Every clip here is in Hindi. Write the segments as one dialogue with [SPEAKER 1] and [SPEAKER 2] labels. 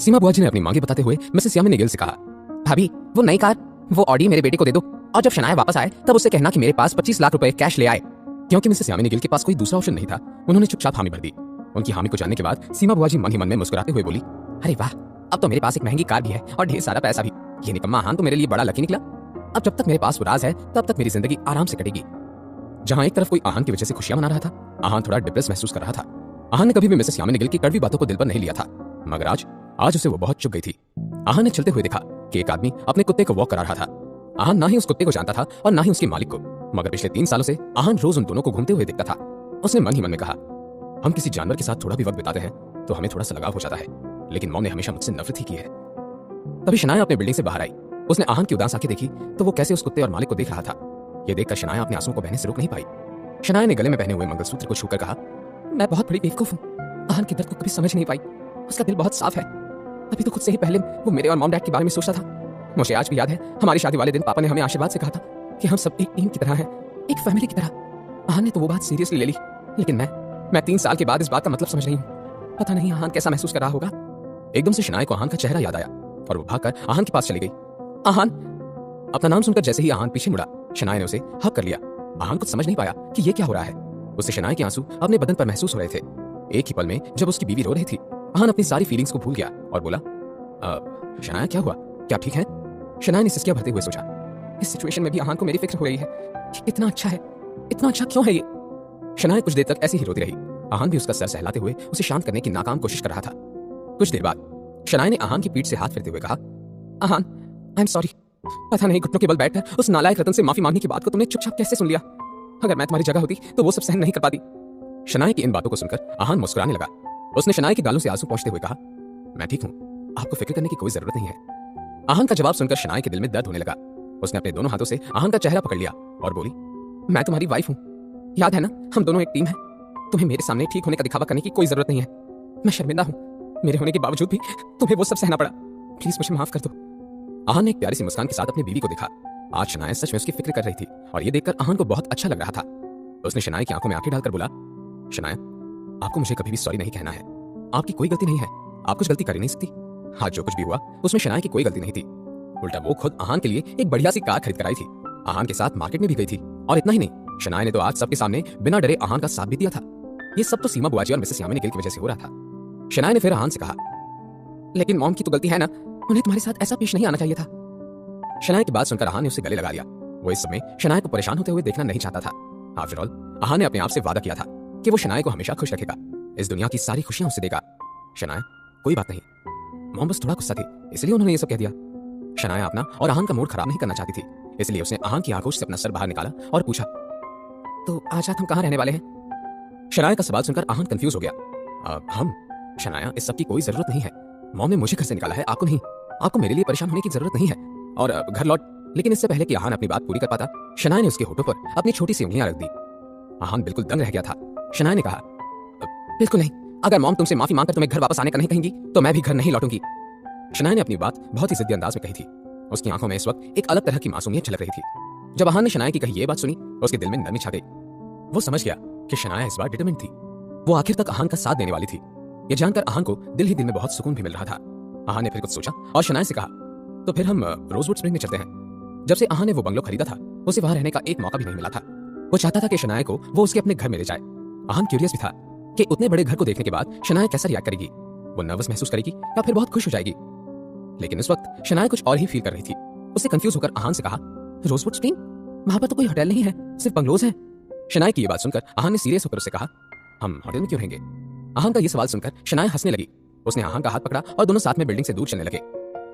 [SPEAKER 1] सीमा बुआ जी ने अपनी मांगे बताते हुए मिसेस यामिनी गिल से कहा, भाभी वो नई कार, वो ऑडी मेरे बेटे को दे दो और जब शनाया वापस आए तब उससे कहना कि मेरे पास 25 लाख रुपए कैश ले आए। क्योंकि मिसेस यामिनी गिल के पास कोई दूसरा ऑप्शन नहीं था, उन्होंने चुपचाप हामी भर दी। उनकी हामी को जानने के बाद सीमा बुआ जी मन ही मन में मुस्कुराते हुए बोली, अरे वाह, अब तो मेरे पास एक महंगी कार भी है और ढेर सारा पैसा भी। ये निकम्मा आहान तो मेरे लिए बड़ा लकी निकला। अब जब तक मेरे पास वो राज है तब तक मेरी जिंदगी आराम से कटेगी। जहां एक तरफ कोई आहान की वजह से खुशियां मना रहा था, आहान थोड़ा डिप्रेस महसूस कर रहा था। आहान ने कभी भी मिसेस यामिनी गिल की कड़वी बातों को दिल पर नहीं लिया था, मगर आज उसे वो बहुत चुभ गई थी। आहान ने चलते हुए देखा कि एक आदमी अपने कुत्ते को वॉक करा रहा था। आहान ना ही उस कुत्ते को जानता था और ना ही उसके मालिक को, मगर पिछले 3 सालों से आहान रोज उन दोनों को घूमते हुए देखता था। उसने मन ही मन में कहा, हम किसी जानवर के साथ थोड़ा भी वक्त बिताते हैं तो हमें थोड़ा सा लगाव हो जाता है, लेकिन मॉम ने हमेशा मुझसे नफरत ही की है। तभी शनाया अपने बिल्डिंग से बाहर आई। उसने आहान की उदास आंखें देखी तो वो कैसे उस कुत्ते और मालिक को देख रहा था। ये देखकर शनाया अपने आंसुओं को बहने से रोक नहीं पाई। शनाया ने गले में पहने हुए मंगलसूत्र को छूकर कहा, मैं बहुत बड़ी बेवकूफ हूँ, आहान के दर्द को कभी समझ नहीं पाई। उसका दिल बहुत साफ है, अभी तो खुद से ही पहले वो मेरे और मॉम डैड के बारे में सोचता था। मुझे आज भी याद है हमारी शादी वाले दिन पापा ने हमें आशीर्वाद से कहा था कि हम सब एक टीम की तरह हैं, एक फैमिली की तरह। आहान ने तो वो बात सीरियसली ले ली, लेकिन मैं 3 साल के बाद इस बात का मतलब समझ रही हूँ। पता नहीं आहान कैसा महसूस कर रहा होगा। एकदम से शनाया को आहान का चेहरा याद आया और वो भागकर आहान के पास चली गई। आहान! अपना नाम सुनकर जैसे ही आहान पीछे मुड़ा, शनाया ने उसे हक कर लिया। आहान कुछ समझ नहीं पाया कि ये क्या हो रहा है। उसे शनाया के आंसू अपने बदन पर महसूस हो रहे थे। एक ही पल में जब उसकी बीवी रो रही थी, आहान अपनी सारी फीलिंग्स को भूल गया और बोला, शनाया क्या हुआ, क्या ठीक है? शनाया ने सिसकियां भरते हुए सोचा, इस सिचुएशन में भी आहान को मेरी फिक्र हो रही है कि इतना अच्छा है, इतना अच्छा क्यों है ये। शनाया कुछ देर तक ऐसे ही रोती रही। आहान भी उसका सर सहलाते हुए उसे शांत करने की नाकाम कोशिश कर रहा था। कुछ देर बाद शनाया ने आहान की पीठ से हाथ फेरते हुए कहा, आहान, आई एम सॉरी। पता नहीं घुटनों के बल बैठकर उस नालायक रतन से माफी मांगने की बात को तुमने चुपचाप कैसे सुन लिया। अगर मैं तुम्हारी जगह होती तो वो सब सहन नहीं कर पाती। शनाया की इन बातों को सुनकर आहान मुस्कुराने लगा। उसने शनाया के गालों से आंसू पोंछते हुए कहा, मैं ठीक हूँ, आपको फिक्र करने की कोई जरूरत नहीं है। आहान का जवाब सुनकर शनाया के दिल में दर्द होने लगा। उसने अपने दोनों हाथों से आहान का चेहरा पकड़ लिया और बोली, मैं तुम्हारी वाइफ हूँ, याद है ना, हम दोनों एक टीम है। तुम्हें मेरे सामने ठीक होने का दिखावा करने की कोई जरूरत नहीं है। मैं शर्मिंदा हूँ, मेरे होने के बावजूद भी तुम्हें वो सब सहना पड़ा। प्लीज मुझे माफ कर दो। आहान ने एक प्यारी सी मुस्कान के साथ अपनी बीवी को देखा। आज शनाया सच में उसकी फिक्र कर रही थी और ये देखकर आहान को बहुत अच्छा लग रहा था। उसने शनाया की आंखों में आंखें डालकर बोला, शनाया, आपको मुझे कभी भी सॉरी नहीं कहना है। आपकी कोई गलती नहीं है, आप कुछ गलती कर ही नहीं सकती। आज जो कुछ भी हुआ उसमें शनाया की कोई गलती नहीं थी। उल्टा वो खुद आहान के लिए एक बढ़िया सी कार खरीद कर आई थी, आहान के साथ मार्केट में भी गई थी। और इतना ही नहीं, शनाया ने तो आज सबके सामने बिना डरे आहान का साथ भी दिया था। ये सब तो सीमा बुआ जी और मिसेस यामिनी गिल की वजह से हो रहा था। शनाया ने फिर आहान से कहा, लेकिन मॉम की तो गलती है ना, उन्हें तुम्हारे साथ ऐसा पेश नहीं आना चाहिए था। शनाया की बात सुनकर आहान ने उसे गले लगा लिया। वो इस समय शनाया को परेशान होते हुए देखना नहीं चाहता था। आफ्टर ऑल आहान ने अपने आप से वादा किया था कि वो शनाया को हमेशा खुश रखेगा, इस दुनिया की सारी खुशियां उसे देगा। शनाया, कोई बात नहीं, मॉम बस थोड़ा गुस्सा थी, इसलिए उन्होंने ये सब कह दिया। शनाया अपना और आहान का मूड खराब नहीं करना चाहती थी, इसलिए उसने आहान की आंखों से अपना सर बाहर निकाला और पूछा, तो आज रात हम कहाँ रहने वाले हैं? शनाया का सवाल सुनकर आहान कंफ्यूज हो गया। हम? शनाया, इस सब की कोई जरूरत नहीं है। मॉम ने मुझे घर से निकाला है, आपको नहीं। आपको मेरे लिए परेशान होने की जरूरत नहीं है। और घर लौट। लेकिन इससे पहले कि आहान अपनी बात पूरी कर पाता, शनाया ने उसके होठों पर अपनी छोटी सी उंगलियां रख दी। आहान बिल्कुल दंग रह गया था। शनाया ने कहा, बिल्कुल नहीं, अगर मॉम तुमसे माफी मांगकर तुम्हें घर वापस आने का नहीं कहेंगी तो मैं भी घर नहीं लौटूंगी। शनाया ने अपनी बात बहुत ही जिद्दी अंदाज में कही थी। उसकी आंखों में इस वक्त एक अलग तरह की मासूमियत झलक रही थी। जब आहान ने शनाया की कही ये बात सुनी, उसके दिल में नरमी छा गई। वो समझ गया कि शनाया इस बार डिटरमिन्ड थी। वो आखिर तक आहान का साथ देने वाली थी। ये जानकर आहान को दिल ही दिल में बहुत सुकून भी मिल रहा था। आहान ने फिर कुछ सोचा और शनाया से कहा, तो फिर हम रोजवुड स्प्रिंग में चलते हैं। जब से आहान ने वो बंगलो खरीदा था, उसे वहां रहने का एक मौका भी नहीं मिला था। वो चाहता था कि शनाया को वो उसके अपने घर में ले जाए। आहान क्यूरियस भी था कि उतने बड़े घर को देखने के बाद शनाया कैसा रिएक्ट करेगी। वो नर्वस महसूस करेगी या फिर बहुत खुश हो जाएगी। लेकिन उस वक्त शनाया कुछ और ही फील कर रही थी। उससे कंफ्यूज होकर आहान से कहा, रोजवुड स्प्रिंग? वहां पर तो कोई होटल नहीं है, सिर्फ बंगलोज हैं। शनाया की ये बात सुनकर आहान ने सीरियस होकर उससे कहा, हम होटल में क्यों रहेंगे? आहान का ये सवाल सुनकर शनाया हंसने लगी। उसने आहान का हाथ पकड़ा और दोनों साथ में बिल्डिंग से दूर चलने लगे।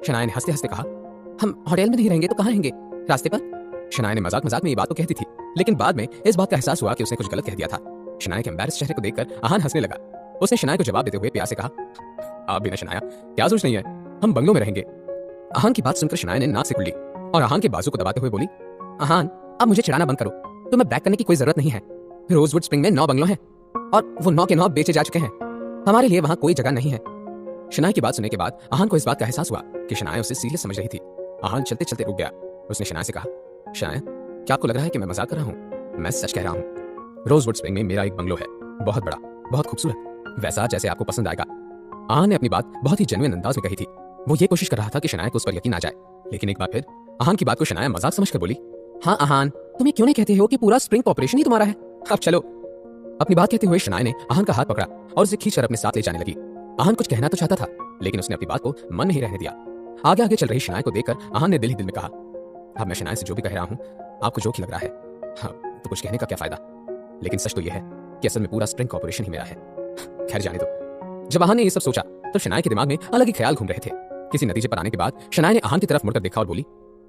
[SPEAKER 1] शनाया ने हंसते हंसते कहा, हम होटल में नहीं रहेंगे तो कहाँ रहेंगे? रास्ते पर? शनाया ने मजाक मजाक में ये बात तो कहती थी, लेकिन बाद में इस बात का एहसास हुआ कि उसने कुछ गलत कह दिया था। शनाया के एम्बैरेस चेहरे को देखकर आहान हंसने लगा। उसने शनाया को जवाब देते हुए प्यार से कहा, आप भी ना शनाया, क्या सोच रही है, हम बंगलों में रहेंगे। आहान की बात सुनकर शनाया ने नाक से कुल्ली और आहान के बाजू को दबाते हुए बोली, आहान, अब मुझे चिढ़ाना बंद करो, तुम्हें बैक करने की कोई जरूरत नहीं है। रोजवुड स्प्रिंग में 9 बंगलों हैं और वो 9 के 9 बेचे जा चुके हैं। हमारे लिए वहां कोई जगह नहीं है। शनाया की बात सुनने के बाद आहान को इस बात का एहसास हुआ कि शनाया उसे सीरियस समझ रही थी। आहान चलते चलते रुक गया। उसने शनाया से कहा, शनाया, क्या आपको लग रहा है कि मैं मजाक कर रहा हूँ? मैं सच कह रहा हूँ। रोजवुड स्प्रिंग में मेरा एक बंगलो है, बहुत बड़ा, बहुत खूबसूरत, वैसा जैसे आपको पसंद आएगा। आहान ने अपनी बात बहुत ही जेन्युइन अंदाज में कही थी। वो ये कोशिश कर रहा था कि शनाया को उस पर यकीन आ जाए, लेकिन एक बार फिर आहान की बात को शनाया मजाक समझकर बोली, हाँ आहान, तुम ये क्यों नहीं कहते हो कि पूरा स्प्रिंग ऑपरेशन ही तुम्हारा है? अब चलो। अपनी बात कहते हुए शनाया ने आहान का हाथ पकड़ा और उसे खींचकर अपने साथ ले जाने लगी। आहान कुछ कहना तो चाहता था, लेकिन उसने अपनी बात को मन नहीं रहने दिया। आगे आगे चल रही शनाया को देखकर आहान ने दिल ही दिल में कहा, अब मैं शनाया से जो भी कह रहा हूँ आपको जोक ही लग रहा है, हाँ तो कुछ कहने का क्या फायदा, लेकिन सच तो यह है कि असल में पूरा स्प्रिंग ऑपरेशन ही मेरा है। खैर जाने दो। जब आहान ने ये सब सोचा तो शनाया के दिमाग में अलग ही ख्याल घूम रहे थे। किसी नतीजे पर आने के बाद शनाया ने आहान की तरफ मुड़कर देखा और बोली,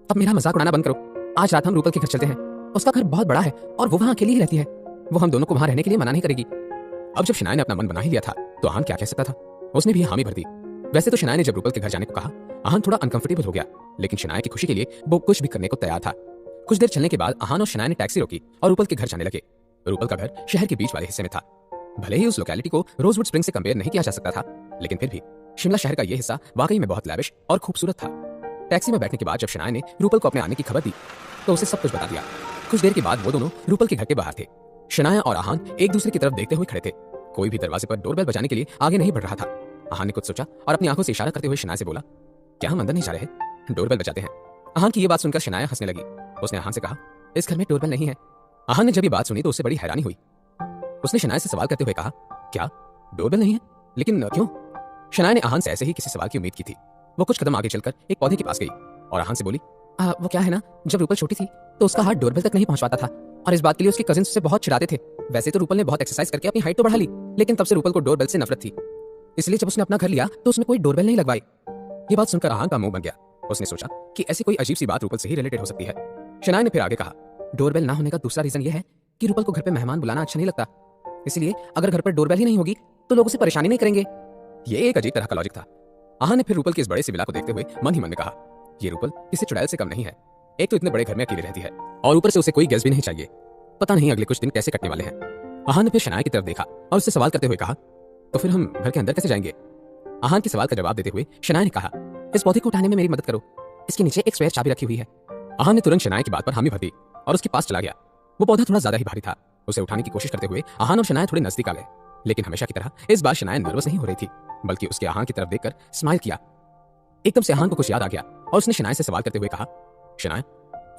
[SPEAKER 1] अब मेरा मजाक उड़ाना बंद करो। आज रात हम रूपल के घर चलते हैं। उसका घर बहुत बड़ा है और वो वहां अकेली ही रहती है। वो हम दोनों को वहां रहने के लिए मना नहीं करेगी। अब जब शनाया ने अपना मन बना ही लिया था तो आहान क्या कह सकता था। उसने भी हामी भर दी। वैसे तो शनाया ने जब रूपल के घर जाने को कहा आहान थोड़ा अनकंफर्टेबल हो गया, लेकिन शनाया की खुशी के लिए वो कुछ भी करने को तैयार था। कुछ देर चलने के बाद आहान और शनाया ने टैक्सी रोकी और रूपल के घर जाने लगे। रूपल का घर शहर के बीच वाले हिस्से में था। भले ही उस लोकेलिटी को रोजवुड स्प्रिंग से कंपेयर नहीं किया जा सकता था, लेकिन फिर भी शिमला शहर का यह हिस्सा वाकई में बहुत लैविश और खूबसूरत था। टैक्सी में बैठने के बाद जब शनाया ने रूपल को अपने आने की खबर दी तो उसे सब कुछ बता दिया। कुछ देर के बाद वो दोनों रूपल के घर के बाहर थे। शनाया और आहान एक दूसरे की तरफ देखते हुए खड़े थे। कोई भी दरवाजे पर डोरबेल बजाने के लिए आगे नहीं बढ़ रहा था। आहान ने कुछ सोचा और अपनी आंखों से इशारा करते हुए शनाया से बोला, क्या हम अंदर नहीं जा रहे? डोरबेल बजाते हैं। आहान की ये बात सुनकर शनाया हंसने लगी। उसने आहान से कहा, इस घर में डोरबेल नहीं है। आहान ने जब ये बात सुनी तो उससे बड़ी हैरानी हुई। उसने शनाया से सवाल करते हुए कहा, क्या डोरबेल नहीं है? लेकिन क्यों? शनाया ने आहान से ऐसे ही किसी सवाल की उम्मीद की थी। वो कुछ कदम आगे चलकर एक पौधे के पास गई और आहान से बोली, वो क्या है ना, जब रूपल छोटी थी तो उसका हाथ डोरबेल तक नहीं पहुंच पाता था और इस बात के लिए उसके कजिन्स उससे बहुत चिढ़ाते थे। वैसे तो रूपल ने बहुत एक्सरसाइज करके अपनी हाइट तो बढ़ा ली, लेकिन तब से रूपल को डोरबेल से नफरत थी। इसलिए जब उसने अपना घर लिया तो उसमें कोई डोरबेल नहीं लगवाई। ये बात सुनकर आहान का मुंह बन गया। उसने सोचा कि ऐसी कोई अजीब सी बात रूपल से ही रिलेटेड हो सकती है। शनाया ने फिर आगे कहा, डोरबेल ना होने का दूसरा रीजन ये है कि रूपल को घर पे मेहमान बुलाना अच्छा नहीं लगता। इसलिए अगर घर पर डोरबेल ही नहीं होगी तो लोग उसे परेशानी नहीं करेंगे। ये एक अजीब तरह का लॉजिक था। आहान ने फिर रूपल के इस बड़े से विला को देखते हुए मन ही मन में कहा, ये रूपल किसी चुड़ैल से कम नहीं है। एक तो इतने बड़े घर में अकेली रहती है और ऊपर से उसे कोई गेस्ट भी नहीं चाहिए। पता नहीं अगले कुछ दिन कैसे कटने वाले हैं। आहान ने फिर शनाया की तरफ देखा और उससे सवाल करते हुए कहा, तो फिर हम घर के अंदर कैसे जाएंगे? आहान के सवाल का जवाब देते हुए शनाया ने कहा, इस पौधे को उठाने में मेरी मदद करो। इसके नीचे एक स्पेयर चाबी रखी हुई है। आहान ने तुरंत शनाया की बात पर हामी भर दी और उसके पास चला गया। वो पौधा थोड़ा ज्यादा ही भारी था। उसे उठाने की कोशिश करते हुए आहान और शनाया थोड़े नजदीक आ गए, लेकिन हमेशा की तरह इस बार शनाया नर्वस नहीं हो रही थी, बल्कि उसके आहान की तरफ देखकर स्माइल किया। एकदम से आहान को कुछ याद आ गया और उसने शनाया से सवाल करते हुए कहा, शनाया,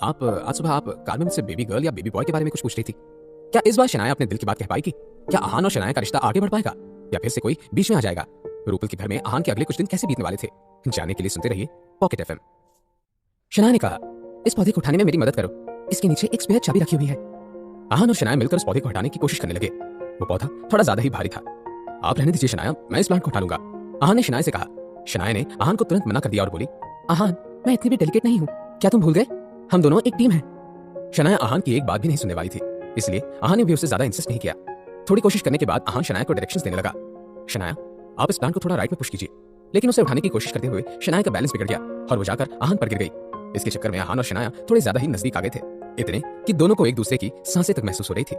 [SPEAKER 1] आप आज सुबह आप कार में मुझसे बेबी गर्ल या बेबी बॉय के बारे में कुछ पूछ रही थी। क्या इस बार शनाया अपने दिल की बात कह पाएगी? क्या आहान और शनाया का रिश्ता आगे बढ़ पाएगा या फिर से कोई बीच में आ जाएगा? रूपल के घर में आहान के अगले कुछ दिन कैसे बीतने वाले थे, जानने के लिए सुनते रहिए पॉकेट एफएम। शनाया ने कहा, इस पौधे को उठाने में मेरी मदद करो। इसके नीचे एक स्पेयर चाबी रखी हुई है। आहान और शनाया मिलकर उस पौधे को हटाने की कोशिश करने लगे। वो पौधा थोड़ा ज्यादा ही भारी था। आप रहने दीजिए शनाया, मैं इस प्लांट को उठा लूंगा, आहान ने शनाया से कहा। शनाया ने आहान को तुरंत मना कर दिया और बोली, आहान, मैं इतनी भी डेलिकेट नहीं हूँ। क्या तुम भूल गए? हम दोनों एक टीम है। शनाया आहान की एक बात भी नहीं सुनने वाली थी, इसलिए आहान ने भी उससे ज्यादा इंसिस्ट नहीं किया। थोड़ी कोशिश करने के बाद आहान शनाया को डायरेक्शंस देने लगा। शनाया, आप इस प्लांट को थोड़ा राइट में पुश कीजिए। लेकिन उसे उठाने की कोशिश करते हुए शनाया का बैलेंस बिगड़ गया और वो जाकर आहान पर गिर गई। इसके चक्कर में आहान और शनाया थोड़े ज्यादा ही नजदीक आ गए थे, इतने कि दोनों को एक दूसरे की सांसें तक महसूस हो रही थी।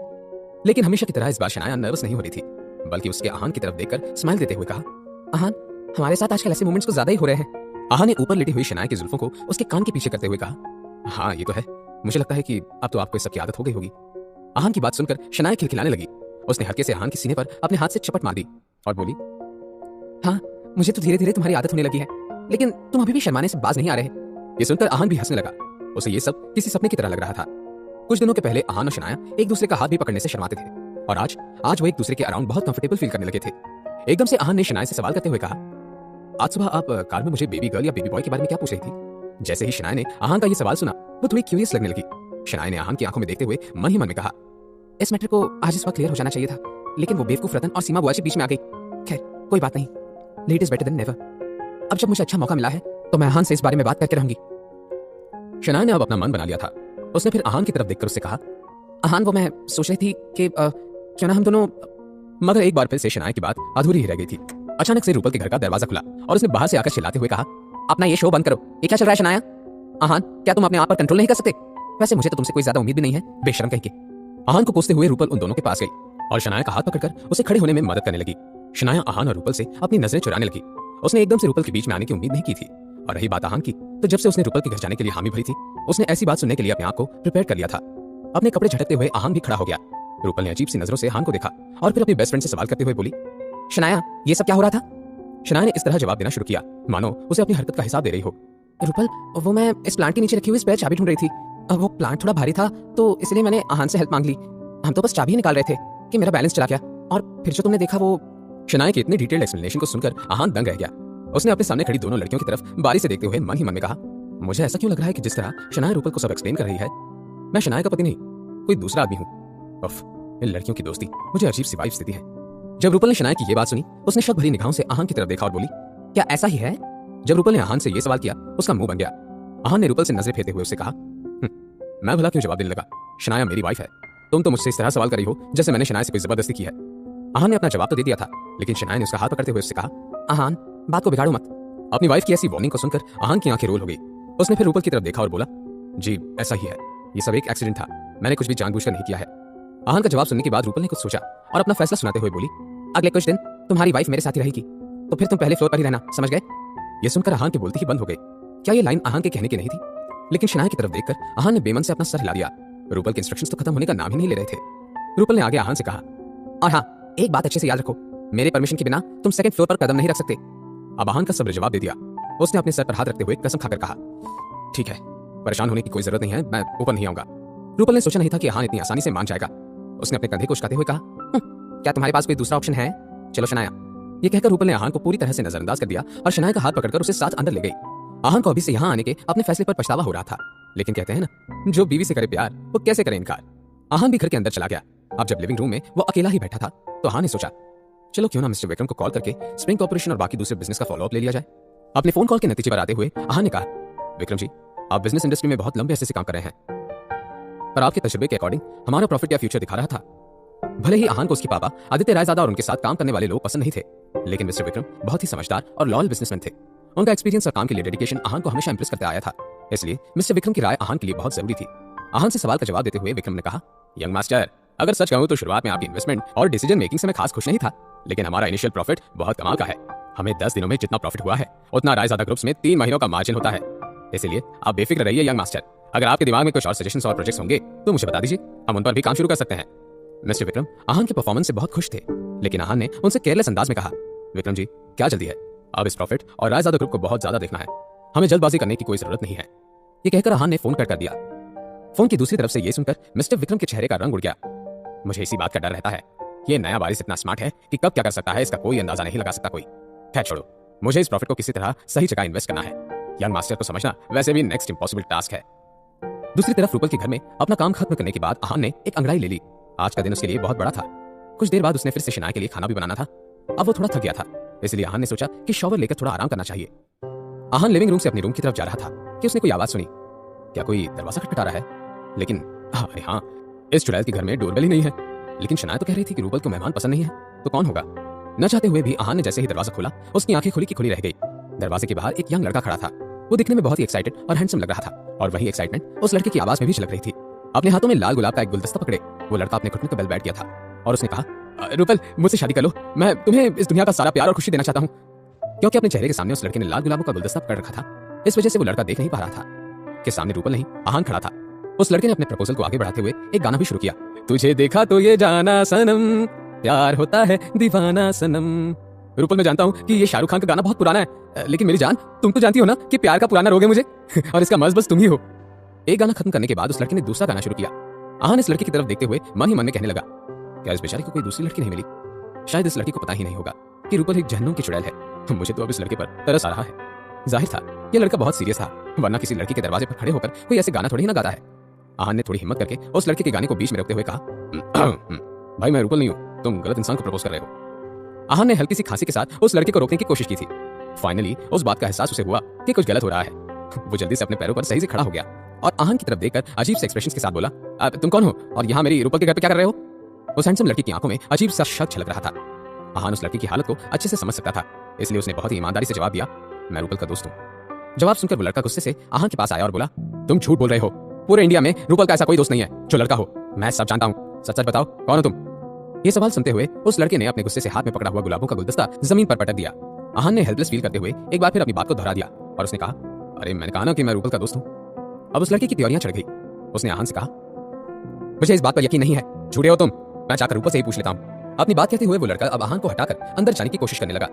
[SPEAKER 1] लेकिन हमेशा की तरह इस बार शनाया नर्वस नहीं हो रही थी, बल्कि उसके आहान की तरफ देखकर स्माइल देते हुए कहा, आहान, हमारे साथ आजकल ऐसे मोमेंट्स को ज्यादा ही हो रहे हैं। आहान ने ऊपर लेटी हुई शनाया की जुल्फों को उसके कान के पीछे करते हुए कहा, हाँ ये तो है, मुझे लगता है कि अब तो आपको इस सब की आदत हो गई होगी। आहान की बात सुनकर शनाया खिलखिलाने लगी। उसने हल्के से आहान के सीने पर अपने हाथ से चपट मार दी और बोली, हाँ मुझे तो धीरे धीरे तुम्हारी आदत होने लगी है, लेकिन तुम अभी भी शर्माने से बाज नहीं आ रहे। ये सुनकर आहान भी हंसने लगा। उसे ये सब किसी सपने की तरह लग रहा था। कुछ दिनों के पहले आहान और शनाया एक दूसरे का हाथ भी पकड़ने से शर्माते थे और आज वो एक दूसरे के अराउंड बहुत कंफर्टेबल फील करने लगे थे। एकदम से आहान ने शनाया से सवाल करते हुए कहा, आज सुबह आप कार में मुझे बेबी गर्ल या बेबी बॉय के बारे में क्या पूछ रही थी? जैसे ही शनाया ने आहान का ये सवाल सुना वो थोड़ी क्यूरियस लगने लगी। शनाया ने आहान की आंखों में देखते हुए मन ही मन में कहा, इस मैटर को आज इस वक्त क्लियर हो जाना चाहिए था, लेकिन वो बेवकूफ रतन और सीमा बुआ के बीच में आ गई। खैर कोई बात नहीं, late is better than never. अब जब मुझे अच्छा मौका मिला है तो मैं आहान से इस बारे में बात करके रहूंगी। शनाया ने अब अपना मन बना लिया था। उसने फिर आहान की तरफ देखकर उससे कहा, आहान, वो मैं सोच रही थी कि क्यों ना हम दोनों। मगर एक बार फिर से शनाया की बात अधूरी ही रह गई थी। अचानक से रूपल के घर का दरवाजा खुला और उसने बाहर से आकर चिल्लाते हुए कहा, अपना ये शो बंद करो, ये क्या चल रहा है शनाया? आहान, क्या तुम अपने आप पर कंट्रोल नहीं कर सकते? वैसे मुझे तो तुमसे कोई ज्यादा उम्मीद भी नहीं है, बेशरम कह के। आहान को कोसते हुए रूपल उन दोनों के पास गई और शनाया का हाथ पकड़कर उसे खड़े होने में मदद करने लगी। शनाया आहान और रूपल से अपनी नजरें चुराने लगी। उसने एकदम से रूपल के बीच में आने की उम्मीद नहीं की थी। और रही बात आहान की, तो जब से उसने रूपल के घर जाने के लिए हामी भरी थी, उसने ऐसी बात सुनने के लिए अपने आप को प्रिपेयर कर लिया था। अपने कपड़े झटकते हुए आहान भी खड़ा हो गया। रूपल ने अजीब सी नजरों से आहान को देखा और फिर अपनी बेस्ट फ्रेंड से सवाल करते हुए बोली, शनाया, ये सब क्या हो रहा था? शनाया ने इस तरह जवाब देना शुरू किया मानो उसे अपनी हरकत का हिसाब दे रही हो। रूपल, वो मैं इस प्लांट के नीचे रखी हुई स्पेयर चाबी ढूंढ रही थी। वो प्लांट थोड़ा भारी था तो इसलिए मैंने आहान से हेल्प मांग ली। हम तो बस चाबी ही निकाल रहे थे कि मेरा बैलेंस चला गया और फिर जो तुमने देखा वो। शनाया के इतने डिटेल्ड एक्सप्लेनेशन को सुनकर आहान दंग रह गया। उसने अपने सामने खड़ी दोनों लड़कियों की तरफ बारी से देखते हुए मन ही मन में कहा, मुझे ऐसा क्यों लग रहा है कि जिस तरह शनाया रूपल को सब एक्सप्लेन कर रही है, मैं शनाया का पति नहीं, कोई दूसरा आदमी हूँ। उफ, इन लड़कियों की दोस्ती मुझे अजीब सी वाइब्स देती है। जब रूपल ने शनाया की ये बात सुनी, उसने शक भरी निगाहों से आहान की तरफ देखा और बोली, क्या ऐसा ही है? जब रूपल ने आहान से ये सवाल किया, उसका मुंह बन गया। आहान ने रूपल से नजरें फेरते हुए उससे कहा, मैं भला क्यों जवाब देने लगा? शनाया मेरी वाइफ है। तुम तो मुझसे इस तरह सवाल कर रही हो जैसे मैंने शनाया से कोई जबरदस्ती की है। आहान ने अपना जवाब तो दे दिया था, लेकिन शनाया ने उसका हाथ पकड़ते हुए उससे कहा, आहान, बात को बिगाड़ो मत। अपनी वाइफ की ऐसी वार्निंग को सुनकर आहान की आंखें रोल हो गई। उसने फिर रूपल की तरफ देखा और बोला, जी ऐसा ही है, ये सब एक एक्सीडेंट था, मैंने कुछ भी जानबूझकर नहीं किया है। आहान का जवाब सुनने के बाद रूपल ने कुछ सोचा और अपना फैसला सुनाते हुए बोली, अगले कुछ दिन तुम्हारी वाइफ मेरे साथ ही रहेगी, तो फिर तुम पहले फ्लोर पर ही रहना, समझ गए? ये सुनकर आहान की बोलती ही बंद हो गई। क्या ये लाइन आहान के कहने की नहीं थी? लेकिन शनाया की तरफ देखकर आहान ने बेमन से अपना सर हिला दिया। रूपल के इंस्ट्रक्शंस तो खत्म होने का नाम ही नहीं ले रहे थे। रूपल ने आगे आहान से कहा, और हाँ, एक बात अच्छे से याद रखो, मेरे परमिशन के बिना तुम सेकंड फ्लोर पर कदम नहीं रख सकते। अब आहान का सब्र जवाब दे दिया। उसने अपने सर पर हाथ रखते हुए कसम खाकर कहा, ठीक है, परेशान होने की कोई जरूरत नहीं है, मैं ऊपर नहीं आऊंगा। रूपल ने सोचा नहीं था कि आहान इतनी आसानी से मान जाएगा। उसने अपने कंधे को उचकाते हुए कहा, क्या तुम्हारे पास कोई दूसरा ऑप्शन है? चलो शनाया। ये कहकर रूपल ने आहान को पूरी तरह से नजरअंदाज कर दिया और शनाया का हाथ पकड़कर उसे साथ अंदर ले गई। आहान को अभी से यहाँ आने के अपने फैसले पर पछतावा हो रहा था, लेकिन कहते हैं ना, जो बीवी से करे प्यार वो कैसे करे इनकार। आहान भी घर के अंदर चला गया। अब जब लिविंग रूम में वो अकेला ही बैठा था तो आहान ने सोचा, चलो क्यों ना मिस्टर विक्रम को कॉल करके स्प्रिंग कॉर्पोरेशन और बाकी दूसरे बिजनेस का फॉलोअप ले लिया जाए। अपने फोन कॉल के नतीजे पर आते हुए आहान ने कहा, विक्रम जी, आप बिजनेस इंडस्ट्री में बहुत लंबे अरसे से काम कर रहे हैं, पर आपके तजुर्बे के अकॉर्डिंग हमारा प्रॉफिट या फ्यूचर दिखा रहा था। भले ही आहान को उसके पापा आदित्य रायजादा और उनके साथ काम करने वाले लोग पसंद नहीं थे, लेकिन मिस्टर विक्रम बहुत ही समझदार और लॉयल बिजनेसमैन थे। उनका एक्सपीरियंस और काम के लिए डेडिकेशन आहान को हमेशा इंप्रेस करते आया था, इसलिए मिस्टर विक्रम की राय आहान के लिए बहुत जरूरी थी। आहान से सवाल का जवाब देते हुए विक्रम ने कहा, यंग मास्टर, अगर सच कहूं तो शुरुआत में आपकी इन्वेस्टमेंट और डिसीजन मेकिंग से मैं खास खुश नहीं था, लेकिन हमारा इनिशियल प्रॉफिट बहुत कमाल का है। हमें 10 दिनों में जितना प्रॉफिट हुआ है उतना रायजादा ग्रुप्स में 3 महीनों का मार्जिन होता है। इसलिए आप बेफिक्र रहिए यंग मास्टर। अगर आपके दिमाग में कुछ और सजेशंस और प्रोजेक्ट्स होंगे तो मुझे बता दीजिए, हम उन पर भी काम शुरू कर सकते हैं। मिस्टर विक्रम आहान के परफॉर्मेंस से बहुत खुश थे, लेकिन आहान ने उनसे केयरलेस अंदाज में कहा, विक्रम जी, क्या जल्दी है? अब इस प्रॉफिट और रायजादा ग्रुप को बहुत ज्यादा देखना है, हमें जल्दबाजी करने की कोई जरूरत नहीं है। ये कहकर आहान ने फोन कर दिया। फोन की दूसरी तरफ से ये सुनकर मिस्टर विक्रम के चेहरे का रंग उड़ गया। मुझे इसी बात का डर रहता है, ये नया वारिस इतना स्मार्ट है कि कब क्या कर सकता है इसका कोई अंदाजा नहीं लगा सकता कोई। खैर छोड़ो, मुझे इस प्रॉफिट को किसी तरह सही जगह इन्वेस्ट करना है। यंग मास्टर को समझना वैसे भी नेक्स्ट इम्पॉसिबल टास्क है। दूसरी तरफ रूपल के घर में अपना काम खत्म करने के बाद आहान ने एक अंगड़ाई ले ली। आज का दिन उसके लिए बहुत बड़ा था। कुछ देर बाद उसने फिर से शनाया के लिए खाना भी बनाना था। अब वो थोड़ा थक गया था, इसलिए आहान ने सोचा कि शॉवर लेकर थोड़ा आराम करना चाहिए। आहान लिविंग रूम से अपने रूम की तरफ जा रहा था कि उसने कोई आवाज सुनी। क्या कोई दरवाजा खटखटा रहा है? लेकिन अरे हाँ, इस चुड़ैल के घर में डोरबेल ही नहीं है। लेकिन शनाया तो कह रही थी कि रूपल को मेहमान पसंद नहीं है, तो कौन होगा? न चाहते हुए भी आहान ने जैसे ही दरवाजा खोला, उसकी आंखें खुली की खुली रह गई। दरवाजे के बाहर एक यंग लड़का खड़ा था। वो दिखने में बहुत ही एक्साइटेड और हैंडसम लग रहा था, और वही एक्साइटमेंट उस लड़के की आवाज में भी झलक रही थी। अपने हाथों में लाल गुलाब का एक गुलदस्ता पकड़े वो लड़का अपने घुटने पर बल बैठ गया था और उसने कहा, रूपल, मुझसे शादी कर लो, मैं तुम्हें इस दुनिया का सारा प्यार और खुशी देना चाहता हूँ। क्योंकि अपने चेहरे के सामने उस लड़के ने लाल गुलाबों का गुलदस्ता पकड़ रखा था, इस वजह से वो लड़का देख नहीं पा रहा था कि सामने रूपल नहीं आहान खड़ा था। उस लड़के ने अपने प्रपोजल को आगे बढ़ाते हुए एक गाना भी शुरू किया। तुझे देखा तो ये जाना सनम, प्यार होता है दीवाना सनम। रूपल, मैं जानता हूँ कि ये शाहरुख खान का गाना बहुत पुराना है, लेकिन मेरी जान, तुम तो जानती हो ना कि प्यार का पुराना रोग है मुझे और इसका मर्ज बस तुम ही हो। एक गाना खत्म करने के बाद उस लड़के ने दूसरा गाना शुरू किया। आहान इस लड़के की तरफ देखते हुए मन ही मन में कहने लगा, क्या इस बेचारे को कोई दूसरी लड़की नहीं मिली? शायद इस लड़की को पता ही नहीं होगा कि रूपल एक जहन्नुम की चुड़ैल है। मुझे तो अब इस लड़के पर तरस आ रहा है। जाहिर था ये लड़का बहुत सीरियस था, वरना किसी लड़की के दरवाजे पर खड़े होकर कोई ऐसे गाना थोड़ी ही ना गाता है। आहान ने थोड़ी हिम्मत करके उस लड़के के गाने को बीच में रखते हुए कहा, भाई मैं रूपल नहीं हूँ, तुम गलत इंसान को प्रपोज कर रहे हो। आहान ने हल्की सी खांसी के साथ उस लड़के को रोकने की कोशिश की थी। फाइनली उस बात का एहसास उसे हुआ कि कुछ गलत हो रहा है। वो जल्दी से अपने पैरों पर सही से खड़ा हो गया और आहान की तरफ देखकर अजीब से एक्सप्रेशन के साथ बोला, तुम कौन हो और यहाँ मेरी रूपल के घर पे क्या कर रहे हो? उस हैंडसम लड़की की आंखों में अजीब सा शक झलक रहा था। आहान उस लड़की की हालत को अच्छे से समझ सकता था, इसलिए उसने बहुत ही ईमानदारी से जवाब दिया, मैं रूपल का दोस्त हूँ। जवाब सुनकर वो लड़का गुस्से से आहान के पास आया और बोला, तुम झूठ बोल रहे हो, पूरे इंडिया में रूपल का ऐसा कोई दोस्त नहीं है जो लड़का हो। मैं सब जानता हूँ, सच सच बताओ कौन हो तुम? ये सवाल सुनते हुए उस लड़के ने अपने गुस्से से हाथ में पकड़ा हुआ गुलाबों का गुलदस्ता जमीन पर पटक दिया। आहान ने हेल्पलेस फील करते हुए एक बार फिर अपनी बात को दोहरा दिया और उसने कहा, अरे मैंने कहा ना कि मैं रूपल का दोस्त हूँ। अब उस लड़के की त्योरियां चढ़ गई। उसने आहान से कहा, मुझे इस बात पर यकीन नहीं है, झूठे हो तुम, मैं जाकर रूपल से ही पूछ लेता हूँ। अपनी बात कहते हुए वो लड़का अब आहान को हटाकर अंदर जाने की कोशिश करने लगा।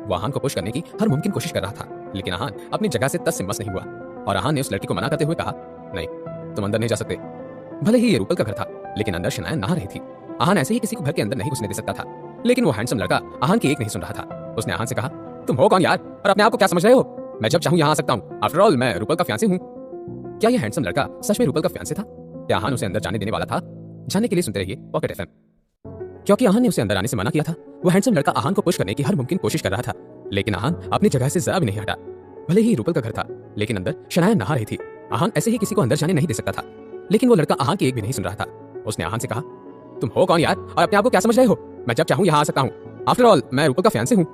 [SPEAKER 1] वो आहान को पुश करने की हर मुमकिन कोशिश कर रहा था, लेकिन आहान अपनी जगह से तस से मस नहीं हुआ और आहान ने उस लड़की को मना करते हुए कहा, नहीं, तुम अंदर नहीं जा सकते। भले ही ये रूपल का घर था, लेकिन अंदर शनाया नहा रही थी। आहान ऐसे ही किसी को घर के अंदर नहीं घुसने दे सकता था, लेकिन वो हैंडसम लड़का आहान की एक नहीं सुन रहा था। उसने आहान से कहा, तुम हो कौन यार, और अपने आप को क्या समझ रहे हो? मैं जब चाहूं यहाँ आ सकता हूँ। आफ्टर ऑल मैं रूपल का फियांसे हूँ। क्या यह हैंडसम लड़का सच में रूपल का फियांसे था? क्या आहान उसे अंदर जाने देने वाला था? जानने के लिए सुनते रहिए पॉकेट एफएम। क्योंकि आहान ने उसे अंदर आने से मना किया था, वो हैंडसम लड़का आहान को पुश करने की हर मुमकिन कोशिश कर रहा था, लेकिन आहान अपनी जगह से जरा भी नहीं हटा। भले ही रूपल का घर था, लेकिन अंदर शनाया नहा रही थी। आहान ऐसे ही किसी को अंदर जाने नहीं दे सकता था, लेकिन वो लड़का आहान की एक भी नहीं सुन रहा था। उसने आहान से कहा, तुम हो कौन यार, और अपने आप को क्या समझ रहे हो? मैं जब चाहूं यहाँ आ सकता हूँ। आफ्टर ऑल मैं रूपल का फियांसे हूँ।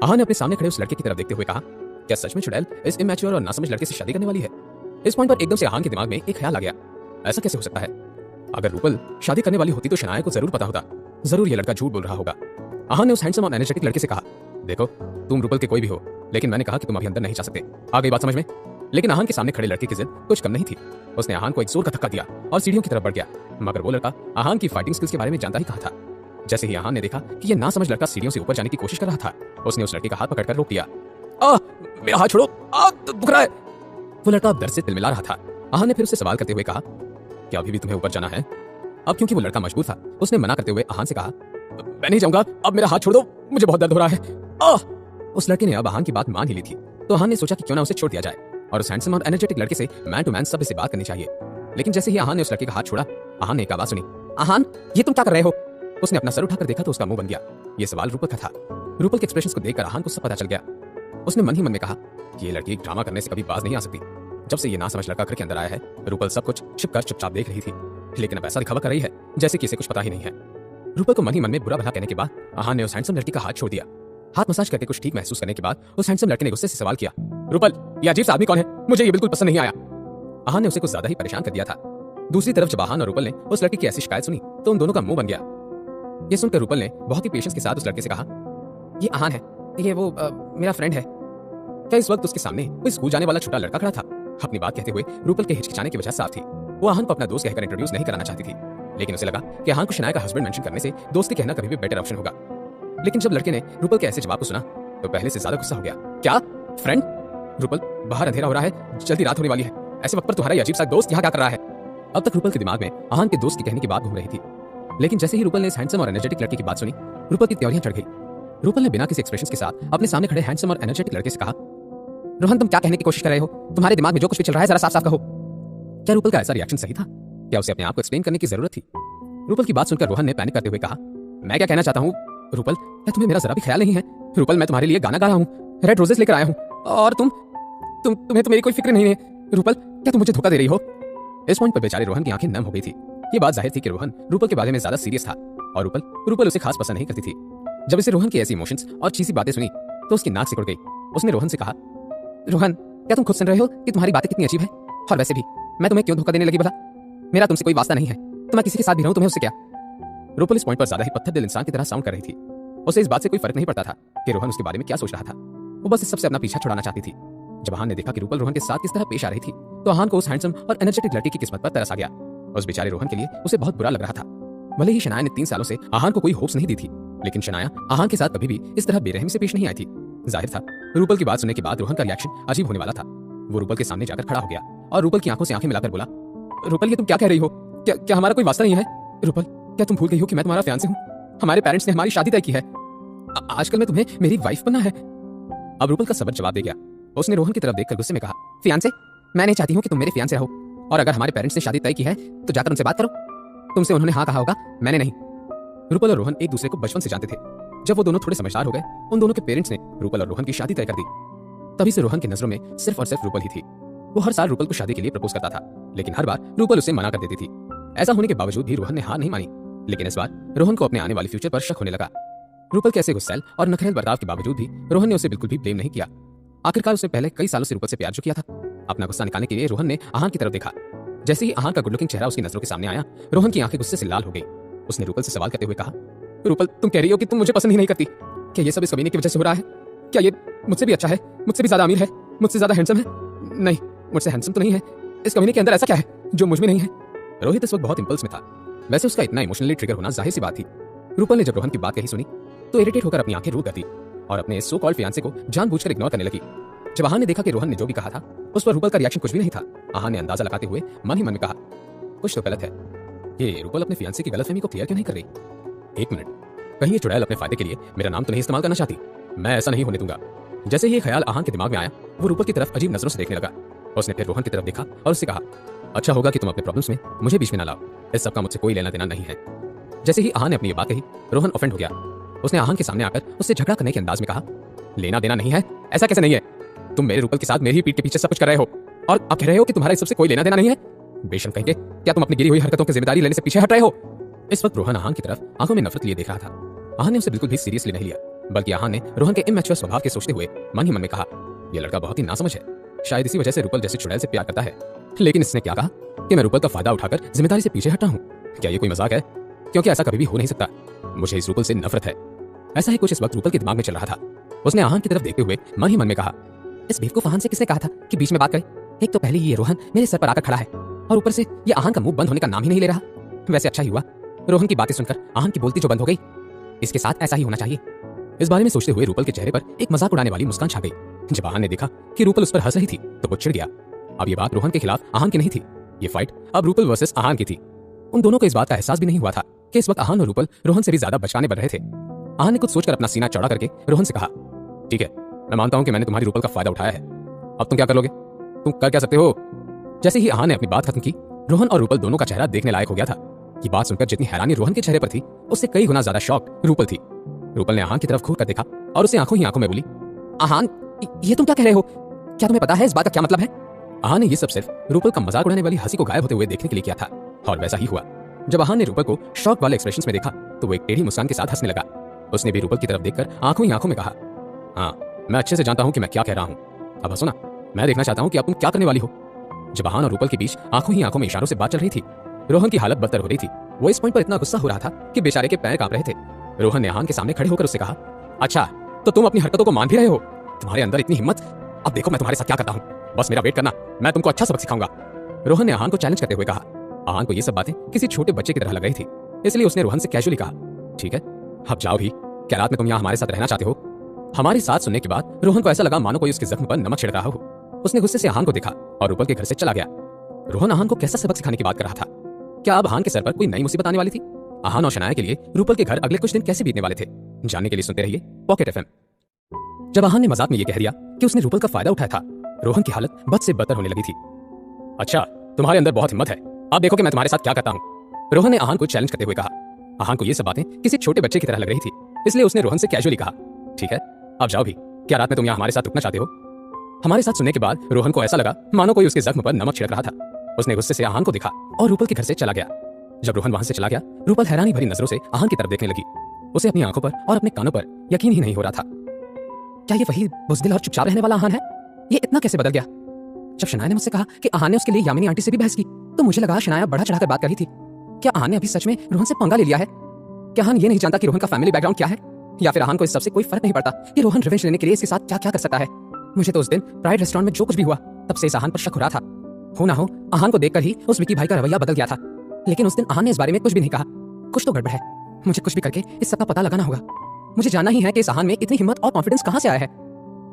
[SPEAKER 1] आहान ने अपने सामने खड़े उस लड़के की तरफ देखते हुए कहा, क्या सच में चुड़ैल इस इमैच्योर और नासमझ लड़के से शादी करने वाली है? इस पॉइंट पर एकदम से आहान के दिमाग में एक ख्याल आ गया, ऐसा कैसे हो सकता है? अगर रूपल शादी करने वाली होती तो शनाया को जरूर पता होता, जरूर ये लड़का झूठ बोल रहा होगा। आहान ने उस हैंडसम और एनर्जेटिक लड़के से कहा, देखो तुम रूपल के कोई भी हो, लेकिन मैंने कहा कि तुम अभी अंदर नहीं जा सकते। आ गई बात समझ में? लेकिन आहान के सामने खड़े लड़के की जिद कुछ कम नहीं थी। उसने आहान को एक जोर का धक्का दिया और सीढ़ियों की तरफ बढ़ गया, मगर वो लड़का आहान की फाइटिंग स्किल्स के बारे में जानता ही कहा था। जैसे ही आहान ने देखा कि यह नासमझ लड़का सीढ़ियों से ऊपर जाने की कोशिश कर रहा था, उसने उस लड़के का हाथ पकड़कर रोक दिया। मेरा हाथ छोड़ो, दुख रहा है। वो लड़का दर्द से तिलमिला रहा था। आहान ने फिर उससे सवाल करते हुए कहा, क्या अभी भी तुम्हें ऊपर जाना है? अब क्योंकि वो लड़का मजबूर था, उसने मना करते हुए आहान से कहा, मैं नहीं जाऊंगा, अब मेरा हाथ छोड़ दो, मुझे बहुत दर्द हो रहा है। उस लड़के ने अब आहान की बात मान ही ली थी, तो आहान ने सोचा कि क्यों ना उसे छोड़ दिया जाए और उस हैंडसम और एनर्जेटिक लड़के से मैन टू मैन सभ्य से बात करनी चाहिए। लेकिन जैसे ही आहान ने उस लड़के का हाथ छोड़ा, आहान ने एक आवाज सुनी, आहान ये तुम क्या कर रहे हो? उसने अपना सर उठाकर देखा तो उसका मुंह बन गया। ये सवाल रूपल का था। रूपल के एक्सप्रेशंस को देखकर आहान को सब पता चल गया। उसने मन ही मन में कहा कि ये लड़की ड्रामा करने से कभी बाज नहीं आ सकती। जब से ये नासमझ लड़का घर के अंदर आया है, रूपल सब कुछ छिपकर चुपचाप देख रही थी, लेकिन अब ऐसा दिखावा कर रही है जैसे कि इसे कुछ पता ही नहीं है। रूपल को मन ही मन में बुरा भला कहने के बाद आहान ने उस हैंडसम लड़की का हाथ छोड़ दिया। हाथ मसाज करके कुछ ठीक महसूस करने के बाद उस हैंडसम लड़के ने गुस्से से सवाल किया, रूपल ये अजीब सा आदमी कौन है? मुझे ये बिल्कुल पसंद नहीं आया। आहान ने उसे कुछ ज्यादा ही परेशान कर दिया था। दूसरी तरफ जब आहान और रूपल ने उस लड़के की ऐसी शिकायत सुनी तो उन दोनों का मुंह बन गया। ये सुनकर रूपल ने बहुत ही पेशेंस के साथ उस लड़के से कहा, ये आहान है, ये वो मेरा फ्रेंड है। क्या इस वक्त उसके सामने कोई स्कूल जाने वाला छोटा लड़का खड़ा था? अपनी बात कहते हुए रूपल के हिचकिचाने की वजह साफ थी। वो आहान को अपना दोस्त कहकर इंट्रोड्यूस नहीं कराना चाहती थी, लेकिन उसे लगा कि आहान को शनाया का हस्बैंड मेंशन करने से दोस्ती कहना कभी भी बेटर ऑप्शन होगा। लेकिन जब लड़के ने रूपल के ऐसे जवाब को सुना तो पहले से ज्यादा गुस्सा हो गया। क्या फ्रेंड? रूपल, बाहर अंधेरा हो रहा है, जल्दी रात होने वाली है, ऐसे वक्त पर तुम्हारा अजीब सा दोस्त यहाँ क्या कर रहा है? अब तक रूपल के दिमाग में आहान के दोस्त के कहने की बात घूम रही थी, लेकिन जैसे ही रूपल ने इस हैंडसम और एनर्जेटिक लड़के की बात सुनी, रूपल की त्योरियां चढ़ गई। रूपल ने बिना किसी एक्सप्रेशंस के साथ अपने सामने खड़े हैंडसम और एनर्जेटिक लड़के से कहा, रोहन तुम क्या कहने की कोशिश कर रहे हो? तुम्हारे दिमाग में जो कुछ भी चल रहा है जरा साफ साफ कहो। क्या रूपल का ऐसा रिएक्शन सही था? क्या उसे अपने आप को एक्सप्लेन करने की जरूरत थी? रूपल की बात सुनकर रोहन ने पैनिक करते हुए कहा, मैं क्या कहना चाहता हूँ रूपल, क्या तुम्हें मेरा जरा भी ख्याल नहीं है? रूपल मैं तुम्हारे लिए गाना गा रहा हूँ, रेड रोजेस लेकर आया हूँ, और तुम्हें तो मेरी कोई फिक्र नहीं है। रूपल क्या तुम मुझे धोखा दे रही हो? इस पॉइंट पर बेचारे रोहन की आंखें नम हो गई थी। ये बात जाहिर थी कि रोहन रूपल के बारे में ज्यादा सीरियस था और रूपल उसे खास पसंद नहीं करती थी। जब इसे रोहन की ऐसी इमोशंस और चीज़ी बातें सुनी तो उसकी नाक सिकुड़ गई। उसने रोहन से कहा, रोहन क्या तुम खुद सुन रहे हो कि तुम्हारी बातें कितनी अजीब है? और वैसे भी मैं तुम्हें क्यों धोखा देने लगी भला? मेरा तुमसे कोई वास्ता नहीं है, तो मैं किसी के साथ भी रहूं तुम्हें उससे क्या? रूपल इस पॉइंट पर ज्यादा ही पत्थर दिल इंसान की तरह साउंड कर रही थी। उसे इस बात से कोई फर्क नहीं पड़ता था कि रोहन उसके बारे में क्या सोच रहा था। वो बस इस सबसे अपना पीछा छुड़ाना चाहती थी। जब आहान ने देखा कि रूपल रोहन के साथ किस तरह पेश आ रही थी तो आहान को उस हैंडसम और एनर्जेटिक लड़की की किस्मत पर तरस आ गया। उस बेचारे रोहन के लिए उसे बहुत बुरा लग रहा था। भले ही शनाया ने 3 सालों से आहान को कोई होप्स नहीं दी थी, लेकिन शनाया आहान के साथ कभी भी इस तरह बेरहमी से पेश नहीं आई थी। जाहिर था रूपल की बात सुनने के बाद रोहन का रिएक्शन अजीब होने वाला था। वो रूपल के सामने जाकर खड़ा हो गया और रूपल की आंखों से आंखें मिलाकर बोला, रूपल ये तुम क्या कह रही हो? क्या हमारा कोई वास्ता नहीं है? रूपल क्या तुम भूल गई हो कि मैं तुम्हारा फियांसे हूँ? हमारे पेरेंट्स ने हमारी शादी तय की है। आजकल मैं तुम्हें मेरी वाइफ बनना है। अब रूपल का सबर जवाब दे गया। उसने रोहन की तरफ देखकर गुस्से में कहा, फियांसे? मैं नहीं चाहती हूँ कि तुम मेरे फियांसे रहो, और अगर हमारे पेरेंट्स ने शादी तय की है तो जाकर उनसे बात करो। तुमसे उन्होंने हाँ कहा होगा, मैंने नहीं। रूपल और रोहन एक दूसरे को बचपन से जानते थे। जब वो दोनों थोड़े समझदार हो गए, उन दोनों के पेरेंट्स ने रूपल और रोहन की शादी तय कर दी। तभी से रोहन की नजरों में सिर्फ और सिर्फ रूपल ही थी। वो हर साल रूपल को शादी के लिए प्रपोज करता था, लेकिन हर बार रूपल उसे मना कर देती थी। ऐसा होने के बावजूद भी रोहन ने हार नहीं मानी, लेकिन इस बार रोहन को अपने आने वाले फ्यूचर पर शक होने लगा। रूपल के ऐसे गुस्सैल और नखरेल बर्ताव के बावजूद भी रोहन ने उसे बिल्कुल भी ब्लेम नहीं किया। आखिरकार उसने पहले कई सालों से रूपल से प्यार जो किया था। अपना गुस्सा निकालने के लिए रोहन ने आहान की तरफ देखा। जैसे ही आहान का गुड लुकिंग चेहरा उसकी नजरों के सामने आया, रोहन की आंखें गुस्से से लाल हो गई। उसने रूपल से सवाल करते हुए कहा, रूपल तुम कह रही हो कि तुम मुझे पसंद ही नहीं करती? क्या ये सब इस कमीने की वजह से हो रहा है? क्या ये मुझसे भी अच्छा है, मुझसे भी ज्यादा अमीर है, मुझसे ज्यादा हैंडसम है? नहीं, मुझसे हैंडसम तो नहीं है। इस कमीने के अंदर ऐसा क्या है जो मुझ में नहीं है? रोहित इस वक्त बहुत इंपल्स में था। वैसे उसका इतना इमोशनली ट्रिगर होना जाहिर सी बात थी। रूपल ने जब रोहन की बात कही सुनी तो इरिटेट होकर अपनी आंखें रो कर दी। और अपने सो कॉल्ड फियांसे को जानबूझकर इग्नोर करने लगी। जब आहान ने देखा कि रोहन ने जो भी कहा था उस पर रूपल का रिएक्शन कुछ भी नहीं था, आहान ने अंदाजा लगाते हुए मन ही मन में कहा, कुछ तो गलत है। ये रूपल अपने फियांसे की गलतफहमी को क्लियर क्यों नहीं कर रही? एक मिनट, कहीं ये चुड़ैल अपने फायदे के लिए मेरा नाम तो नहीं इस्तेमाल करना चाहती? मैं ऐसा नहीं होने दूंगा। जैसे ये ख्याल आहान के दिमाग में आया, वो रूपल की तरफ अजीब नजरों से देखने लगा। उसने फिर रोहन की तरफ देखा और उससे कहा, अच्छा होगा कि तुम अपने प्रॉब्लम्स में मुझे बीच में ना लाओ, इस सब का मुझसे कोई लेना देना नहीं है। जैसे ही आहान ने अपनी ये बात कही, रोहन ऑफेंड हो गया। उसने आहान के सामने आकर उससे झगड़ा करने के अंदाज में कहा, लेना देना नहीं है? ऐसा कैसे नहीं है? तुम मेरे रूपल के साथ मेरी ही पीठ के पीछे सब कुछ कर रहे हो और अब कह रहे हो कि तुम्हारा इस सबसे कोई लेना देना नहीं है? बेशर्म कहेंगे, क्या तुम अपनी गिरी हुई हरकतों की जिम्मेदारी लेने से पीछे हट रहे हो? इस वक्त रोहन आहान की तरफ आंखों में नफरत लिए देख रहा था। आहान ने उसे बिल्कुल भी सीरियसली नहीं लिया, बल्कि आहान ने रोहन के इमैच्योर स्वभाव के सोचते हुए मन ही मन में कहा, यह लड़का बहुत ही नासमझ है, शायद इसी वजह से रूपल जैसे चुड़ैल से प्यार करता है। लेकिन इसने क्या कहा कि मैं रूपल का फायदा उठाकर जिम्मेदारी से पीछे हटा हूं? क्या ये कोई मजाक है? क्योंकि ऐसा कभी भी हो नहीं सकता। मुझे इस रूपल से नफरत है। ऐसा ही कुछ इस वक्त रूपल के दिमाग में चल रहा था। उसने आहान की तरफ देखते हुए मन ही मन में कहा, इस बेवकूफ आहान से किसने कहा था कि बीच में बात करे? एक तो पहले ये रोहन मेरे सर पर आकर खड़ा है और ऊपर से ये आहान का मुंह बंद होने का नाम ही नहीं ले रहा। वैसे अच्छा ही हुआ रोहन की बातें सुनकर आहान की बोलती जो बंद हो गई। इसके साथ ऐसा ही होना चाहिए। इस बारे में सोचते हुए रूपल के चेहरे पर एक मजाक उड़ाने वाली मुस्कान छा गई। जब आहान ने देखा कि रूपल उस पर हंस रही थी तो वो चिढ़ गया। अब ये बात रोहन के खिलाफ आहान की नहीं थी, ये फाइट अब रूपल वर्सेस आहान की थी। उन दोनों को इस बात का एहसास भी नहीं हुआ था कि इस वक्त आहान और रूपल रोहन से भी ज्यादा बचकाने बन रहे थे। आहान ने कुछ सोचकर अपना सीना चौड़ा करके रोहन से कहा, ठीक है, मैं मानता हूं कि मैंने तुम्हारी रूपल का फायदा उठाया है, अब तुम क्या कर लोगे? तुम कर क्या सकते हो? जैसे ही आहान ने अपनी बात खत्म की, रोहन और रूपल दोनों का चेहरा देखने लायक हो गया था। ये बात सुनकर जितनी हैरानी रोहन के चेहरे पर थी, उससे कई गुना ज्यादा शॉक रूपल थी। रूपल ने आहान की तरफ घूर कर देखा और उसे आंखों ही आंखों में बोली, आहान, ये तुम क्या कह रहे हो? क्या तुम्हें पता है इस बात का क्या मतलब है? आहान ने ये सब सिर्फ रूपल का मजाक उड़ाने वाली हंसी को गायब होते हुए देखने के लिए किया था, और वैसा ही हुआ। जब आहान ने रूपल को शॉक वाले एक्सप्रेशंस में देखा तो वो एक टेढ़ी मुस्कान के साथ हंसने लगा। उसने भी रूपल की तरफ देखकर आंखों ही आंखों में कहा, हाँ, मैं अच्छे से जानता हूं कि मैं क्या कह रहा हूं। अब हंसो ना, मैं देखना चाहता हूं कि अब तुम क्या करने वाली हो। जब आहान और रूपल के बीच आंखों ही आंखों में इशारों से बात चल रही थी, रोहन की हालत बदतर हो रही थी। वो इस पॉइंट पर इतना गुस्सा हो रहा था कि बेचारे के पैर कांप रहे थे। रोहन ने आहान के सामने खड़े होकर उससे कहा, अच्छा, तो तुम अपनी हरकतों को मान भी रहे हो? तुम्हारे अंदर इतनी हिम्मत? अब देखो मैं तुम्हारे साथ क्या करता हूं, बस मेरा वेट करना, मैं तुमको अच्छा सबक सिखाऊंगा। रोहन ने आहान को चैलेंज करते हुए कहा। आहान को ये सब बातें किसी छोटे बच्चे की तरह लग रही थी, इसलिए उसने रोहन से कैजुअली कहा, ठीक है, अब जाओ भी, क्या रात में तुम यहाँ हमारे साथ रहना चाहते हो? हमारी साथ सुनने के बाद रोहन को ऐसा लगा मानो कोई उसके जख्म पर नमक छिड़क रहा हो। उसने गुस्से से आहान को देखा और रूपल के घर से चला गया। रोहन आहान को कैसा सबक सिखाने की बात कर रहा था? क्या अब आहान के सर पर कोई नई मुसीबत आने वाली थी? आहान और शनाया के लिए रूपल के घर अगले कुछ दिन कैसे बीतने वाले थे, जानने के लिए सुनते रहिए पॉकेट एफएम। जब आहान ने मजाक में ये कह दिया कि उसने रूपल का फायदा उठाया था, रोहन की हालत बद से बदतर होने लगी थी। अच्छा, तुम्हारे अंदर बहुत हिम्मत है, अब देखो कि मैं तुम्हारे साथ क्या करता हूं। रोहन ने आहान को चैलेंज करते हुए कहा। आहान को ये सब बातें किसी छोटे बच्चे की तरह लग रही थी, इसलिए उसने रोहन से कैजुअली कहा, ठीक है, अब जाओ भी, क्या रात में तुम यहाँ हमारे साथ रुकना चाहते हो? हमारे साथ सुनने के बाद रोहन को ऐसा लगा मानो कोई उसके जख्म पर नमक छिड़क रहा था। उसने गुस्से से आहान को देखा और रूपल के घर से चला गया। जब रोहन वहां से चला गया, रूपल हैरानी भरी नजरों से आहान की तरफ देखने लगी। उसे अपनी आंखों पर और अपने कानों पर यकीन ही नहीं हो रहा था। क्या ये वही बुज़दिल और चुपचाप रहने वाला आहान है? ये इतना कैसे बदल गया? जब शनाया ने मुझसे कहा कि आहान ने उसके लिए यामिनी आंटी से भी बहस की, तो मुझे लगा शनाया बढ़ा चढ़ाकर बात कर रही थी। क्या आहान ने अभी सच में रोहन से पंगा ले लिया है? क्या आहान ये नहीं जानता कि रोहन का फैमिली बैकग्राउंड क्या है? या फिर आहान को इस सबसे कोई फर्क नहीं पड़ता कि रोहन रिवेंज लेने के लिए इसके साथ क्या क्या कर सकता है? मुझे तो उस दिन प्राइड रेस्टोरेंट में जो कुछ भी हुआ, तब से इस आहान पर शक हो रहा था। हो ना हो, आहान को देखकर ही उस विकी भाई का रवैया बदल गया था। लेकिन उस दिन आहान ने इस बारे में कुछ भी नहीं कहा। कुछ तो गड़बड़ है। मुझे कुछ भी करके इस सब का पता लगाना होगा। मुझे जानना ही है कि इस आहान में इतनी हिम्मत और कॉन्फिडेंस कहां से आया है।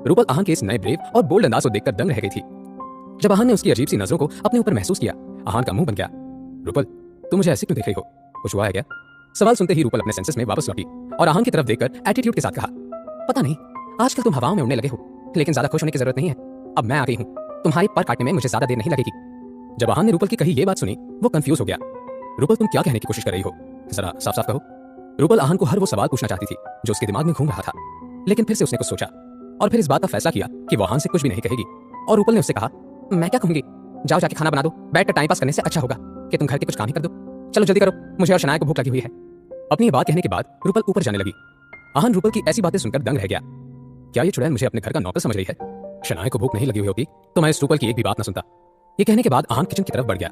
[SPEAKER 1] रूपल आहान के इस नए ब्रेव और बोल्ड अंदाज को देखकर दंग रह गई थी। जब आहान ने उसकी अजीब सी नजरों को अपने ऊपर महसूस किया, आहान का मुंह बन गया। रूपल, तुम मुझे ऐसे क्यों देख रही हो? कुछ हुआ है क्या? सवाल सुनते ही रूपल अपने सेंसेस में वापस लौटी और आहान की तरफ देखकर एटीट्यूड के साथ कहा, पता नहीं, आजकल तुम हवाओं में उड़ने लगे हो, लेकिन ज्यादा खुश होने की जरूरत नहीं है। अब मैं आ गई हूं, तुम्हारी पर काटने में मुझे ज्यादा देर नहीं लगेगी। जब आहान ने रूपल की कही ये बात सुनी, वो कंफ्यूज हो गया। रूपल, तुम क्या कहने की कोशिश कर रही हो? जरा साफ साफ कहो। रूपल आहान को हर वो सवाल पूछना चाहती थी जो उसके दिमाग में घूम रहा था, लेकिन फिर से उसने कुछ सोचा और फिर इस बात का फैसला किया कि वो आहान से कुछ भी नहीं कहेगी। और रूपल ने उससे कहा, मैं क्या कहूंगी, जाओ जाके खाना बना दो, बैठ कर टाइम पास करने से अच्छा होगा कि तुम घर के कुछ काम ही कर दो। चलो जल्दी करो, मुझे और शनाया को भूख लगी हुई है। अपनी ये बात कहने के बाद रूपल ऊपर जाने लगी। आहान रूपल की ऐसी बातें सुनकर दंग रह गया। क्या ये चुड़ैल मुझे अपने घर का नौकर समझ रही है? शनाया को भूख नहीं लगी हुई होती तो मैं इस रूपल की एक भी बात न सुनता। ये कहने के बाद आहान किचन की तरफ बढ़ गया।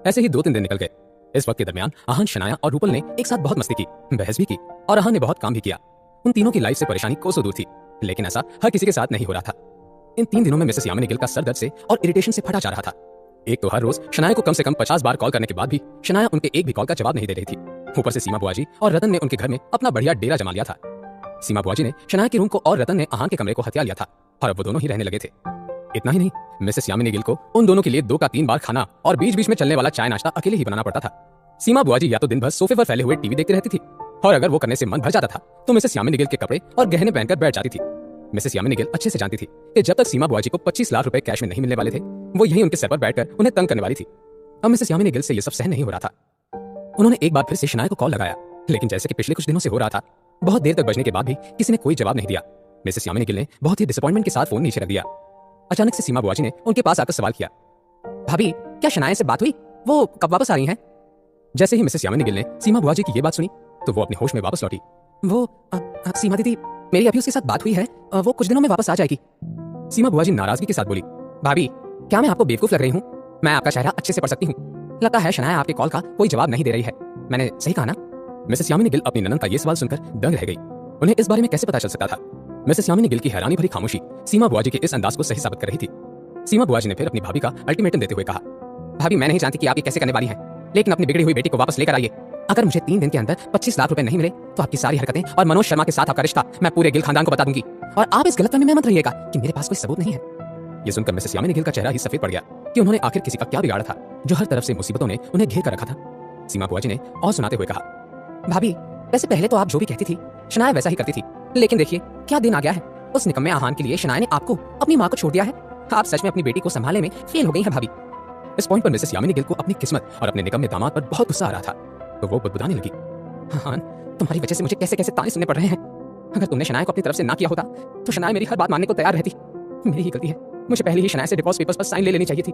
[SPEAKER 1] ऐसे ही 2-3 दिन निकल गए। इस वक्त के दरमियान आहान, शनाया और रूपल ने एक साथ बहुत मस्ती की, बहस भी की और आहान ने बहुत काम भी किया। उन तीनों की लाइफ से परेशानी कोसों दूर थी, लेकिन ऐसा हर किसी के साथ नहीं हो रहा था। इन 3 दिनों में मिसेस यामिनी गिल का सर दर्द से और इरिटेशन से फटा जा रहा था। एक तो हर रोज शनाया को कम से कम 50 बार कॉल करने के बाद भी शनाया उनके एक भी कॉल का जवाब नहीं दे रही थी। ऊपर से सीमा बुआ जी और रतन ने उनके घर में अपना बढ़िया डेरा जमा लिया था। सीमा बुआ जी ने शनाया के रूम को और रतन ने आहान के कमरे को हथिया लिया था और अब वो दोनों ही रहने लगे थे। इतना ही नहीं, मिसेस यामिनी गिल को उन दोनों के लिए 2 का 3 बार खाना और बीच बीच में चलने वाला चाय नाश्ता अकेले ही बनाना पड़ता था। सीमा बुआ जी या तो दिन भर सोफे पर फैले हुए टीवी देखती रहती थी और अगर वो करने से मन भर जाता था तो मिसेस यामिनी गिल के कपड़े और गहने पहनकर बैठ जाती थी। मिसेस यामिनी गिल अच्छे से जानती थी कि जब तक सीमा बुआ जी को 25 लाख रुपए कैश में नहीं मिलने वाले थे, वो यहीं उनके सर पर बैठकर उन्हें तंग करने वाली थी। अब मिसेस यामिनी गिल से ये सब सहन नहीं हो रहा था। उन्होंने एक बार फिर से शनाया को कॉल लगाया, लेकिन जैसे कि पिछले कुछ दिनों से हो रहा था, बहुत देर तक बजने के बाद भी किसी ने कोई जवाब नहीं दिया। मिसेस यामिनी गिल ने बहुत ही डिसअपॉइंटमेंट के साथ फोन नीचे रख दिया। अचानक से सीमा बुआ जी ने उनके पास आकर सवाल किया, भाभी क्या शनाया से बात हुई? वो कब वापस आ रही हैं? जैसे ही मिसेस यामिनी गिल ने सीमा बुआ जी की ये बात सुनी तो वो अपने होश में वापस लौटी। वो सीमा दीदी, मेरी अभी उसके साथ बात हुई है, वो कुछ दिनों में वापस आ जाएगी। सीमा बुआ जी नाराजगी के साथ बोली, भाभी क्या मैं आपको बेवकूफ लग रही हूँ? मैं आपका चेहरा अच्छे से पढ़ सकती हूँ। लगता है शनाया आपके कॉल का कोई जवाब नहीं दे रही है। मैंने सही कहा ना? मिसेस यामिनी गिल अपनी ननद का ये सवाल सुनकर दंग रह गई। उन्हें इस बारे में कैसे पता चल सकता था? मिसेस यामिनी गिल की हैरानी भरी खामोशी सीमा बुआ जी के इस अंदाज को सही साबित कर रही थी। सीमा बुआ जी ने फिर अपनी भाभी का अल्टीमेटम देते हुए कहा, भाभी मैं नहीं जानती कि आप ये कैसे करने वाली हैं, लेकिन अपनी बिगड़ी हुई बेटी को वापस लेकर आइए। अगर मुझे 3 दिन के अंदर 25 लाख रुपए नहीं मिले तो आपकी सारी हरकतें और मनोज शर्मा के साथ आपका रिश्ता मैं पूरे गिल खानदान को बता दूंगी, और आप इस गलतफहमी में मत रहिएगा कि मेरे पास कोई सबूत नहीं है। ये सुनकर मिसेस यामिनी गिल का चेहरा ही सफेद पड़ गया कि उन्होंने आखिर किसी का क्या बिगाड़ा था जो हर तरफ से मुसीबतों ने उन्हें घेर कर रखा था। सीमा बुआ जी ने और सुनाते हुए कहा, भाभी वैसे पहले तो आप जो भी कहती थी शनाया वैसा ही करती थी, लेकिन देखिए क्या दिन आ गया है। उस निकम्मे आहान के लिए शनाया ने आपको अपनी माँ को छोड़ दिया है। आप सच में अपनी बेटी को संभालने में फेल हो गई हैं भाभी। इस पॉइंट पर मिसेस यामिनी गिल को अपनी किस्मत और अपने निकम्मे दामाद पर बहुत गुस्सा आ रहा था, तो वो बुदबुदाने लगी, आहान तुम्हारी वजह से मुझे कैसे कैसे ताने सुनने पड़ रहे हैं। अगर तुमने शनाया को अपनी तरफ से ना किया होता तो शनाया मेरी हर बात मानने को तैयार रहती। मेरी ही गलती है, मुझे पहले ही शनाया से डिवोर्स पेपर्स पर साइन ले लेनी चाहिए थी,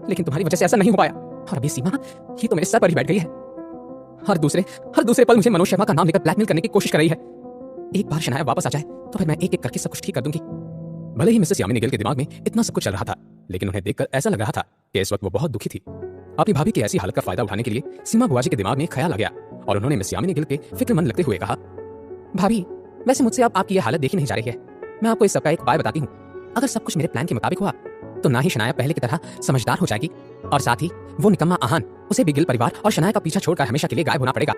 [SPEAKER 1] लेकिन तुम्हारी वजह से ऐसा नहीं हो पाया। और अभी सीमा ये तो मेरे सर पर ही बैठ गई है। हर दूसरे पल मुझे मनोज शर्मा का नाम लेकर ब्लैकमेल करने की कोशिश कर रही है। एक बार शनाया वापस आ जाए तो फिर मैं एक एक करके सब कुछ ठीक कर दूंगी। भले ही मिसेस यामिनी गिल के दिमाग में इतना सब कुछ चल रहा था, लेकिन उन्हें देखकर ऐसा लग रहा था कि इस वक्त वो बहुत दुखी थी। अपनी भाभी की ऐसी हालत का फायदा उठाने के लिए सीमा बुआ जी के दिमाग में एक ख्याल आ गया और उन्होंने मिस यामिनी गिल के फिक्रमंद लगते हुए कहा, भाभी वैसे मुझसे अब आपकी ये हालत देखी नहीं जा रही है। मैं आपको इस सबका एक उपाय बताती हूँ। अगर सब कुछ मेरे प्लान के मुताबिक हुआ तो ना ही शनाया पहले की तरह समझदार हो जाएगी, और साथ ही वो निकम्मा आहान उसे भी गिल परिवार और शनाया का पीछा छोड़कर हमेशा के लिए गायब होना पड़ेगा।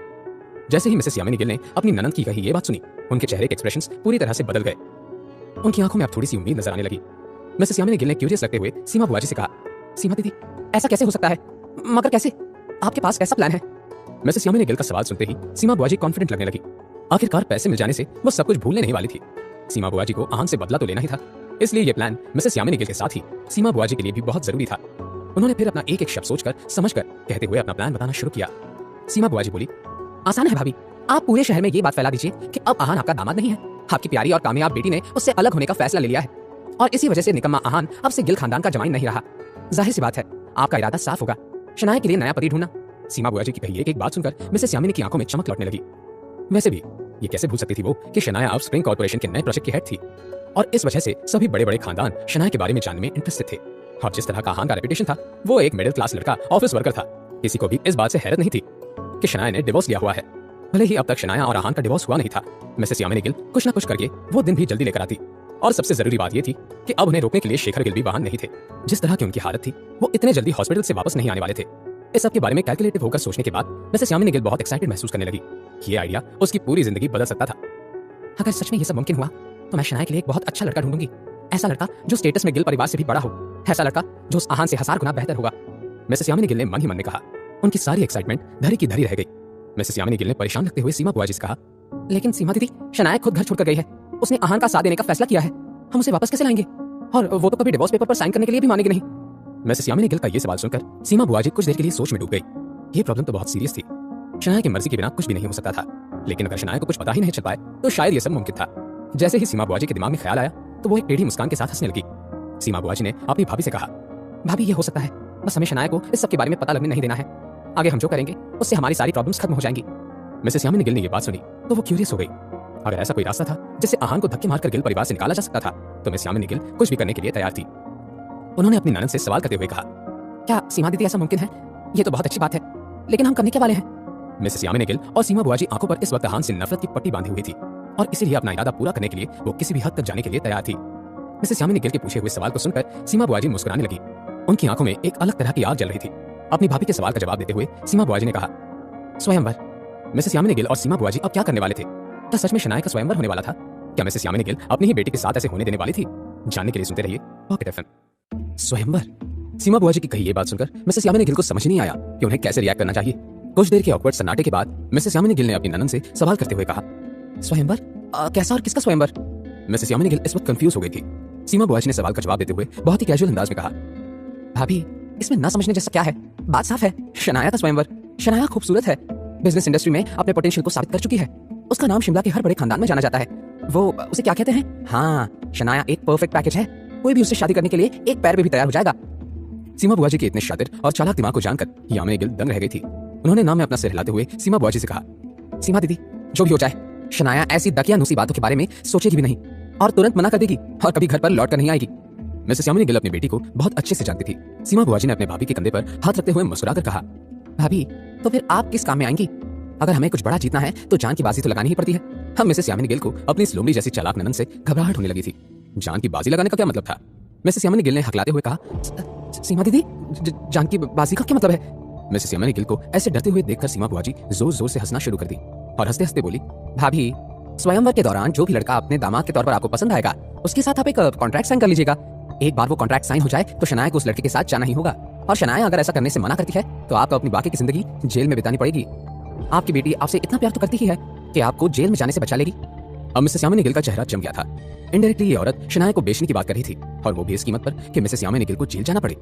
[SPEAKER 1] जैसे ही मिसेस यामिनी गिल ने अपनी ननद की कही ये बात सुनी, उनके चेहरे के एक्सप्रेशंस पूरी तरह से बदल गए। उनकी आंखों में अब थोड़ी सी उम्मीद नजर आने लगी। मिसेस यामिनी गिल ने क्यूरियस लगते हुए सीमा बुआ जी से कहा, सीमा दीदी ऐसा कैसे हो सकता है? मगर कैसे? आपके पास कैसा प्लान है? मिसेस यामिनी गिल का सवाल सुनते ही सीमा बुआ जी कॉन्फिडेंट लगने लगी। आखिरकार पैसे मिल जाने से वो सब कुछ भूलने नहीं वाली थी। सीमा बुआ जी को आहान से बदला तो लेना ही था, इसलिए ये प्लान मिसेस यामिनी गिल के साथ ही सीमा बुआ जी के लिए भी बहुत जरूरी था। उन्होंने फिर अपना एक एक शब्द सोचकर समझकर कहते हुए अपना प्लान बताना शुरू किया। सीमा बुआ जी बोली, आसान है भाभी, आप पूरे शहर में ये बात फैला दीजिए कि अब आहान आपका दामाद नहीं है। आपकी प्यारी और कामयाब बेटी ने उससे अलग होने का फैसला ले लिया है, और इसी वजह से निकम्मा आहान अब से गिल खानदान का जमाई नहीं रहा। जाहिर सी बात है आपका इरादा साफ होगा, शनाया के लिए नया पति ढूंढना। सीमा बुआ जी की कही एक बात सुनकर मिसेस यामिनी की आंखों में चमक लौटने लगी। वैसे भी ये कैसे भूल सकती थी वो कि शनाया अब स्प्रिंग कॉर्पोरेशन के नए प्रोजेक्ट की हेड थी, और इस वजह से सभी बड़े बड़े खानदान शनाया के बारे में जानने में इंटरेस्टेड थे। और जिस तरह का आहान का रेपुटेशन था, वो एक मिडिल क्लास लड़का ऑफिस वर्कर था। किसी को भी इस बात से हैरत नहीं थी कि शनाया ने डिवोर्स लिया हुआ है। भले ही अब तक शनाया और आहान का डिवोर्स हुआ नहीं था, मिसेस यामिनी गिल कुछ ना कुछ करके वो दिन भी जल्दी लेकर आती। और सबसे जरूरी बात ये थी कि अब उन्हें रोकने के लिए शेखर गिल भी वहां नहीं थे। जिस तरह की उनकी हालत थी, वो इतने जल्दी हॉस्पिटल से वापस नहीं आने वाले थे। इस सब के बारे में कैलकुलेटिव होकर सोचने के बाद मिसेस यामिनी गिल बहुत एक्साइटेड महसूस करने लगी। ये आइडिया उसकी पूरी जिंदगी बदल सकता था। अगर सच में ये सब मुमकिन हुआ तो मैं शनाया के लिए एक बहुत अच्छा लड़का ढूंढूंगी। ऐसा लड़का जो स्टेटस में गिल परिवार से भी बड़ा हो, ऐसा लड़का जो उस आहान से 1000 गुना बेहतर होगा। मिसेस यामिनी गिल ने मन ही मन में कहा। उनकी सारी एक्साइटमेंट धरी की धरी रह गई। मिसेस यामिनी गिल ने परेशान लगते हुए सीमा बुआ जी से कहा, लेकिन सीमा दीदी, शनाया खुद घर छोड़कर गई है। उसने आहान का साथ देने का फैसला किया है। हम उसे वापस कैसे लाएंगे? और वो तो कभी डिवोर्स पेपर पर साइन करने के लिए भी मानेगी नहीं। मिसेस यामिनी गिल का ये सवाल सुनकर सीमा बुआ जी कुछ देर के लिए सोच में डूब गई। ये प्रॉब्लम तो बहुत सीरियस थी। शनाया की मर्जी के बिना कुछ भी नहीं हो सकता था, लेकिन अगर शनाया को कुछ पता ही नहीं चल पाए तो शायद ये सब मुमकिन था। जैसे ही सीमा बुआ जी के दिमाग में ख्याल आया तो वो एक टेढ़ी मुस्कान के साथ हंसने लगी। सीमा बुआ जी ने अपनी भाभी से कहा, भाभी ये हो सकता है, बस हमें शनाया को इस सब के बारे में पता लगने नहीं देना है। आगे हम जो करेंगे उससे हमारी सारी प्रॉब्लम्स खत्म हो जाएंगी। मिसेस यामिनी गिल ने ये बात सुनी तो वो क्यूरियस हो गई। अगर ऐसा कोई रास्ता था जिससे आहान को धक्के मारकर गिल परिवार से निकाला जा सकता था तो मिस यामिनी गिल कुछ भी करने के लिए तैयार थी। उन्होंने अपनी ननद से सवाल करते हुए कहा, क्या सीमा दीदी ऐसा मुमकिन है? ये तो बहुत अच्छी बात है, लेकिन हम करने के वाले हैं। मिसेस यामिनी गिल और सीमा बुआ जी आंखों पर इस वक्त आहान से नफरत की पट्टी बांधी हुई थी, और इसीलिए अपना इरादा पूरा करने के लिए वो किसी भी हद तक जाने के लिए तैयार थी। मिसेस यामिनी गिल के पूछे हुए सवाल को सुनकर सीमा बुआ जी मुस्कुराने लगी। उनकी आंखों में एक अलग तरह की आग जल रही थी। अपनी भाभी के सवाल का जवाब देते हुए सीमा बुआ जी ने कहा, स्वयंवर। मिसेस यामिनी गिल और सीमा बुआ जी अब क्या करने वाले थे? क्या सच में शनाया का स्वयंवर होने वाला था? क्या मिसेस यामिनी गिल अपनी ही बेटी के साथ ऐसे होने देने वाली थी? जानने के लिए सुनते रहिए पॉकेट एफएम। स्वयंवर। सीमा बुआ जी की कही ये बात सुनकर मिसेस यामिनी गिल को समझ नहीं आया कि उन्हें कैसे रिएक्ट करना चाहिए। कुछ देर के ऑकवर्ड सन्नाटे के बाद मिसेस यामिनी गिल ने अपनी ननन से सवाल करते हुए कहा, स्वयंवर? कैसा और किसका स्वयंवर? मिसेस यामिनी गिल इस वक्त कंफ्यूज हो गई थी। सीमा बुआ जी ने सवाल का जवाब देते हुए बहुत ही कैजुअल अंदाज में कहा, भाभी इसमें ना समझने जैसा क्या है? बात साफ है, शनाया का स्वयंवर। शनाया खूबसूरत है, बिजनेस इंडस्ट्री में अपने पोटेंशियल को साबित कर चुकी है। उसका नाम शिमला के हर बड़े खानदान में जाना जाता है। वो उसे क्या कहते हैं? हाँ, शनाया एक परफेक्ट पैकेज है। कोई भी उससे शादी करने के लिए एक पैर पे भी तैयार हो जाएगा। सीमा बुआ जी के इतने शातिर और चालाक दिमाग को जानकर यामिनी गिल दंग रह गई थी। उन्होंने नाम में अपना सिर हिलाते हुए सीमा बुआ जी से कहा, सीमा दीदी, जो भी हो जाए, शनाया ऐसी दकियानूसी बातों के बारे में सोचेगी भी नहीं और तुरंत मना कर देगी और कभी घर पर लौट कर नहीं आएगी। मिसेस यामिनी गिल अपनी बेटी को बहुत अच्छे से जानती थी। सीमा बुआ जी ने अपने भाभी के कंधे पर हाथ रखते हुए मुस्कुराकर कहा, भाभी तो फिर आप किस काम में आएंगी? अगर हमें कुछ बड़ा जीतना है तो जान की बाजी तो लगानी ही पड़ती है। हम मिसेस यामिनी गिल को अपनी इस लोमड़ी जैसी चालाक ननन से घबराहट होने लगी थी। जान की बाजी लगाने का क्या मतलब था? मिसेस यामिनी गिल ने हकलाते हुए कहा, सीमा दीदी, जान की बाजी का क्या मतलब है? मिसेस यामिनी गिल को ऐसे डरते हुए देखकर सीमा बुआ जी जोर जोर से हंसना शुरू कर दी और हंसते हंसते बोली, भाभी स्वयंवर के दौरान जो भी लड़का अपने दामाद के तौर पर आपको पसंद आएगा उसके साथ आप एक कॉन्ट्रैक्ट साइन कर लीजिएगा। एक बार वो कॉन्ट्रैक्ट साइन हो जाए तो शनाया को उस लड़के के साथ जाना ही होगा और शनाया अगर ऐसा करने से मना करती है तो आपको अपनी बाकी की जिंदगी जेल में बितानी पड़ेगी। आपकी बेटी आपसे इतना प्यार तो करती ही है कि आपको जेल में जाने से बचा लेगी। अब मिसेस यामिनी गिल का चेहरा जम गया था। इनडायरेक्टली ये औरत शनाया को बेचने की बात कर रही थी और वो भी इस कीमत पर कि मिसेस यामिनी गिल को जेल जाना पड़े।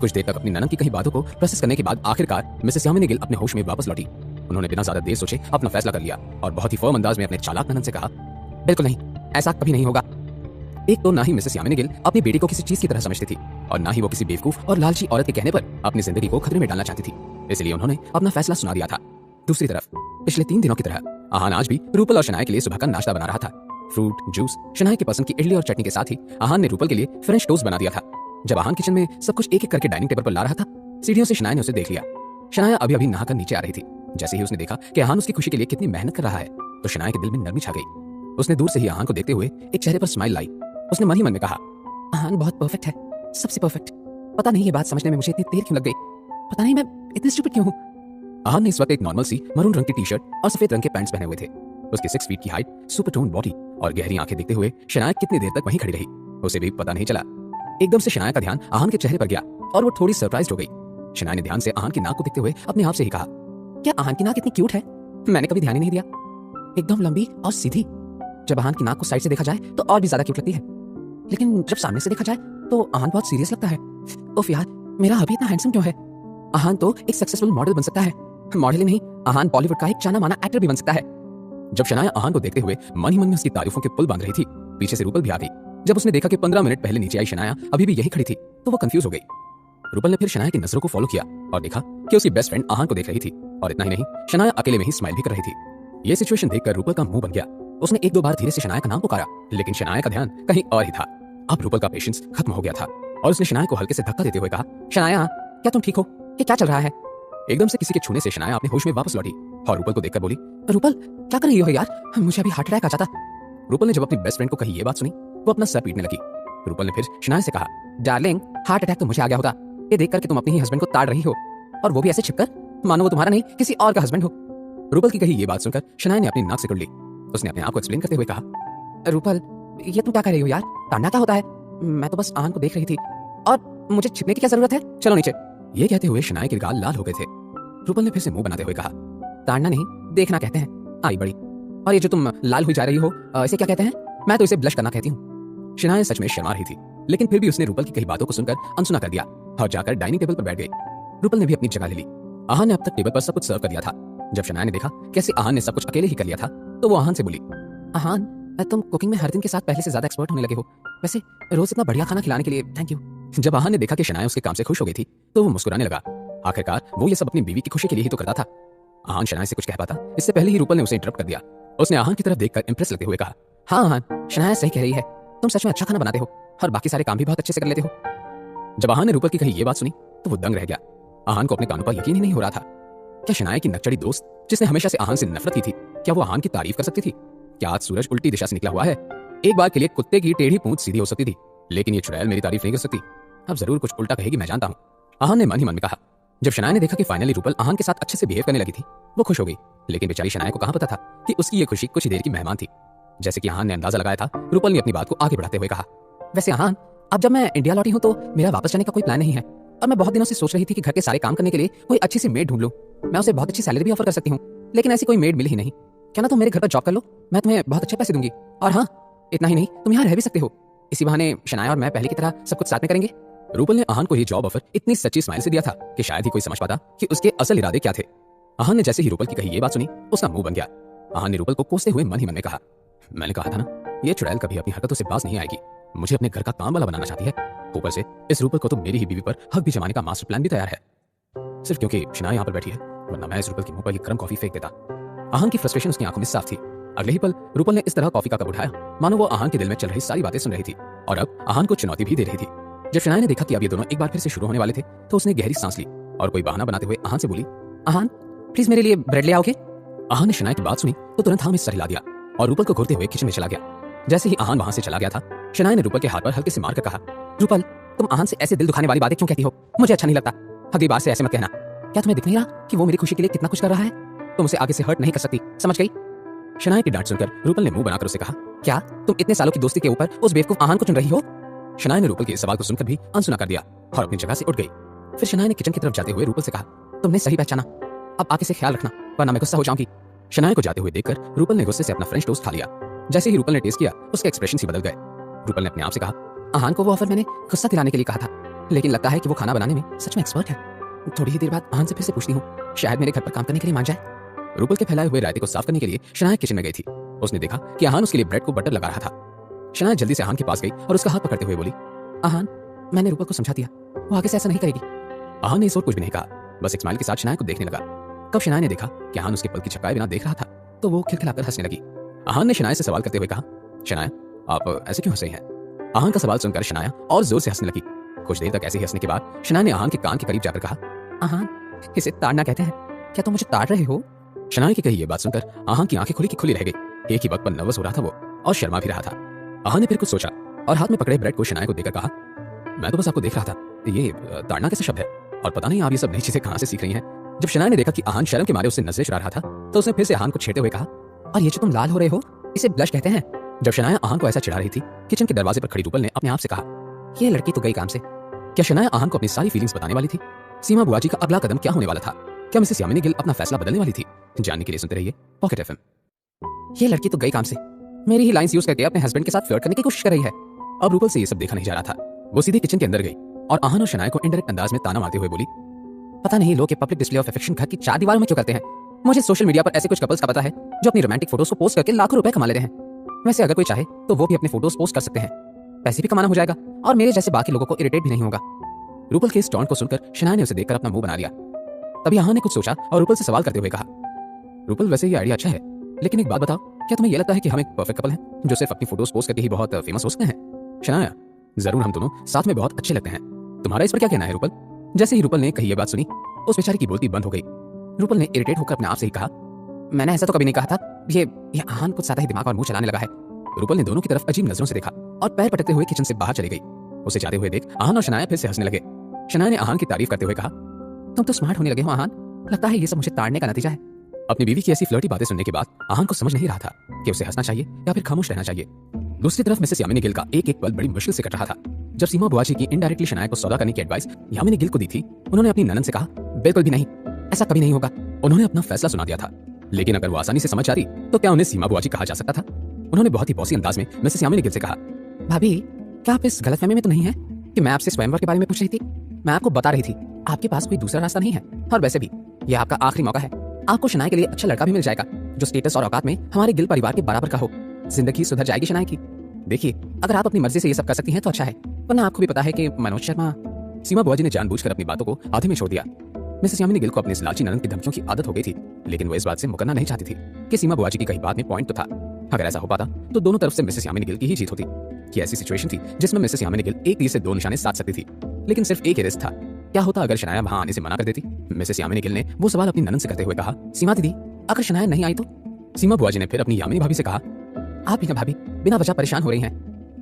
[SPEAKER 1] कुछ देर तक अपनी ननन की कही बातों को प्रोसेस करने के बाद आखिरकार मिसेस यामिनी गिल अपने होश में वापस लौटी। उन्होंने बिना ज्यादा देर सोचे अपना फैसला कर लिया और बहुत ही फर्म अंदाज में अपने चालाक ननन से कहा, बिल्कुल नहीं, ऐसा कभी नहीं होगा। एक तो ना ही मिसेस यामिनी गिल अपनी बेटी को किसी चीज की तरह समझती थी और ना ही वो किसी बेवकूफ और लालची औरत के कहने पर अपनी जिंदगी को खतरे में डालना चाहती थी। इसलिए उन्होंने अपना फैसला सुना दिया था। दूसरी तरफ पिछले 3 दिनों की तरह आहान आज भी रूपल और शनाया के लिए सुबह का नाश्ता बना रहा था। फ्रूट जूस, शनाया की पसंद की इडली और चटनी के साथ ही आहान ने रूपल के लिए फ्रेंच टोस्ट बना दिया था। जब आहान किचन में सब कुछ एक एक करके डाइनिंग टेबल पर ला रहा था, सीढ़ियों से शनाया ने उसे देख लिया। शनाया अभी अभी नहाकर नीचे आ रही थी। जैसे ही उसने देखा कि आहान उसकी खुशी के लिए कितनी मेहनत कर रहा है तो शनाया के दिल में नरमी छा गई। उसने दूर से ही आहान को देखते हुए एक चेहरे पर स्माइल लाई। उसने मन ही मन में कहा, आहान बहुत परफेक्ट है, सबसे परफेक्ट। पता नहीं ये बात समझने में मुझे इतनी देर क्यों लग गई, पता नहीं मैं इतनी स्टूपिड क्यों हूँ। आहान ने इस वक्त एक नॉर्मल सी मरून रंग की टी शर्ट और सफेद रंग के पैंट्स पहने हुए थे। उसकी 6 फीट की हाइट, सुपर टोन बॉडी और गहरी आंखें देखते हुए शनाया कितनी देर तक वहीं खड़ी रही उसे भी पता नहीं चला। एकदम से शनाया का ध्यान आहान के चेहरे पर गया और वो थोड़ी सरप्राइज हो गई। शनाया ने ध्यान से आहान की नाक को देखते हुए अपने आप से ही कहा, क्या आहान की नाक इतनी क्यूट है? मैंने कभी ध्यान ही नहीं दिया, एकदम लंबी और सीधी। जब आहान की नाक को साइड से देखा जाए तो और भी ज्यादा क्यूट लगती है, लेकिन जब सामने से देखा जाए तो आहान बहुत सीरियस लगता है। उफ यार, मेरा अभी इतना हैंडसम क्यों है? आहान तो एक सक्सेसफुल मॉडल बन सकता है। मॉडल ही नहीं, आहान बॉलीवुड का एक जाना माना एक्टर भी बन सकता है। जब शनाया आहान को देखते हुए मन ही मन में उसकी तारीफों के पुल बांध रही थी, पीछे से रूपल भी आ गई। जब उसने देखा कि 15 मिनट पहले नीचे आई शनाया अभी भी यही खड़ी थी तो वो कंफ्यूज हो गई। रूपल ने फिर शनाया की नजरों को फॉलो किया और देखा कि उसकी बेस्ट फ्रेंड आहान को देख रही थी और इतना ही नहीं, शनाया अकेले में ही स्माइल भी कर रही थी। ये सिचुएशन देखकर रूपल का मुंह बन गया। उसने 1-2 बार धीरे से शनाया का नाम पुकारा, लेकिन शनाया का ध्यान कहीं और ही था। अब रूपल का पेशेंस खत्म हो गया था और उसने शनाया को हल्के से धक्का देते हुए कहा, शनाया क्या तुम ठीक हो? ये क्या चल रहा है? एकदम से किसी के छूने से शनाया अपने होश में वापस लौटी और रूपल को देखकर बोली, रूपल क्या कर रही हो यार? मुझे अभी हार्ट अटैक आ जाता। रूपल ने जब अपनी बेस्ट फ्रेंड को कही ये बात सुनी वो अपना सर पीटने लगी। रूपल ने फिर शनाया से कहा, डार्लिंग हार्ट अटैक तो मुझे आ गया होता, ये देखकर कि तुम अपने ही हस्बैंड को ताड़ रही हो और वो भी ऐसे छिपकर, मानो वो तुम्हारा नहीं किसी और का हस्बैंड हो। रूपल की कही ये बात सुनकर शनाया ने अपनी नाक सिकुड़ ली। उसने अपने आप को एक्सप्लेन करते हुए कहा, रूपल ये तुम क्या कर रही हो यार? ताड़ना क्या होता है? मैं तो बस आहान को देख रही थी और मुझे छिपने की क्या जरूरत है? चलो नीचे। ये कहते हुए शनाया के गाल लाल हो गए थे। रूपल ने फिर से मुंह बनाते हुए कहा, ताड़ना नहीं देखना कहते हैं, आई बड़ी। और ये जो तुम लाल हुई जा रही हो इसे क्या कहते हैं? मैं तो इसे ब्लश करना कहती हूँ। शनाया सच में शर्मा रही थी, लेकिन फिर भी उसने रूपल की कही बातों को सुनकर अनसुना कर दिया और जाकर डाइनिंग टेबल पर बैठ गई। रूपल ने भी अपनी जगह ले ली। आहान ने अब तक टेबल पर सब कुछ सर्व कर दिया था। जब शनाया ने देखा कैसे आहान ने सब कुछ अकेले ही कर लिया था तो वो आहान से बोली, आहान तुम कुकिंग में हर दिन के साथ पहले से ज्यादा एक्सपर्ट होने लगे हो। वैसे रोज इतना बढ़िया खाना खिलाने के लिए थैंक यू। जब आहान ने देखा कि शनाया उसके काम से खुश हो गई थी तो वो मुस्कुराने लगा। आखिरकार वो ये सब अपनी बीवी की खुशी के लिए ही तो करता था। आहान शनाया से कुछ कह पाता इससे पहले ही रूपल ने उसे इंटरप्ट कर दिया। उसने आहान की तरफ देखकर इंप्रेस लगते हुए कहा, हाँ आहान, शनाया सही कह रही है, तुम सच में अच्छा खाना बनाते हो और बाकी सारे काम भी बहुत अच्छे से कर लेते हो। जब आहान ने रूपल की कही ये बात सुनी तो वो दंग रह गया। आहान को अपने कानों पर यकीन ही नहीं हो रहा था। क्या शनाया की नकचड़ी दोस्त जिसने हमेशा से आहान से नफरत की थी, क्या वो आहान की तारीफ कर सकती थी? क्या आज सूरज उल्टी दिशा से निकला हुआ है? एक बार के लिए कुत्ते की टेढ़ी पूंछ सीधी हो सकती थी, लेकिन ये चुड़ैल मेरी तारीफ नहीं कर सकती। अब जरूर कुछ उल्टा कहेगी, मैं जानता हूँ। आहान ने मन ही मन में कहा। जब शनाया ने देखा कि फाइनली रूपल आहान के साथ अच्छे से बिहेव करने लगी थी, वो खुश हो गई। लेकिन बेचारी शनाया को कहाँ पता था कि उसकी ये खुशी कुछ ही देर की मेहमान थी। जैसे कि आहान ने अंदाजा लगाया था, रूपल ने अपनी बात को आगे बढ़ाते हुए कहा, वैसे आहान, अब जब मैं इंडिया लौटी हूँ तो मेरा वापस जाने का कोई प्लान नहीं है। और मैं बहुत दिनों से सोच रही थी कि घर के सारे काम करने के लिए कोई अच्छी सी मेड ढूंढ लूं। मैं उसे बहुत अच्छी सैलरी भी ऑफर कर सकती हूँ, लेकिन ऐसी कोई मेड मिल ही नहीं। क्या ना तुम मेरे घर पर जॉब कर लो, मैं तुम्हें बहुत अच्छे पैसे दूंगी। और हाँ, इतना ही नहीं, तुम यहाँ रह भी सकते हो। इसी बहाने शनाया और मैं पहले की तरह सब कुछ साथ में करेंगे। रूपल ने आहान को ये जॉब ऑफर इतनी सच्ची स्माइल से दिया था कि शायद ही कोई समझ पाता कि उसके असल इरादे क्या थे। आहान ने जैसे ही रूपल की कही ये बात सुनी, उसका मुंह बन गया। आहान ने रूपल को कोसते हुए मन ही मन में कहा, मैंने कहा था ना, ये चुड़ैल कभी अपनी हरकतों से बाज नहीं आएगी। मुझे अपने घर का काम वाला बनाना चाहती है। ऊपर से इस रूपल को तो मेरी ही बीवी पर हक भी जमाने का मास्टर प्लान भी तैयार है, सिर्फ क्योंकि शनाया यहाँ पर बैठी है, वरना मैं इस रूपल के मुंह पर ये गर्म कॉफी फेंक देता। आहान की फ्रस्ट्रेशन उसकी आंखों में साफ थी। अगले ही पल रूपल ने इस तरह कॉफी का कप उठाया मानो वो आहान के दिल में चल रही सारी बातें सुन रही थी और अब आहान को चुनौती भी दे रही थी। जब शनाया ने देखा कि अब ये दोनों एक बार फिर से शुरू होने वाले थे, तो उसने गहरी सांस ली और कोई बहाना बनाते हुए आहान से बोली, आहान प्लीज मेरे लिए ब्रेड ले आओगे। आहान ने शनाया की बात सुनी तो तुरंत हाँ में सर हिला दिया और रूपल को घूरते हुए किचन में चला गया। जैसे ही आहान वहां से चला गया था, शनाया ने रूपल के हाथ पर हल्के से मारकर कहा, रूपल तुम आहान से ऐसे दिल दुखाने वाली बातें क्यों कहती हो? मुझे अच्छा नहीं लगता। अगली बार से ऐसे मत कहना। क्या तुम्हें दिख नहीं रहा कि वो मेरी खुशी के लिए कितना कुछ कर रहा है? तुम उसे आगे से हर्ट नहीं कर सकती, समझ गई? शनाया की डांट सुनकर रूपल ने मुंह बनाकर उसे कहा, क्या तुम इतने सालों की दोस्ती के ऊपर उस बेवकूफ आहान को चुन रही हो? शनाया ने रूपल के इस सवाल को सुनकर भी अनसुना कर दिया और अपनी जगह से उठ गई। फिर शनाया ने किचन की तरफ जाते हुए रूपल से कहा, तुमने सही पहचाना, अब आगे से ख्याल रखना वरना मैं गुस्सा हो जाऊंगी। शनाया को जाते हुए देखकर रूपल ने गुस्से से अपना फ्रेंच टोस्ट खा लिया। जैसे ही रूपल ने टेस्ट किया, उसके एक्सप्रेशन ही बदल गए। रूपल ने अपने आप से कहा, आहान को वो ऑफर मैंने गुस्सा दिलाने के लिए कहा था, लेकिन लगता है कि वो खाना बनाने में सच में एक्सपर्ट है। थोड़ी ही देर बाद आहान से फिर से पूछती हूँ, शायद मेरे घर पर काम करने के लिए मान जाए। रूपल के फैलाए हुए रायते को साफ करने के लिए शनाया किचन में गई थी। उसने देखा कि आहान उसके लिए ब्रेड को बटर लगा रहा था। शनाया जल्दी से आहान के पास गई और उसका हाथ पकड़ते हुए बोली, आहान मैंने रूपल को समझा दिया, वो आगे से ऐसा नहीं करेगी। आहान ने इस और कुछ भी नहीं कहा, बस एक स्माइल के साथ शनाया को देखने लगा। कब शनाया ने देखा कि आहान उसके पल की झपकाए बिना देख रहा था, तो वो खिलखिलाकर हंसने लगी। आहान ने शनाया से सवाल करते हुए कहा, शनाया आप ऐसे क्यों हंस रही हैं? आहान का सवाल सुनकर शनाया और जोर से हंसने लगी। कुछ देर तक ऐसे ही हंसने के बाद शनाया ने आहान के कान के करीब जाकर कहा, आहान इसे ताड़ना कहते हैं, क्या तुम मुझे ताड़ रहे हो? शनाया की कही ये बात सुनकर आहान की आंखें खुली की खुली रह गई। एक ही वक्त पर नर्वस हो रहा था वो और शर्मा भी रहा था। आहान ने फिर कुछ सोचा और हाथ में पकड़े ब्रेड को शनाया को देकर कहा, मैं तो बस आपको देख रहा था, ये ताड़ना कैसा शब्द है और पता नहीं आप ये सब नई चीजें कहां से सीख रही हैं। जब शनाया ने देखा कि आहान शर्म के मारे उससे नजरें चुरा रहा था, तो उसने फिर से आहान को छेड़ते हुए कहा, और ये जो तुम लाल हो रहे हो, इसे ब्लश कहते हैं। जब शनाया आहान को ऐसा चिढ़ा रही थी, किचन के दरवाजे पर खड़ी रूपल ने अपने आप से कहा, ये लड़की तो गई काम से। क्या शनाया आहान को अपनी सारी फीलिंग्स बताने वाली थी? सीमा बुआ जी का अगला कदम क्या होने वाला था? क्या मिसेस यामिनी गिल अपना फैसला बदलने वाली थी? जानने के लिए सुनते रहिए पॉकेट एफएम। ये लड़की तो गई काम से, मेरी ही लाइंस यूज करके अपने हस्बैंड के साथ फ्लर्ट करने की कोशिश कर रही है। अब रूपल से ये सब देखा नहीं जा रहा था। वो सीधे किचन के अंदर गई और आहान और शनाया को इनडायरेक्ट अंदाज में ताना मारते हुए बोली, पता नहीं लोग ये पब्लिक डिस्प्ले ऑफ अफेक्शन घर की 4 दीवारों में क्यों करते हैं? मुझे सोशल मीडिया पर ऐसे कुछ कपल्स का पता है जो अपनी रोमांटिक फोटोज को पोस्ट करके लाखों रुपए कमा लेते हैं। वैसे अगर कोई चाहे तो वो भी अपने फोटोज पोस्ट कर सकते हैं, पैसे भी कमाना हो जाएगा और मेरे जैसे बाकी लोगों को इरिटेट भी नहीं होगा। रूपल के इस टॉन्ट को सुनकर शनाया ने उसे देखकर अपना मुंह बना लिया। तभी आहान ने कुछ सोचा और रूपल से सवाल करते हुए कहा, रूपल वैसे ये आइडिया अच्छा है, लेकिन एक बात बताओ, क्या तुम्हें ये लगता है कि हम एक परफेक्ट कपल हैं जो सिर्फ अपनी फोटोज पोस्ट करके ही बहुत फेमस हो सकते हैं? शनाया, जरूर हम दोनों साथ में बहुत अच्छे लगते हैं। तुम्हारा इस पर क्या कहना है रूपल? जैसे ही रूपल ने कही ये बात सुनी, उस बेचारी की बोलती बंद हो गई। रूपल ने इरिटेट होकर अपने आप से ही कहा, मैंने ऐसा तो कभी नहीं कहा था, ये आहान कुछ ज्यादा ही दिमाग और मुंह चलाने लगा है। रूपल ने दोनों की तरफ अजीब नजरों से देखा और पैर पटकते हुए किचन से बाहर चली गई। उसे जाते हुए देख आहान और शनाया फिर से हंसने लगे। शनाया ने आहान की तारीफ करते हुए कहा, तुम तो स्मार्ट होने लगे हो आहान, लगता है ये सब मुझे ताड़ने का नतीजा है। अपनी बीवी की ऐसी फ्लर्टी बातें सुनने के बाद आहान को समझ नहीं रहा था कि उसे हंसना चाहिए या फिर खामोश रहना चाहिए। दूसरी तरफ मिसेस यामिनी गिल का एक एक पल बड़ी मुश्किल से कट रहा था। जब सीमा बुआ जी की इनडायरेक्टली शनाया को सौदा करने की एडवाइस यामिनी गिल को दी थी, उन्होंने अपनी ननद से कहा, बिल्कुल भी नहीं, ऐसा कभी नहीं होगा। उन्होंने अपना फैसला सुना दिया था, लेकिन अगर वो आसानी से समझ जाती तो क्या उन्हें सीमा बुआ जी कहा जा सकता था? उन्होंने बहुत ही बॉसी अंदाज में मिसेस यामिनी गिल से कहा, भाभी क्या आप इस गलतफहमी में तो नहीं है कि मैं आपसे स्वयंवर के बारे में पूछ रही थी? मैं आपको बता रही थी आपके पास कोई दूसरा रास्ता नहीं है, और वैसे भी ये आपका आखिरी मौका है। आपको शनाया के लिए अच्छा लड़का भी मिल जाएगा जो स्टेटस और औकात में हमारे गिल परिवार के बराबर का हो। जिंदगी सुधर जाएगी शनाया की। देखिए, अगर आप अपनी मर्जी से ये सब कर सकती हैं तो अच्छा है, वरना आपको भी पता है कि मनोज शर्मा। सीमा बुआ जी ने जानबूझकर अपनी बातों को आधे में छोड़ दिया। मिसेस यामिनी गिल को अपने इस लालची ननद की धमकियों की आदत हो गई थी, लेकिन वो इस बात से मुकरना नहीं चाहती थी कि सीमा बुआ जी की कही बात में पॉइंट तो था। अगर ऐसा हो पाता तो दोनों तरफ से मिसेस यामिनी गिल की ही जीत होती। कि ऐसी सिचुएशन थी जिसमें मिसेस यामिनी गिल एक तीर से 2 निशाने साध सकती थी, लेकिन सिर्फ एक ही रिस्क था। क्या होता अगर शनाया वहां आने से मना कर देती? मिसेस यामिनी गिल ने वो सवाल अपनी ननद से करते हुए कहा, सीमा दीदी, अगर शनाया नहीं आई तो? सीमा बुआ जी ने फिर अपनी यामिनी भाभी से कहा, आप ही ना भाभी बिना वजह परेशान हो रही हैं।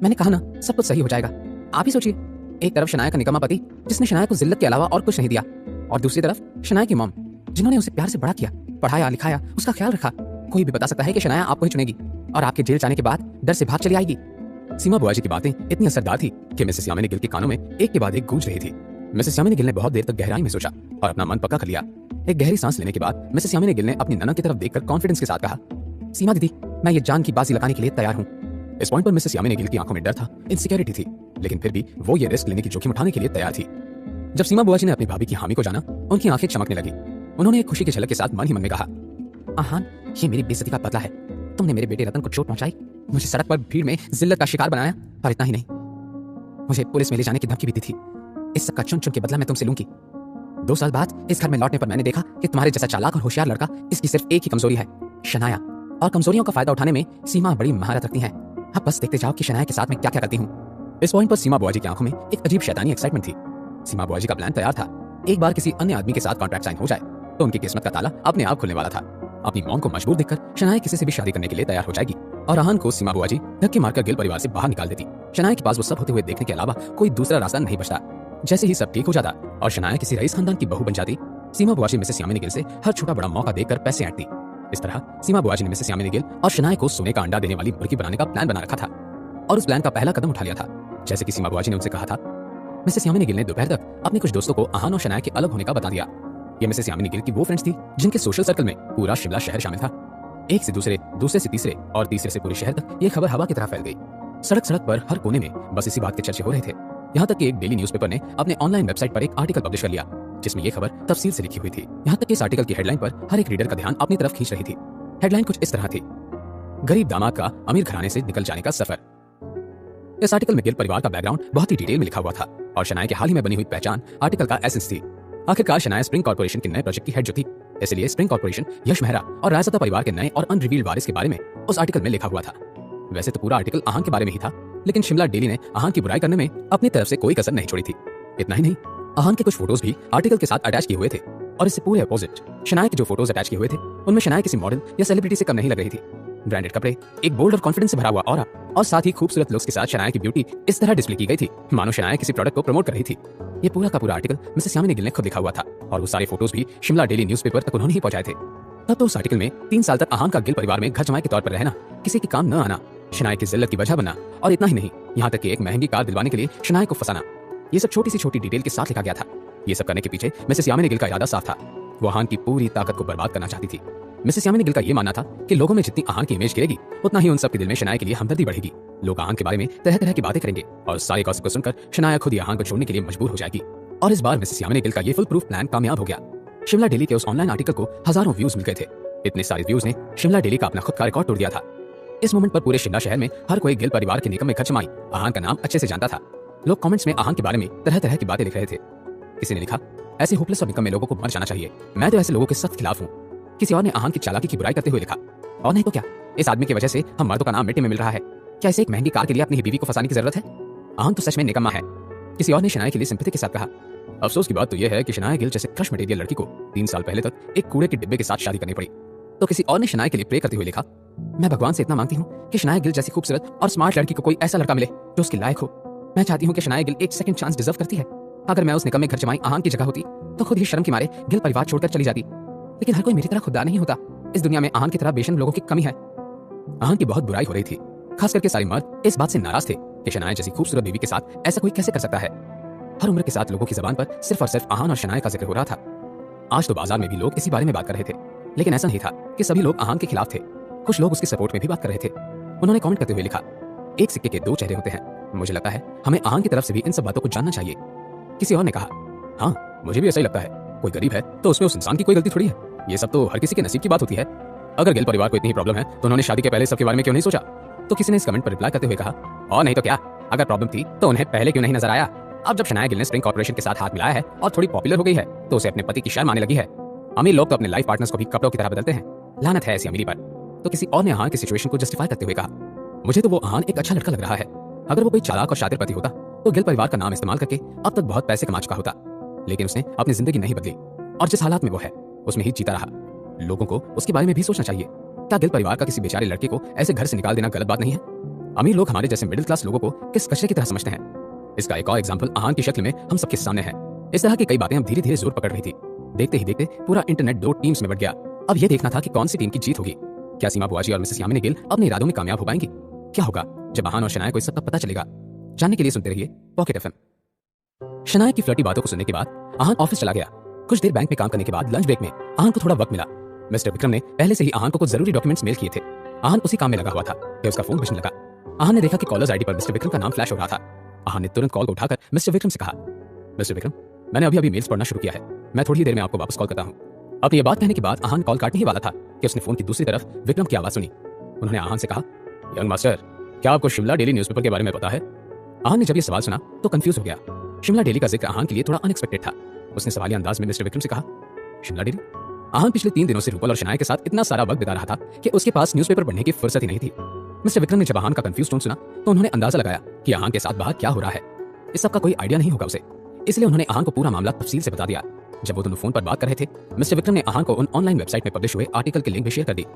[SPEAKER 1] मैंने कहा ना, सब कुछ सही हो जाएगा। आप ही सोचिए, एक तरफ शनाया का निकम्मा पति जिसने शनाया को जिल्लत के अलावा और कुछ नहीं दिया, और दूसरी तरफ शनाया की मॉम, जिन्होंने उसे प्यार से बड़ा किया, पढ़ाया लिखाया, उसका ख्याल रखा। कोई भी बता सकता है कि शनाया आपको ही चुनेगी और आपके जेल जाने के बाद डर से भाग चली आएगी। सीमा बुआ जी की बातें इतनी असरदार थी कि मिसेस यामिनी गिल के कानों में एक के बाद एक गूंज रही थी। मिसेस यामिनी गिल ने बहुत देर तक गहराई में सोचा और अपना मन पक्का कर लिया। एक गहरी सांस लेने के बाद मिसेस यामिनी गिल ने अपनी ननद की तरफ देखकर कॉन्फिडेंस के साथ कहा, सीमा दीदी, मैं ये जान की बाजी लगाने के लिए तैयार हूँ। इस पॉइंट पर मिसेस यामिनी गिल की आंखों में डर था, इनसिक्योरिटी थी, लेकिन फिर भी वो ये रिस्क लेने की जोखिम उठाने के लिए तैयार थी। जब सीमा बुआ जी ने अपनी भाभी की हामी को जाना, उनकी आंखें चमकने लगी। उन्होंने एक खुशी की झलक के साथ मन ही मन में कहा, आहान, ये मेरी बेइज्जती का बदला है। तुमने मेरे बेटे रतन को चोट पहुंचाई, मुझे सड़क पर भीड़ में जिल्लत का शिकार बनाया, और इतना ही नहीं, मुझे पुलिस में ले जाने की धमकी भी दी थी। इस सब का चुन चुन के बदला मैं तुमसे लूंगी। 2 साल बाद इस घर में लौटने पर मैंने देखा कि तुम्हारे जैसा चालाक और होशियार लड़का, इसकी सिर्फ एक ही कमजोरी है, शनाया। और कमजोरियों का फायदा उठाने में सीमा बड़ी महारत रखती है। अब बस देखते जाओ कि शनाया के साथ मैं क्या क्या करती हूँ। इस पॉइंट पर सीमा बुआ जी की आंखों में एक अजीब शैतानी एक्साइटमेंट थी। सीमा बुआ जी का प्लान तैयार था। एक बार किसी अन्य आदमी के साथ कॉन्ट्रैक्ट साइन हो जाए तो उनकी किस्मत का ताला अपने आप खुलने वाला था। अपनी मॉम को मजबूर देखकर शनाया किसी से भी शादी करने के लिए तैयार हो जाएगी और आहान को सीमा बुआ जी धक्के मारकर गिल परिवार से बाहर निकाल देती। शनाया के पास वो सब होते हुए देखने के अलावा कोई दूसरा रास्ता नहीं बचता। जैसे ही सब ठीक हो जाता और शनाया किसी रईस खानदान की बहू बन जाती, सीमा बुआ जी मिसेस यामिनी गिल से हर छोटा बड़ा मौका देकर पैसे ऐंठती। इस तरह सीमा बुआ जी ने मिसेस यामिनी गिल और शनाया को सोने का अंडा देने वाली मुर्गी बनाने का प्लान बना रखा था और उस प्लान का पहला कदम उठा लिया था। जैसे कि सीमा बुआ जी ने उनसे कहा था, मिसेस यामिनी गिल ने दोपहर तक अपने कुछ दोस्तों को आहान और शनाया के अलग होने का बता दिया। ये मिसेस यामिनी गिल की वो फ्रेंड्स थी जिनके सोशल सर्कल में पूरा शिमला शहर शामिल था। एक से दूसरे, दूसरे से तीसरे और तीसरे से पूरे शहर तक ये खबर हवा की तरह फैल गई। सड़क सड़क पर हर कोने में बस इसी बात के चर्चे हो रहे थे। यहाँ तक कि एक डेली न्यूज़पेपर ने अपने ऑनलाइन वेबसाइट पर एक आर्टिकल पब्लिश कर लिया जिसमें ये खबर तफसील से लिखी हुई थी। यहाँ तक कि इस आर्टिकल की हेडलाइन पर हर एक रीडर का ध्यान अपनी तरफ खींच रही थी। हेडलाइन कुछ इस तरह थी, गरीब दामाद का अमीर घराने से निकल जाने का सफर। इस आर्टिकल में गिल परिवार का बैकग्राउंड बहुत ही डिटेल में लिखा हुआ था और शनाया के हाल ही में बनी हुई पहचान आर्टिकल का एसेंस थी। आखिरकार शनाया स्प्रिंग कॉर्पोरेशन के नए प्रोजेक्ट की हेड जो थी, इसलिए स्प्रिंग कॉर्पोरेशन, यश मेहरा और रायसत्ता परिवार के नए और अनरिवील्ड वारिस के बारे में उस आर्टिकल में लिखा हुआ था। वैसे तो पूरा आर्टिकल आहान के बारे में ही था, लेकिन शिमला डेली ने आहान की बुराई करने में अपनी तरफ से कोई कसर नहीं छोड़ी थी। इतना ही नहीं, आहान के कुछ फोटोज भी आर्टिकल के साथ अटैच किए हुए थे और इससे पूरे अपोजिट शनाया के जो फोटोज अटैच किए हुए थे उनमें शनाया किसी मॉडल या सेलिब्रिटी से कम नहीं लग रही थी। ब्रांडेड कपड़े, एक बोल्ड और कॉन्फिडेंस से भरा हुआ ऑरा और साथ ही खूबसूरत लुक्स के साथ शनाया की ब्यूटी इस तरह डिस्प्ले की गई थी मानो शनाया किसी प्रोडक्ट को प्रमोट कर रही थी। ये पूरा का पूरा आर्टिकल मिसेस यामिनी गिल ने खुद लिखा हुआ था और वो सारे फोटोज भी शिमला डेली न्यूज़पेपर तक उन्होंने ही पहुंचाए थे। तब तो उस आर्टिकल में 3 साल तक आहान का गिल परिवार में घर जमाई के तौर पर रहना, किसी के काम न आना, शनाया की जिल्लत की वजह बनना और इतना ही नहीं, यहाँ तक कि एक महंगी कार दिलवाने के लिए शनाया को फंसाना, ये सब छोटी सी छोटी डिटेल के साथ लिखा गया था। ये सब करने के पीछे मिसेस यामिनी गिल का इरादा साफ था। वो आहान की पूरी ताकत को बर्बाद करना चाहती थी। मिसेस यामिनी गिल का ये मानना था कि लोगों में जितनी आहान की इमेज गिरेगी उतना ही उन सब के दिल में शनाया के लिए हमदर्दी बढ़ेगी। लोग आहान के बारे में तरह तरह की बातें करेंगे और सारे गॉसिप को सुनकर शनाया खुद ही आहान को छोड़ने के लिए मजबूर हो जाएगी। और इस बार मिसेस यामिनी गिल का ये फुल प्रूफ प्लान कामयाब हो गया। शिमला डेली के उस ऑनलाइन आर्टिकल को हजारों व्यूज मिल गए थे। इतने सारे व्यूज ने शिमला डेली का अपना खुद का रिकॉर्ड तोड़ दिया था। इस मोमेंट पर पूरे शिमला शहर में हर कोई गिल परिवार के निकम में घर जमाई आहान का नाम अच्छे से जानता था। लोग कमेंट्स में आहान के बारे में तरह तरह की बातें लिख रहे थे। किसी ने लिखा, ऐसे होपलेस और निकम्मे लोगों को मर जाना चाहिए, मैं तो ऐसे लोगों के सख्त खिलाफ हूँ। किसी और ने आहान की चालाकी की बुराई करते हुए लिखा, और नहीं तो क्या, इस आदमी की वजह से हम मर्दों का नाम मिट्टी में मिल रहा है। क्या इसे एक महंगी कार के लिए अपनी बीवी को फंसाने की जरूरत है? आहान तो सच में निकम्मा है। किसी और ने शनाया के लिए सिंपैथी के साथ कहा, अफसोस की बात तो यह है कि शनाया गिल जैसे क्रश मटेरियल लड़की को 3 साल पहले तक एक कूड़े के डिब्बे के साथ शादी करनी पड़ी। तो किसी और ने शनाया के लिए प्रे करते हुए लिखा, मैं भगवान से इतना मांगती हूँ कि शनाया गिल जैसी खूबसूरत और स्मार्ट लड़की को कोई ऐसा लड़का मिले जो उसके लायक हो। मैं चाहती हूँ कि शनाया गिल एक सेकंड चांस डिजर्व करती है। अगर मैं उस निकम्मे घर जमाई आहान की जगह होती तो खुद ही शर्म के मारे गिल परिवार छोड़कर चली जाती। लेकिन हर कोई मेरी तरह खुददार नहीं होता। इस दुनिया में आहान की तरह बेशर्म लोगों की कमी है। आहान की बहुत बुराई हो रही थी। खास करके सारे मर्द इस बात से नाराज थे कि शनाया जैसी खूबसूरत बीवी के साथ ऐसा कोई कैसे कर सकता है। हर उम्र के साथ लोगों की जबान पर सिर्फ और सिर्फ आहान और शनाया का जिक्र हो रहा था। आज तो बाजार में भी लोग इसी बारे में बात कर रहे थे, लेकिन ऐसा नहीं था कि सभी लोग आहान के खिलाफ थे। कुछ लोग उसके सपोर्ट में भी बात कर रहे थे। उन्होंने कमेंट करते हुए लिखा, एक सिक्के के 2 चेहरे होते हैं। मुझे लगता है हमें आहान की तरफ से भी इन सब बातों को जानना चाहिए। किसी और ने कहा, हाँ मुझे भी ऐसा ही लगता है। कोई गरीब है तो उसमें उस इंसान की कोई गलती थोड़ी है। ये सब तो हर किसी के नसीब की बात होती है। अगर गिल परिवार को इतनी ही प्रॉब्लम है तो उन्होंने शादी के पहले सबके बारे में क्यों नहीं सोचा? तो किसी ने इस कमेंट पर रिप्लाई करते हुए कहा, और नहीं तो क्या, अगर प्रॉब्लम थी तो उन्हें पहले क्यों नहीं नजर आया? अब जब शनाया गिल ने स्प्रिंग कॉर्पोरेशन के साथ हाथ मिलाया है और थोड़ी पॉपुलर हो गई है तो उसे अपने पति की शर्म आने लगी है। अमीर लोग तो अपने लाइफ पार्टनर्स को भी कपड़ों की तरह बदलते हैं। लानत है ऐसी अमीरी पर। तो किसी और ने आहान की सिचुएशन को जस्टिफाई करते हुए कहा, मुझे तो वो आहान एक अच्छा लड़का लग रहा है। अगर वो कोई चालाक और शातिर पति होता तो गिल परिवार का नाम इस्तेमाल करके अब तक बहुत पैसे कमा चुका होता। लेकिन उसने अपनी जिंदगी नहीं बदली और जिस हालात में वो है उसमें ही जीता रहा। लोगों को उसके बारे में भी सोचना चाहिए। क्या गिल परिवार का किसी बेचारे लड़के को ऐसे घर से निकाल देना गलत बात नहीं है? अमीर लोग हमारे जैसे मिडिल क्लास लोगों को किस कचरे की तरह समझते हैं। इसका एक और एग्जांपल आहान की शक्ल में हम सबके सामने है। इस तरह की कई बातें अब धीरे धीरे जोर पकड़ रही थी। देखते ही देखते पूरा इंटरनेट 2 टीम्स में बट गया। अब यह देखना था कि कौन सी टीम की जीत होगी। क्या सीमा बुआजी और मिसेस यामिनी गिल अपने इरादों में कामयाब हो पाएंगी? क्या होगा जब आहान और शनाया को इस सब का पता चलेगा? जानने के लिए सुनते रहिए पॉकेट एफएम। शनाया की फ्लर्टी बातों को सुनने के बाद आहान ऑफिस चला गया। कुछ देर बैंक में काम करने के बाद लंच ब्रेक में आहान को थोड़ा वक्त मिला। मिस्टर विक्रम ने पहले से ही आहान को कुछ जरूरी डॉक्यूमेंट्स मेल किए थे। आहान उसी काम में लगा हुआ था कि उसका फोन बजने लगा। आहान ने देखा कि कॉलर्स आईडी पर मिस्टर विक्रम का नाम फ्लैश हो रहा था। आहान ने तुरंत कॉल को उठाकर मिस्टर विक्रम से कहा, मिस्टर विक्रम, मैंने अभी मेल्स पढ़ना शुरू किया है। मैं थोड़ी देर में आपको वापस कॉल करता हूँ। अपनी ये बात कहने के बाद आहान कॉल काटने ही वाला था कि उसने फोन की दूसरी तरफ विक्रम की आवाज सुनी। उन्होंने आहान से कहा, यंग मास्टर, क्या आपको शिमला डेली न्यूज़पेपर के बारे में पता है? आहान ने जब ये सवाल सुना तो कंफ्यूज हो गया। शिमला डेली का जिक्र आहान के लिए थोड़ा अनएक्सपेक्टेड था। उसने सवालिया अंदाज में मिस्टर विक्रम से कहा, शिमला डेली? आहान पिछले 3 दिनों से रूपल और शनाया के साथ इतना सारा वक्त बिता रहा था कि उसके पास न्यूज़पेपर पढ़ने की फुर्सत ही नहीं थी। मिस्टर विक्रम ने जब आहान का कंफ्यूज टोन सुना तो उन्होंने अंदाजा लगाया कि आहान के साथ बाहर क्या हो रहा है। इस सब का कोई आइडिया नहीं होगा उसे, इसलिए उन्होंने आहान को पूरा मामला तफसील से बता दिया। जब वो दोनों फोन पर बात कर रहे थे, मिस्टर विक्रम ने आहान को उन ऑनलाइन वेबसाइट में पब्लिश हुए आर्टिकल की लिंक भी शेयर कर दी।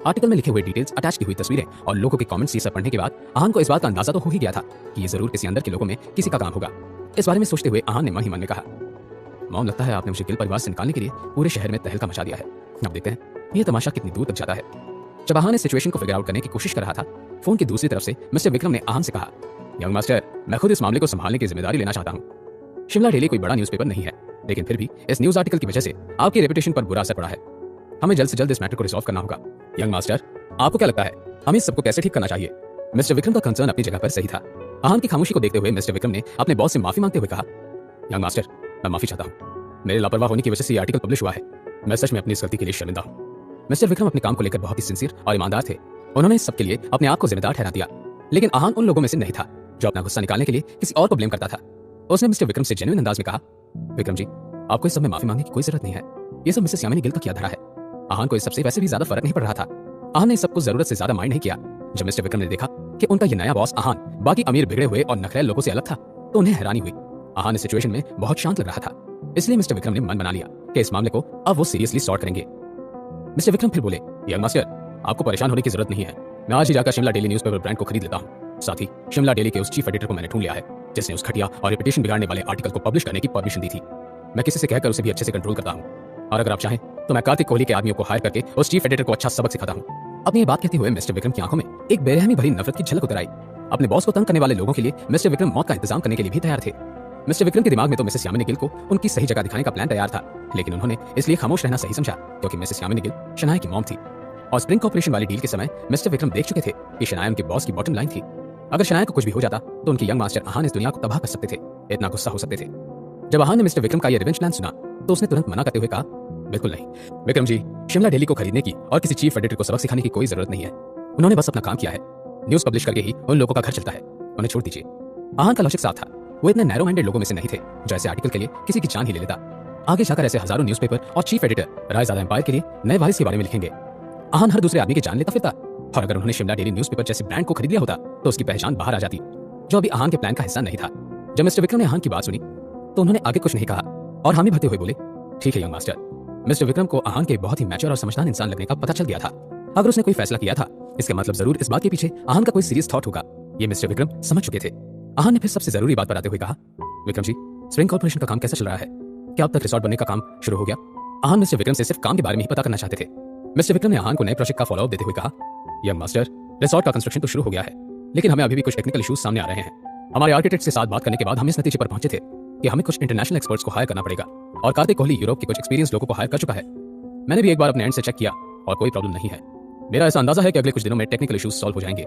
[SPEAKER 1] आर्टिकल में लिखे हुए डिटेल्स, अटैच की हुई तस्वीरें और लोगों के कमेंट्स ये सब पढ़ने के बाद आहान को इस बात का अंदाजा तो हो ही गया था कि ये जरूर किसी अंदर के लोगों में किसी का काम होगा। इस बारे में सोचते हुए आहान ने मन ही मन में कहा, मॉम, लगता है आपने मुझे गिल परिवार से निकालने के लिए पूरे शहर में तहलका मचा दिया है। अब देखते हैं ये तमाशा कितनी दूर तक जाता है। जब आहान इस सिचुएशन को फिगर आउट करने की कोशिश कर रहा था, फोन की दूसरी तरफ से मिस्टर विक्रम ने आहान से कहा, यंग मास्टर, मैं खुद इस मामले को संभालने की जिम्मेदारी लेना चाहता हूँ। शिमला डेली कोई बड़ा न्यूज़पेपर नहीं है, लेकिन फिर भी इस न्यूज़ आर्टिकल की वजह से आपकी रेपुटेशन पर बुरा असर पड़ा है। हमें जल्द से जल्द इस मैटर को रिजॉल्व करना होगा। यंग मास्टर, आपको क्या लगता है हमें इस सबको कैसे ठीक करना चाहिए? मिस्टर विक्रम का कंसर्न अपनी जगह पर सही था। आहान की खामोशी को देखते हुए मिस्टर विक्रम ने अपने बॉस से माफी मांगते हुए कहा, यंग मास्टर, मैं माफी चाहता हूँ। मेरे लापरवाह होने की वजह से ये आर्टिकल पब्लिश हुआ है। मैं सच में अपनी इस गलती के लिए शर्मिंदा हूँ। मिस्टर विक्रम अपने काम को लेकर बहुत ही सिंसियर और ईमानदार थे। उन्होंने इस सब के लिए अपने आप को जिम्मेदार ठहरा दिया। लेकिन आहान उन लोगों में से नहीं था जो अपना गुस्सा निकालने के लिए किसी और को ब्लेम करता था। उसने मिस्टर विक्रम से जेन्युइन अंदाज में कहा, विक्रम जी, आपको इस सब में माफी मांगने की कोई जरूरत नहीं है। ये सब मिसेस यामिनी गिल का किया धरा है। आहान को इस सबसे वैसे भी ज्यादा फर्क नहीं पड़ रहा था। आहान ने इस सबको जरूरत से ज्यादा माइंड नहीं किया। जब मिस्टर विक्रम ने देखा कि उनका ये नया बॉस आहान बाकी अमीर बिगड़े हुए और नखरेल लोगों से अलग था, तो उन्हें हैरानी हुई। आहान इस सिचुएशन में बहुत शांत लग रहा था, इसलिए मिस्टर विक्रम ने मन बना लिया कि इस मामले को अब वो सीरियसली सॉर्ट करेंगे। मिस्टर विक्रम फिर बोले, यंग मास्टर, आपको परेशान होने की जरूरत नहीं है। मैं आज ही जाकर शिमला डेली न्यूज़पेपर ब्रांड को खरीद लेता हूँ। साथ ही शिमला डेली के उस चीफ एडिटर को मैंने ढूंढ लिया है जिसने उस घटिया और रेपुटेशन बिगाड़ने वाले आर्टिकल को पब्लिश करने की परमिशन दी थी। मैं किसी से कहकर उसे भी अच्छे से कंट्रोल करता हूँ, और अगर आप चाहें तो मैं कार्तिक कोहली के आदमियों को हायर करके उस चीफ एडिटर को अच्छा सबक सिखाता हूँ। अपनी ये बात कहते हुए मिस्टर विक्रम की आंखों में एक बेरहमी भरी नफरत की झलक उतर आई। अपने बॉस को तंग करने वाले लोगों के लिए मिस्टर विक्रम मौत का इंतजाम करने के लिए भी तैयार थे। मिस्टर विक्रम के दिमाग में तो मिसेस यामिनी गिल को उनकी सही जगह दिखाने का प्लान तैयार था, लेकिन उन्होंने इसलिए खामोश रहना सही समझा क्योंकि मिसेस यामिनी गिल शनाया की मॉम थी। और स्प्रिंग कॉर्पोरेशन वाली डील के समय मिस्टर विक्रम देख चुके थे कि शनाया उनके बॉस की बॉटम लाइन थी। अगर शनाया को कुछ भी हो जाता तो उनके यंग मास्टर आहान इस दुनिया को तबाह कर सकते थे। इतना गुस्सा हो सकते थे। जब आहान ने मिस्टर विक्रम का ये रिवेंज प्लान सुना तो उसने तुरंत मना करते हुए कहा, बिल्कुल नहीं विक्रम जी, शिमला डेली को खरीदने की और किसी चीफ एडिटर को सबक सिखाने की कोई जरूरत नहीं है। उन्होंने बस अपना काम किया है। न्यूज पब्लिश करके ही उन लोगों का घर चलता है, उन्हें छोड़ दीजिए। आहान का लॉजिक साफ था। वो इतने नैरो माइंडेड लोगों में से नहीं थे जो ऐसे आर्टिकल के लिए किसी की जान ही ले लेता। आगे जाकर ऐसे हजारों न्यूज़पेपर और चीफ एडिटर रायजादा एम्पायर के लिए नए वारिस के बारे में लिखेंगे। आहान हर दूसरे आदमी की जान लेता फिरता, और अगर उन्होंने शिमला डेली न्यूज़पेपर जैसे ब्रांड को खरीद लिया होता तो उसकी पहचान बाहर आ जाती, जो अभी आहान के प्लान का हिस्सा नहीं था। जब मिस्टर विक्रम ने आहान की बात सुनी तो उन्होंने आगे कुछ नहीं कहा और हामी भरते हुए बोले, ठीक है यंग मास्टर। मिस्टर विक्रम को आहान के बहुत ही मैच्योर और समझदार इंसान लगने का पता चल गया था। अगर उसने कोई फैसला किया था इसका मतलब जरूर इस बात के पीछे आहान का कोई सीरियस थॉट होगा। ये मिस्टर विक्रम समझ चुके थे। आहान ने फिर सबसे जरूरी बात बताते हुए कहा, विक्रम जी, स्प्रिंग कॉर्पोरेशन का काम कैसा चल रहा है? क्या अब तक रिसोर्ट बनने का काम शुरू हो गया? आहान मिस्टर विक्रम से सिर्फ काम के बारे में ही पता करना चाहते थे। मिस्टर विक्रम ने आहान को नए प्रोजेक्ट का फॉलोअप देते हुए कहा, यंग मास्टर, रिसोर्ट का कंस्ट्रक्शन तो शुरू हो गया है, लेकिन हमें अभी भी कुछ टेक्निकल इश्यूज सामने आ रहे हैं। हमारे आर्किटेक्ट के साथ बात करने के बाद हम इस नतीजे पर पहुंचे थे कि हमें कुछ इंटरनेशनल एक्सपर्ट्स को हायर करना पड़ेगा, और कार्तिक कोहली यूरोप के कुछ एक्सपीरियंस लोगों को हायर कर चुका है। मैंने भी एक बार अपने एंड से चेक किया और कोई प्रॉब्लम नहीं है। मेरा ऐसा अंदाजा है कि अगले कुछ दिनों में टेक्निकल इश्यूज सॉल्व हो जाएंगे।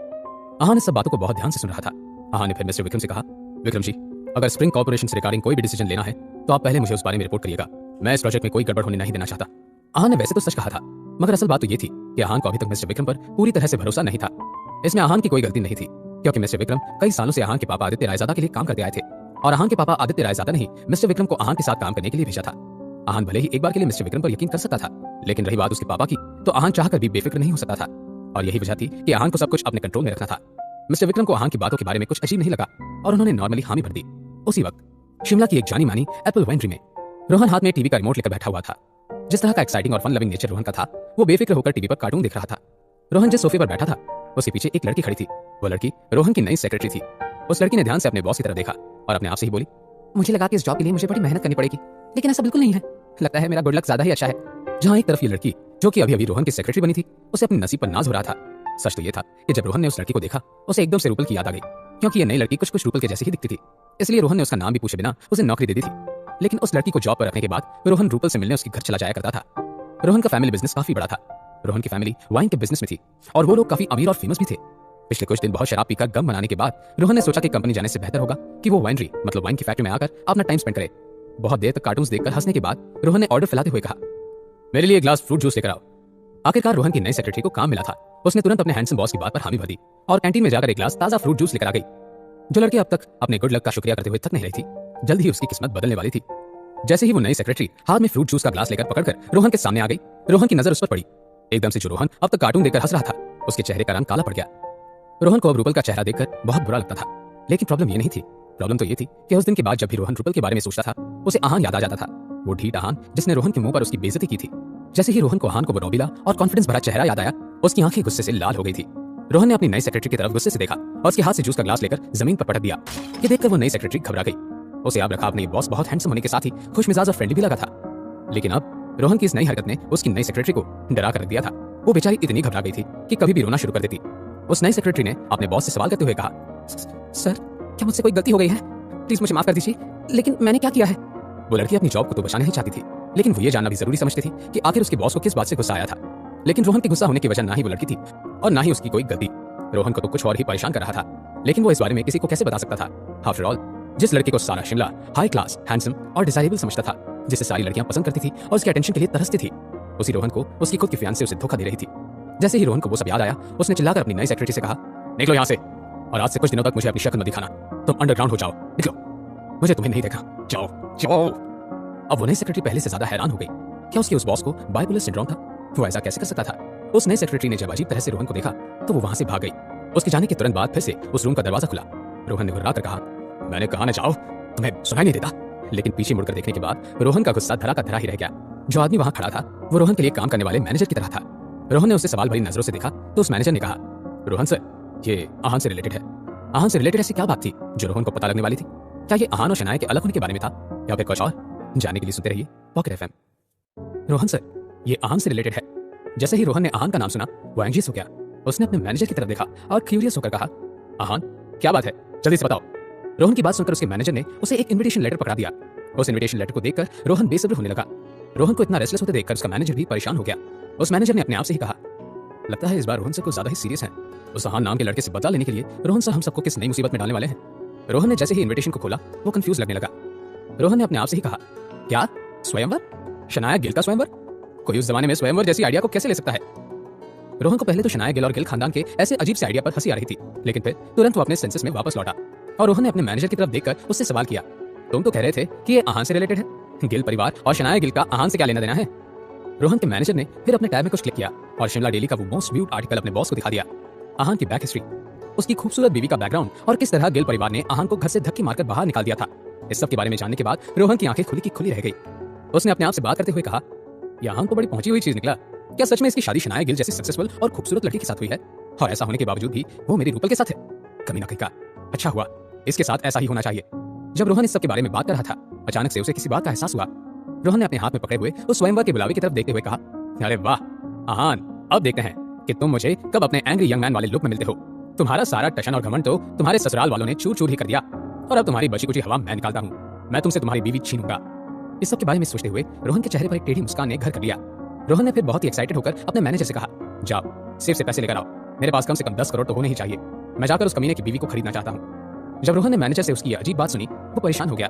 [SPEAKER 1] आहान इस सब बातों को बहुत ध्यान से सुन रहा था। आहान ने फिर मिस्टर विक्रम से कहा, विक्रम जी, अगर स्प्रिंग कॉर्पोरेशन से रिगार्डिंग कोई भी डिसीजन लेना है तो आप पहले मुझे उस बारे में रिपोर्ट करिएगा। मैं इस प्रोजेक्ट में कोई गड़बड़ होने नहीं देना चाहता। आहान ने वैसे तो सच कहा था, मगर असल बात तो ये थी कि आहान को अभी तक मिस्टर विक्रम पर पूरी तरह से भरोसा नहीं था। इसमें आहान की कोई गलती नहीं थी, क्योंकि मिस्टर विक्रम कई सालों से आहान के पापा आदित्य रायजादा के लिए काम करते आए थे, और आहान के पापा आदित्य रायजादा ने ही मिस्टर विक्रम को आहान के साथ काम करने के लिए भेजा था। आहान भले ही एक बार के लिए मिस्टर विक्रम पर यकीन कर सकता था, लेकिन रही बात उसके पापा की, तो आहान चाहकर भी बेफिक्र नहीं हो सकता था, और यही वजह थी कि आहान को सब कुछ अपने कंट्रोल में रखना था। मिस्टर विक्रम को आहान की बातों के बारे में कुछ अजीब नहीं लगा और उन्होंने नॉर्मली हामी भर दी। उसी वक्त शिमला की एक जानी मानी एप्पल वाइनरी में रोहन हाथ में टीवी का रिमोट लेकर बैठा हुआ था। जिस तरह का एक्साइटिंग और फन लविंग नेचर रोहन का था, वो बेफिक्र होकर टीवी पर कार्टून देख रहा था। रोहन जिस सोफे पर बैठा था उसके पीछे एक लड़की खड़ी थी। वो लड़की रोहन की नई सेक्रेटरी थी। उस लड़की ने ध्यान से अपने बॉस की तरफ देखा और अपने आप से ही बोली, मुझे लगा कि इस जॉब के लिए मुझे बड़ी मेहनत करनी पड़ेगी, लेकिन ऐसा बिल्कुल नहीं है। लगता है मेरा गुड लक ज्यादा ही अच्छा है। जहां एक तरफ ये लड़की जो कि अभी अभी रोहन की सेक्रेटरी बनी थी, उसे अपने नसीब पर नाज हो रहा था। सच तो ये था कि जब रोहन ने उस लड़की को देखा, उसे एकदम से रूपल की याद आ गई, क्योंकि ये नई लड़की कुछ कुछ रूपल के जैसी ही दिखती थी। इसलिए रोहन ने उसका नाम भी पूछे बिना उसे नौकरी दे दी थी। लेकिन उस लड़की को जॉब पर रखने के बाद रोहन रूपल से मिलने उसके घर चला जाया करता था। रोहन का फैमिली बिजनेस काफी बड़ा था। रोहन की फैमिली वाइन के बिजनेस में थी और वो लोग काफी अमीर और फेमस भी थे। पिछले कुछ दिन बहुत शराब पीकर गम मनाने के बाद रोहन ने सोचा कि कंपनी जाने से बेहतर होगा कि वो वाइनरी मतलब वाइन की फैक्ट्री में आकर अपना टाइम स्पेंड करे। बहुत देर तक कार्टून्स देखकर हंसने के बाद रोहन ने ऑर्डर फैलाते हुए कहा, मेरे लिए एक ग्लास फ्रूट जूस लेकर आओ। आखिरकार रोहन की नई सेक्रेटरी को काम मिला था। उसने तुरंत अपने हैंडसम बॉस की बात पर हामी भर दी और कैंटीन में जाकर एक ग्लास ताजा फ्रूट जूस लेकर आ गई। जो लड़की अब तक अपने गुड लक का शुक्रिया करते हुए थक नहीं रही थी, जल्द ही उसकी किस्मत बदलने वाली थी। जैसे ही वो नई सेक्रेटरी हाथ में फ्रूट जूस का ग्लास लेकर पकड़कर रोहन के सामने आ गई, रोहन की नजर उस पर पड़ी। एकदम से जो रोहन अब तक कार्टून देखकर हंस रहा था, उसके चेहरे का रंग काला पड़ गया। रोहन को अब रूपल का चेहरा देखकर बहुत बुरा लगता था। लेकिन प्रॉब्लम ये नहीं थी। प्रॉब्लम तो ये थी कि उस दिन के बाद जब भी रोहन रूपल के बारे में सोचता था, उसे आहान याद आ जाता था। वो ढीठ आहान जिसने रोहन के मुंह पर उसकी बेइज्जती की थी। जैसे ही रोहन को आहान को वो रोबीला और कॉन्फिडेंस भरा चेहरा याद आया, उसकी आंखें गुस्से से लाल हो गई थी। रोहन ने अपनी नई सेक्रेटरी की तरफ गुस्से से देखा और उसके हाथ से जूस का ग्लास लेकर जमीन पर पटक दिया। ये देखकर वो नई सेक्रेटरी घबरा गई। उसे याद रखा अपने बॉस बहुत हैंडसम होने के साथ ही खुश मिजाज और फ्रेंडली भी लगा था। लेकिन अब रोहन की इस नई हरकत ने उसकी नई सेक्रेटरी को डरा कर रख दिया था। वो बेचारी इतनी घबरा गई थी कि कभी भी रोना शुरू कर देती। उस नई सेक्रेटरी ने अपने बॉस से सवाल करते हुए कहा, सर क्या मुझसे कोई गलती हो गई है? प्लीज मुझे माफ कर दीजिए, लेकिन मैंने क्या किया है? वो लड़की अपनी जॉब को तो बचाना ही चाहती थी, लेकिन वो ये जानना भी जरूरी समझती थी कि आखिर उसके बॉस को किस बात से गुस्सा आया था। लेकिन रोहन के गुस्सा होने की वजह ना ही वो लड़की थी और ना ही उसकी कोई गलती। रोहन को तो कुछ और ही परेशान कर रहा था, लेकिन वो इस बारे में किसी को कैसे बता सकता था? आफ्टर ऑल, जिस लड़की को सारा शिमला हाई क्लास, हैंडसम और डिजायरेबल समझता था, जिसे सारी लड़कियां पसंद करती थी और उसके अटेंशन के लिए तरसती थी, उसी रोहन को उसकी खुद की फियांसे उसे धोखा दे रही थी। जैसे ही रोहन को वो सब याद आया, उसने चिल्लाकर अपनी नई सेक्रेटरी से कहा, निकलो यहाँ से, और आज से कुछ दिनों तक मुझे अपनी शक्ल मत दिखाना। तुम अंडरग्राउंड हो जाओ, निकलो, मुझे तुम्हें नहीं देखा, जाओ जाओ। अब वो नई सेक्रेटरी पहले से ज्यादा हैरान हो गई। क्या उसके उस बॉस को बाइपोलर सिंड्रोम था? वो ऐसा कैसे कर सकता था? उस नई सेक्रेटरी ने जब अजीब तरह से रोहन को देखा तो वो वहां से भाग गई। उसके जाने के तुरंत बाद फिर से उस रूम का दरवाजा खुला। रोहन ने घुर्रा कर कहा, मैंने कहा न जाओ, तुम्हें सुनाई नहीं देता? लेकिन पीछे मुड़कर देखने के बाद रोहन का गुस्सा धरा का धरा ही रह गया। जो आदमी वहां खड़ा था वो रोहन के लिए काम करने वाले मैनेजर की तरह था। रोहन ने उसे सवाल भरी नजरों से देखा तो उस मैनेजर ने कहा, रोहन सर, ये आहान से रिलेटेड है। आहान से रिलेटेड ऐसी क्या बात थी जो रोहन को पता लगने वाली थी? क्या ये आहान और शनाया के अलग होने के बारे में था या फिर कुछ और? जानने के लिए सुनते रहिए पॉकेट एफएम। रोहन सर, ये आहान से रिलेटेड है। जैसे ही रोहन ने आहान का नाम सुना, वो एंग्जियस हो गया। उसने अपने मैनेजर की तरफ देखा और क्यूरियस होकर कहा, आहान क्या बात है, जल्दी से बताओ। रोहन की बात सुनकर उसके मैनेजर ने उसे एक इन्विटेशन लेटर पकड़ा दिया। उस इन्विटेशन लेटर को देखकर रोहन बेसब्र होने लगा। रोहन को इतना रेस्टलेस होते देखकर उसका मैनेजर भी परेशान हो गया। उस मैनेजर ने अपने आप से ही कहा, लगता है इस बार रोहन सर कुछ ज्यादा ही सीरियस है। उस आहान नाम के लड़के से बदला लेने के लिए रोहन सर हम सबको किस नई मुसीबत में डालने वाले हैं। रोहन ने जैसे ही इन्विटेशन को खोला, वो कंफ्यूज लगने लगा। रोहन ने अपने आप से ही कहा, क्या स्वयंवर? शनाया गिल का स्वयंवर? कोई उस जमाने में स्वयंवर जैसी आइडिया को कैसे ले सकता है? रोहन को पहले तो शनाया गिल और गिल खानदान के ऐसे अजीब से आइडिया पर हंसी आ रही थी, लेकिन फिर तुरंत वो अपने सेंसेस में वापस लौटा और रोहन ने अपने मैनेजर की तरफ देखकर उससे सवाल किया, तुम तो कह रहे थे कि ये आहान से रिलेटेड है, गिल परिवार और शनाया गिल का आहान से क्या लेना देना है? रोहन के मैनेजर ने फिर अपने टैब में कुछ क्लिक किया और शिमला डेली का वो मोस्ट व्यूड आर्टिकल अपने बॉस को दिखा दिया। आहान की बैक हिस्ट्री, उसकी खूबसूरत बीवी का बैकग्राउंड और किस तरह गिल परिवार ने आहान को घर से धक्के मारकर बाहर निकाल दिया था। इस सब के बारे में जानने के बाद रोहन की आंखें खुली की खुली रह गई। उसने अपने आप से बात करते हुए कहा, यह आहान तो बड़ी पहुंची हुई चीज निकला। क्या सच में इसकी शादी शनाया गिल जैसी सक्सेसफुल और खूबसूरत लड़की के साथ हुई है? और ऐसा होने के बावजूद भी वो मेरी रूपल के साथ है? कमी ना कहीं का। अच्छा हुआ, इसके साथ ऐसा ही होना चाहिए। जब रोहन इस सब के बारे में बात कर रहा था, अचानक से उसे किसी बात का एहसास हुआ। रोहन ने अपने हाथ में पकड़े हुए उस स्वयंवर के बुलावे की तरफ देखते हुए कहा, अरे वाह आहान, अब देखते हैं कि तुम मुझे कब अपने एंग्री यंग मैन वाले लुक में मिलते हो। तुम्हारा सारा टशन और घमंड तो तुम्हारे ससुराल वालों ने चूर चूर ही कर दिया और अब तुम्हारी बची कुची हवा मैं निकालता हूँ। मैं तुमसे तुम्हारी बीवी छीनूंगा। इस सब के बारे में सोचते हुए रोहन के चेहरे पर एक टेढ़ी मुस्कान ने घर कर लिया। रोहन ने फिर बहुत ही एक्साइटेड होकर अपने मैनेजर से कहा, जाओ सेफ से पैसे लेकर आओ, मेरे पास कम से कम 10 करोड़ तो होने ही चाहिए। मैं जाकर उस कमीने की बीवी को खरीदना चाहता हूँ। जब रोहन ने मैनेजर से उसकी अजीब बात सुनी, वो परेशान हो गया।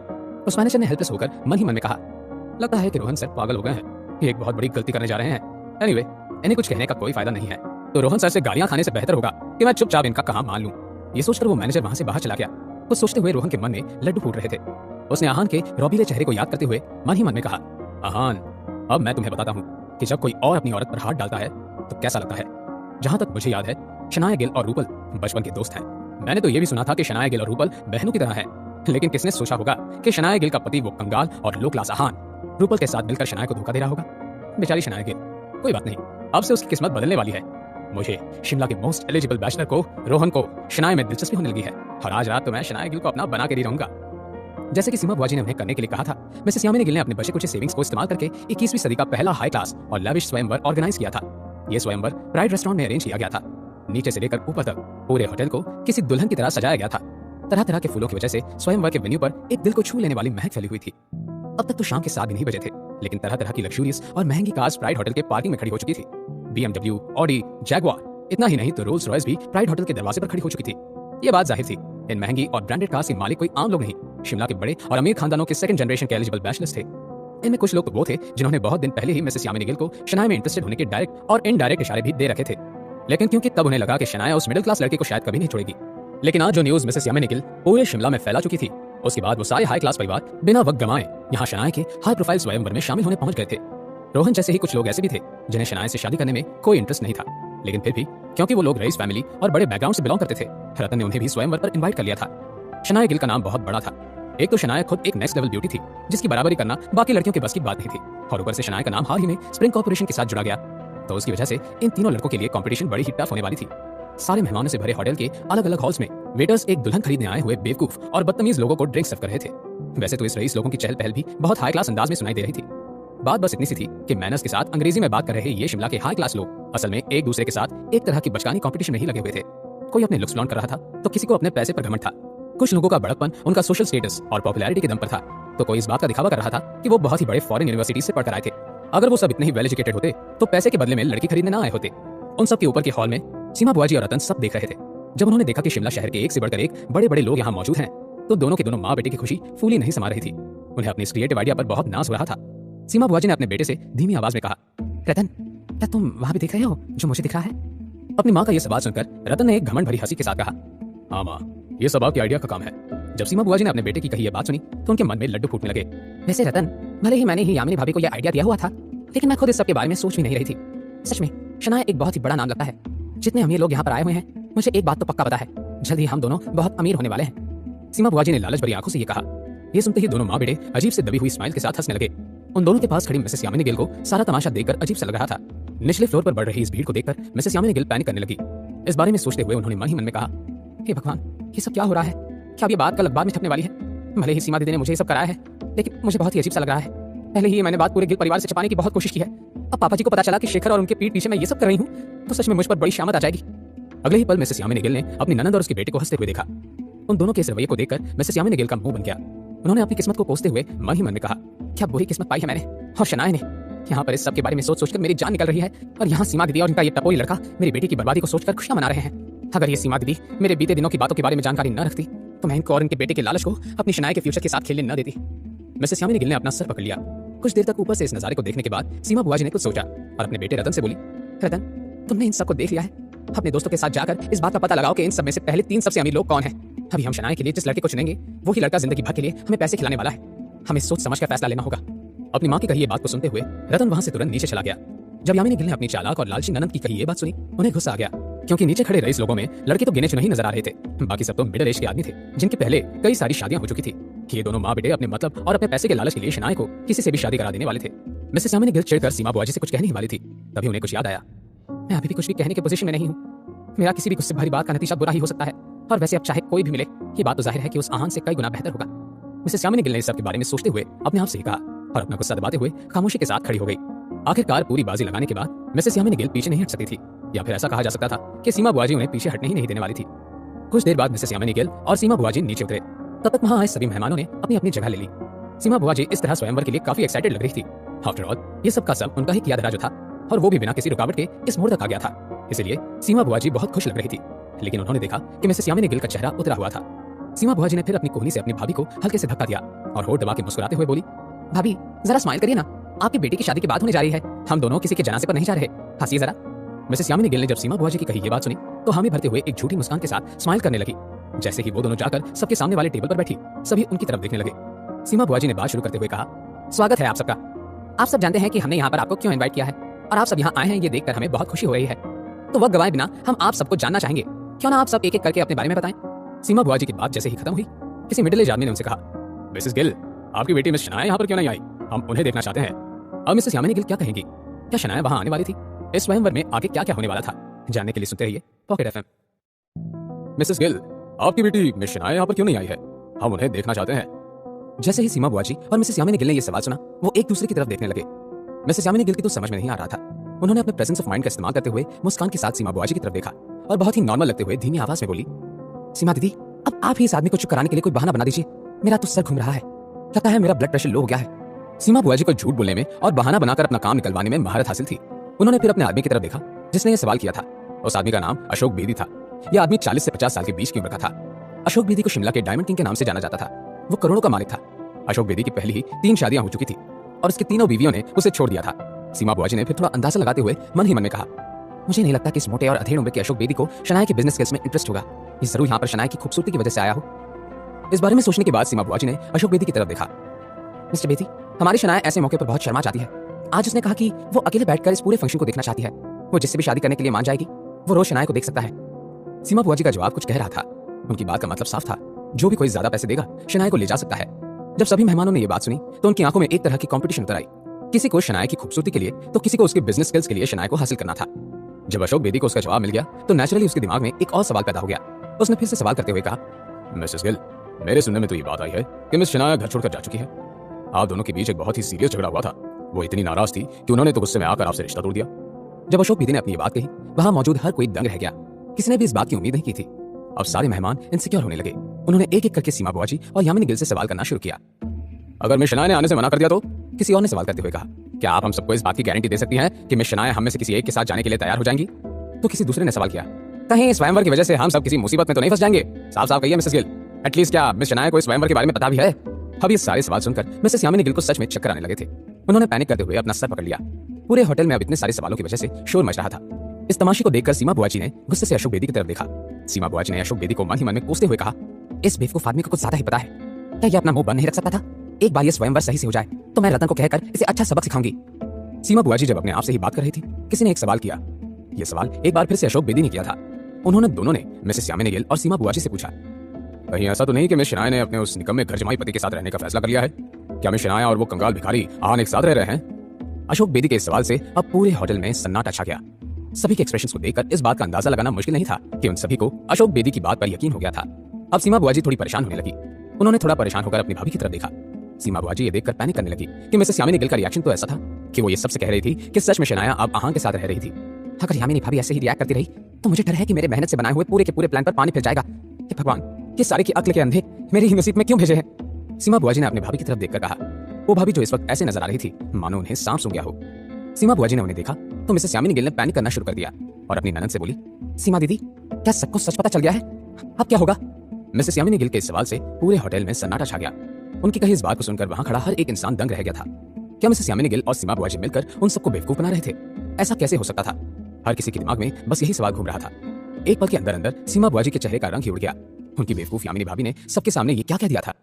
[SPEAKER 1] उस मैनेजर ने हेल्पलेस होकर मन ही मन में कहा, लगता है कि रोहन सर पागल हो गए हैं, ये एक बहुत बड़ी गलती करने जा रहे हैं। एनीवे, इन्हें कुछ कहने का कोई फायदा नहीं है, तो रोहन सर से गालियां खाने से बेहतर होगा कि मैं चुपचाप इनका कहा मान लूं। ये सोचकर वो मैनेजर वहां से बाहर चला गया। कुछ सोचते हुए रोहन के मन में लड्डू फूट रहे थे। उसने आहान के रौबीले चेहरे को याद करते हुए मन ही मन में कहा, आहान, अब मैं तुम्हें बताता हूँ कि जब कोई और अपनी औरत पर हाथ डालता है तो कैसा लगता है। जहां तक मुझे याद है, शनाया गिल और रूपल बचपन के दोस्त हैं। मैंने तो ये भी सुना था कि शनाया गिल और रूपल बहनों की तरह है, लेकिन किसने सोचा होगा कि शनाया गिल का पति वो कंगाल और लो क्लास आहान रूपल के साथ मिलकर शनाया को धोखा दे रहा होगा। बेचारी शनाया गिल, कोई बात नहीं, अब से उसकी किस्मत बदलने वाली है। मुझे शिमला के मोस्ट एलिजिबल बैचलर को, रोहन को, शनाया में दिलचस्पी होने लगी है और आज रात तो मैं शनाया गिल को अपना बना के ही रहूंगा। जैसे कि सीमा बुआ जी ने उन्हें करने के लिए कहा था, मिसेस यामिनी गिल ने अपने बचे कुछ सेविंग्स को इस्तेमाल करके 21वीं सदी का पहला हाई क्लास और लैविश स्वयंवर ऑर्गेनाइज किया था। यह स्वयंवर प्राइड रेस्टोरेंट में अरेंज किया गया था। नीचे से लेकर ऊपर तक पूरे होटल को किसी दुल्हन की तरह सजाया गया था। तरह तरह के फूलों की वजह से स्वयंवर के वेन्यू पर एक दिल को छू लेने वाली महक फैली हुई थी। अब तक तो शाम के 7 भी नहीं बजे थे, लेकिन तरह तरह की लग्जूरियस और महंगी कार्स प्राइड होटल के पार्किंग में खड़ी हो चुकी थी। BMW, ऑडी, जैगुआर, इतना ही नहीं तो रोल्स रॉयस भी प्राइड होटल के दरवाजे पर खड़ी हो चुकी थी। ये बात जाहिर थी, इन महंगी और ब्रांडेड कार्स के मालिक कोई आम लोग नहीं, शिमला के बड़े और अमीर खानदानों के सेकंड जनरेशन के एलिजिबल बैचलर्स थे। इनमें कुछ लोग तो वो थे जिन्होंने बहुत दिन पहले ही मिसेस यामिनी गिल को शनाया में इंटरेस्टेड होने के डायरेक्ट और इनडायरेक्ट इशारे भी दे रखे थे, लेकिन क्योंकि तब उन्हें लगा कि शनाया उस मिडिल क्लास लड़के को शायद कभी नहीं छोड़ेगी। लेकिन आज जो न्यूज मिसेस यामिनी गिल पूरे शिमला में फैला चुकी थी, उसके बाद वो सारे हाई क्लास परिवार बिना वक्त गंवाए यहाँ शनाया के हाई प्रोफाइल स्वयंवर में शामिल होने पहुंच गए थे। रोहन जैसे ही कुछ लोग ऐसे भी थे जिन्हें शनाया से शादी करने में कोई इंटरेस्ट नहीं था, लेकिन फिर भी क्योंकि वो लोग रईस फैमिली और बड़े बैकग्राउंड से बिलोंग करते थे, रतन ने उन्हें भी स्वयंवर पर इनवाइट कर लिया था। शनाया गिल का नाम बहुत बड़ा था। एक तो शनाया खुद एक नेक्स्ट लेवल ब्यूटी थी जिसकी बराबरी करना बाकी लड़कियों के बस की बात नहीं थी, और ऊपर से शनाया का नाम हाल ही में स्प्रिंग कॉर्पोरेशन के साथ जुड़ा गया, तो उसकी वजह से इन तीनों लड़कों के लिए कंपटीशन बड़ी ही टफ होने वाली थी। सारे मेहमानों से भरे होटल के अलग अलग हॉल्स में वेटर्स एक दुल्हन खरीदने आए हुए बेवकूफ और बदतमीज लोगों को ड्रिंक सर्व कर रहे थे। वैसे तो इस रईस लोगों की चहल पहल भी बहुत हाई क्लास अंदाज में सुनाई दे रही थी। बात बस इतनी सी थी कि मैनर्स के साथ अंग्रेजी में बात कर रहे ये शिमला के हाई क्लास लोग असल में एक दूसरे के साथ एक तरह की बचकानी कंपटीशन नहीं लगे हुए थे। कोई अपने लुक्स फ्लॉन्ट कर रहा था तो किसी को अपने पैसे पर घमंड था। कुछ लोगों का बड़कपन उनका सोशल स्टेटस और पॉपुलैरिटी के दम पर था, तो कोई इस बात का दिखावा कर रहा था कि वो बहुत ही बड़े फॉरेन यूनिवर्सिटी से पढ़कर आए थे। अगर वो सब इतने ही वेल एजुकेटेड होते तो पैसे के बदले में लड़की खरीदने ना आए होते। उन सब के ऊपर के हॉल में सीमा बुआ जी और रतन सब देख रहे थे। जब उन्होंने देखा कि शिमला शहर के एक से बढ़कर एक बड़े बड़े लोग यहाँ मौजूद हैं, तो दोनों के दोनों माँ बेटे की खुशी फूली नहीं समा रही थी। उन्हें अपनी इस क्रिएटिव आइडिया पर बहुत नाज हो रहा था। सीमा बुआ जी ने अपने बेटे से धीमी आवाज में कहा, रतन, क्या तुम वहां भी देख रहे हो जो मुझे दिख रहा है? अपनी माँ का यह सवाल सुनकर रतन ने एक घमंड भरी हंसी के साथ कहा, हाँ माँ, ये सब आपके आइडिया का काम है। जब सीमा बुआ जी ने अपने बेटे की कही यह बात सुनी तो उनके मन में लड्डू फूटने लगे। वैसे रतन, भले ही मैंने ही यामिनी भाभी को यह आइडिया दिया हुआ था, लेकिन मैं खुद इस सब के बारे में सोच भी नहीं रही थी। सच में शनाया एक बहुत ही बड़ा नाम लगता है। जितने अमीर लोग यहाँ पर आए हुए हैं, मुझे एक बात तो पक्का पता है, जल्द ही हम दोनों बहुत अमीर होने वाले हैं। सीमा बुआ जी ने लालच भरी आंखों से ये कहा। ये सुनते ही दोनों माँ बेटे अजीब से दबी हुई स्माइल के साथ हंसने लगे। उन दोनों के पास खड़ी मिसेस यामिनी गिल को सारा तमाशा देखकर अजीब सा लग रहा था। निचले फ्लोर पर बढ़ रही इस भीड़ को देखकर मिसेस यामिनी गिल पैनिक करने लगी। इस बारे में सोचते हुए उन्होंने मन ही मन में कहा, हे भगवान, ये सब क्या हो रहा है? क्या ये बात कल अखबार में छपने वाली है? भले ही सीमा दीदी ने मुझे ये सब कराया है, लेकिन मुझे बहुत ही अजीब सा लग रहा है। पहले ही मैंने बात पूरे गिल परिवार से छुपाने की बहुत कोशिश की है। अब पापा जी को पता चला कि शेखर और उनके पीठ पीछे मैं ये सब कर रही हूँ, तो सच में मुझ पर बड़ी शामत आ जाएगी। अगले ही पल मिसेस यामिनी गिल ने अपनी ननद और उसके बेटे को हंसते हुए देखा। उन दोनों के इस रवैये को देखकर मिसेस यामिनी गिल का मुंह बन गया। उन्होंने अपनी किस्मत को कोसते हुए मन ही मन में कहा, क्या बुरी किस्मत पाई है मैंने और शनाया ने। यहाँ पर इस सब के बारे में सोच सोचकर मेरी जान निकल रही है, और यहाँ सीमा दीदी और उनका ये टपोरी लड़का मेरी बेटी की बर्बादी को सोचकर खुशियां मना रहे हैं। अगर ये सीमा दीदी मेरे बीते दिनों की बातों के बारे में जानकारी न रखती तो मैं इनको और इनके बेटे के लालच को अपनी शनाया के फ्यूचर के साथ खेलने न देती। मिसेस यामिनी गिल ने अपना सर पकड़ लिया। कुछ देर तक ऊपर से इस नजारे को देखने के बाद सीमा बुआ जी ने कुछ सोचा और अपने बेटे रतन से बोली, रतन, तुमने इन सबको देख लिया है? अपने दोस्तों के साथ जाकर इस बात का पता लगाओ कि इन सब में से पहले 3 सबसे अमीर लोग कौन हैं। अभी हम शनाया के लिए जिस लड़के को चुनेंगे वो ही लड़का जिंदगी भर के लिए हमें पैसे खिलाने वाला है। हमें सोच समझ कर फैसला लेना होगा। अपनी माँ की कही ये बात को सुनते हुए रतन वहां से तुरंत नीचे चला गया। जब यामिनी गिल ने अपनी चालाक और लालची ननद की कही ये बात सुनी, उन्हें गुस्सा आ गया, क्योंकि नीचे खड़े रईस लोगों में लड़के तो गिने चुने ही नजर आ रहे थे। बाकी सब तो मिडिल एज के आदमी थे जिनके पहले कई सारी शादियां हो चुकी थी। ये दोनों माँ बेटे अपने मतलब और अपने पैसे के लालच के लिए शनाया को किसी से भी शादी करा देने वाले थे। मिसेस यामिनी गिल चिढ़कर सीमा बुआ जी से कुछ कहने ही वाली थी, तभी उन्हें कुछ याद आया। मैं अभी भी कुछ भी कहने के पोजीशन में नहीं हूँ। मेरा किसी भी गुस्से भरी बात का नतीजा बुरा ही हो सकता है, और वैसे अब चाहे कोई भी मिले, ये बात तो जाहिर है कि उस आहान से कई गुना बेहतर होगा। मिसेस यामिनी गिल ने इस सब के बारे में सोचते हुए अपने आप से ही कहा और अपना गुस्सा दबाते हुए खामोशी के साथ खड़ी हो गई। आखिरकार पूरी बाजी लगाने के बाद मिसेस यामिनी गिल पीछे नहीं हट सकती थी, या फिर ऐसा कहा जा सकता था कि सीमा बुआ जी उन्हें पीछे हटने ही नहीं देने वाली थी। कुछ देर बाद मिसेस यामिनी गिल और सीमा बुआ जी नीचे उतरे। तब तक वहां आए सभी मेहमानों ने अपनी अपनी जगह ले ली। सीमा बुआ जी इस तरह स्वयंवर के लिए काफी एक्साइटेड लग रही थी। आफ्टर ऑल ये सब का सब उनका ही किया धरा जो था, और वो भी बिना किसी रुकावट के इस मोड़ तक आ गया था। इसलिए सीमा बुआ जी बहुत खुश लग रही थी। लेकिन उन्होंने देखा कि मिसेस यामिनी गिल का चेहरा उतरा हुआ था। सीमा बुआ जी ने फिर अपनी कोहनी से अपनी भाभी को हल्के से धक्का दिया और होठ दबा के मुस्कुराते हुए बोली, भाभी जरा स्माइल करिए ना, आपकी बेटी की शादी की बात होने जा रही है, हम दोनों किसी के जनाजे पर नहीं जा रहे, हंसिए जरा। मिसेस यामिनी गिल ने जब सीमा बुआ जी की कही ये बात सुनी तो हामी भरते हुए एक झूठी मुस्कान के साथ स्माइल करने लगी। जैसे ही वो दोनों जाकर सबके सामने वाले टेबल पर बैठी, सभी उनकी तरफ देखने लगे। सीमा बुआ जी ने बात शुरू करते हुए कहा, स्वागत है आप सबका। आप सब जानते हैं कि हमने यहाँ पर आपको क्यों इनवाइट किया है, और आप सब यहाँ आए हैं ये देखकर हमें बहुत खुशी हो रही है। तो वक्त गवाए बिना हम आप सबको जानना चाहेंगे, क्यों ना आप सब एक एक करके अपने बारे में बताएं। सीमा बुआ जी की बात जैसे ही खत्म हुई, किसी मिडिल एज आदमी ने उनसे कहा, मिसेस गिल, आपकी बेटी मिस शनाया यहाँ पर क्यों नहीं आई? हम उन्हें देखना चाहते हैं। अब मिसेस यामिनी गिल क्या कहेंगी? क्या शनाया वहां आने वाली थी? इस स्वयंवर में आगे क्या क्या होने वाला था, जानने के लिए सुनते रहिए पॉकेट एफएम। मिसेस गिल, आपकी बेटी मिस शनाया यहाँ पर क्यों नहीं आई है? हम उन्हें देखना चाहते हैं। जैसे ही सीमा बुआ जी और मिसेस यामिनी गिल ने यह सवाल सुना, वो एक दूसरे की तरफ देखने लगे। मिसेस यामिनी गिल की तो समझ में नहीं आ रहा था। उन्होंने अपने प्रेजेंस ऑफ माइंड का इस्तेमाल करते हुए मुस्कान के साथ सीमा बुआ जी की तरफ देखा और बहुत ही नॉर्मल लगते हुए धीमी आवाज में बोली, सीमा दीदी, अब आप ही इस आदमी को चुप कराने के लिए कोई बहाना बना दीजिए। मेरा तो सर घूम रहा है, लगता है मेरा ब्लड प्रेशर लो हो गया है। सीमा बुआ जी को झूठ बोलने में और बहाना बनाकर अपना काम निकलवाने में महारत हासिल थी। उन्होंने फिर अपने आदमी की तरफ देखा जिसने यह सवाल किया था। उस आदमी का नाम अशोक बेदी था। यह आदमी 40 से 50 साल के बीच की उम्र का था। अशोक बेदी को शिमला के डायमंड किंग के नाम से जाना जाता था। वो करोड़ों का मालिक था। अशोक बेदी की पहले ही 3 शादियां हो चुकी थी और उसकी तीनों बीवियों ने उसे छोड़ दिया था। सीमा बुआ जी ने फिर थोड़ा अंदाजा लगाते हुए मन ही मन में कहा, मुझे नहीं लगता कि इस मोटे और अधेड़ उम्र के अशोक बेदी को शनाया के बिजनेस स्किल्स में इंटरेस्ट होगा। ये जरूर यहाँ पर शनाया की खूबसूरती की वजह से आया हो। इस बारे में सोचने के बाद सीमा बुआ जी ने अशोक बेदी की तरफ देखा। मिस्टर बेदी, हमारी शनाया ऐसे मौके पर बहुत शर्मा जाती है। आज उसने कहा कि वो अकेले बैठकर इस पूरे फंक्शन को देखना चाहती है। वो जिससे भी शादी करने के लिए मान जाएगी, वो रोज शनाया को देख सकता है। सीमा बुआ जी का जवाब कुछ कह रहा था। उनकी बात का मतलब साफ था, जो भी कोई ज्यादा पैसे देगा शनाया को ले जा सकता है। जब सभी मेहमानों ने ये बात सुनी तो उनकी आंखों में एक तरह की कंपटीशन उतर आई। किसी को शनाया की खूबसूरती के लिए तो किसी को उसके बिजनेस स्किल्स के लिए शनाया को हासिल करना था। जब अशोक बेदी को उसका जवाब मिल गया तो नेचुरली उसके दिमाग में एक और सवाल पैदा हो गया। उसने फिर से सवाल करते हुए कहा, मिसेस गिल, मेरे सुनने में तो ये बात आई है कि मिस शनाया घर छोड़कर जा चुकी है। आप दोनों के बीच एक बहुत ही सीरियस झगड़ा हुआ था। वो इतनी नाराज थी कि उन्होंने तो गुस्से में आकर आपसे रिश्ता तोड़ दिया। जब अशोक बेदी ने अपनी ये बात कही, वहां मौजूद हर कोई दंग रह गया। किसी ने भी इस बात की उम्मीद नहीं की थी। अब सारे मेहमान इनसिक्योर होने लगे। उन्होंने एक एक करके सीमा बुआ जी और यामिनी गिल से सवाल करना शुरू किया। अगर मिस शनाया ने आने से मना कर दिया तो? किसी और ने सवाल करते हुए कहा, क्या आप हम सबको इस बात की गारंटी दे सकती हैं कि मिस शनाया हम में से किसी एक के साथ जाने के लिए तैयार हो जाएंगी? तो किसी दूसरे ने सवाल किया, कहीं स्वयंवर की वजह से हम सब किसी मुसीबत में तो नहीं फंस जाएंगे? साफ साफ कहिए मिसेस गिल, एटलीस्ट क्या मिस शनाया को इस स्वयंवर के बारे में पता भी है? अब ये सारे सवाल सुनकर मिसेस यामिनी गिल को सच में चक्कर आने लगे थे। उन्होंने पैनिक करते हुए अपना सर पकड़ लिया। पूरे होटल में अब इतने सारे सवालों की वजह से शोर मच रहा था। इस तमाशे को देखकर सीमा बुआ जी ने गुस्से से अशोक बेदी की तरफ देखा। सीमा बुआ जी ने अशोक बेदी को मन ही मन में कोसते हुए कहा, इस बेवकूफ आदमी को कुछ ज्यादा ही पता है। क्या ये अपना मुंह बंद नहीं रख सकता था? एक बार ये स्वयंवर सही से हो जाए तो मैं रतन को कहकर इसे अच्छा सबक सिखाऊंगी। सीमा बुआ जी जब अपने आप से ही बात कर रही थी, किसी ने एक सवाल किया। यह सवाल एक बार फिर से अशोक बेदी ने किया था। उन्होंने दोनों ने मिसेस यामिनी गिल और सीमा बुआ जी से पूछा, कहीं ऐसा तो नहीं कि मिस शनाया ने अपने उस निकम्मे घर जमाई पति के साथ रहने का फैसला कर लिया है? क्या मिस शनाया और वो कंगाल भिखारी आन एक साथ रह रहे हैं? अशोक बेदी के इस सवाल से अब पूरे होटल में सन्नाटा छा गया। सभी के एक्सप्रेशंस को देखकर इस बात का अंदाजा लगाना मुश्किल नहीं था कि उन सभी को अशोक बेदी की बात पर यकीन हो गया था। अब सीमा बुआ जी थोड़ी परेशान होने लगी। उन्होंने थोड़ा परेशान होकर अपनी भाभी की तरफ देखा। सीमा बुआ जी ये देखकर पैनिक करने लगी कि मिसेस यामिनी गिल का रिएक्शन तो ऐसा था कि वो ये सबसे कह रही थी कि सच में शनाया अब आहान के साथ रह रही थी। अगर यामिनी भाभी ऐसे ही रिएक्ट करती रही तो मुझे डर है कि मेरे मेहनत से बनाए हुए पूरे के पूरे प्लान पर पानी फिर जाएगा। हे भगवान, ये सारे की अक्ल के अंधे मेरी ही नसीब में क्यों भेजे हैं? सीमा बुआ जी ने अपनी भाभी की तरफ देखकर कहा। वो भाभी जो इस वक्त ऐसे नजर आ रही थी मानो उन्हें सांप सूंघ गया हो। सीमा बुआ जी ने उन्हें देखा तो मिसेस यामिनी गिल ने पैनिक करना शुरू कर दिया और अपनी ननद से बोली, सीमा दीदी, क्या सबको सच पता चल गया है? अब क्या होगा? मिसेस यामिनी गिल के इस सवाल से पूरे होटल में सन्नाटा छा गया। उनकी कही इस बात को सुनकर वहां खड़ा हर एक इंसान दंग रह गया था। क्या मिसेस यामिनी गिल और सीमा बुआ जी मिलकर उन सबको बेवकूफ बना रहे थे? ऐसा कैसे हो सकता था? हर किसी के दिमाग में बस यही सवाल घूम रहा था। एक पल के अंदर अंदर सीमा बुआ जी के चेहरे का रंग ही उड़ गया। उनकी बेवकूफ यामिनी भाभी ने सबके सामने ये क्या कह दिया था?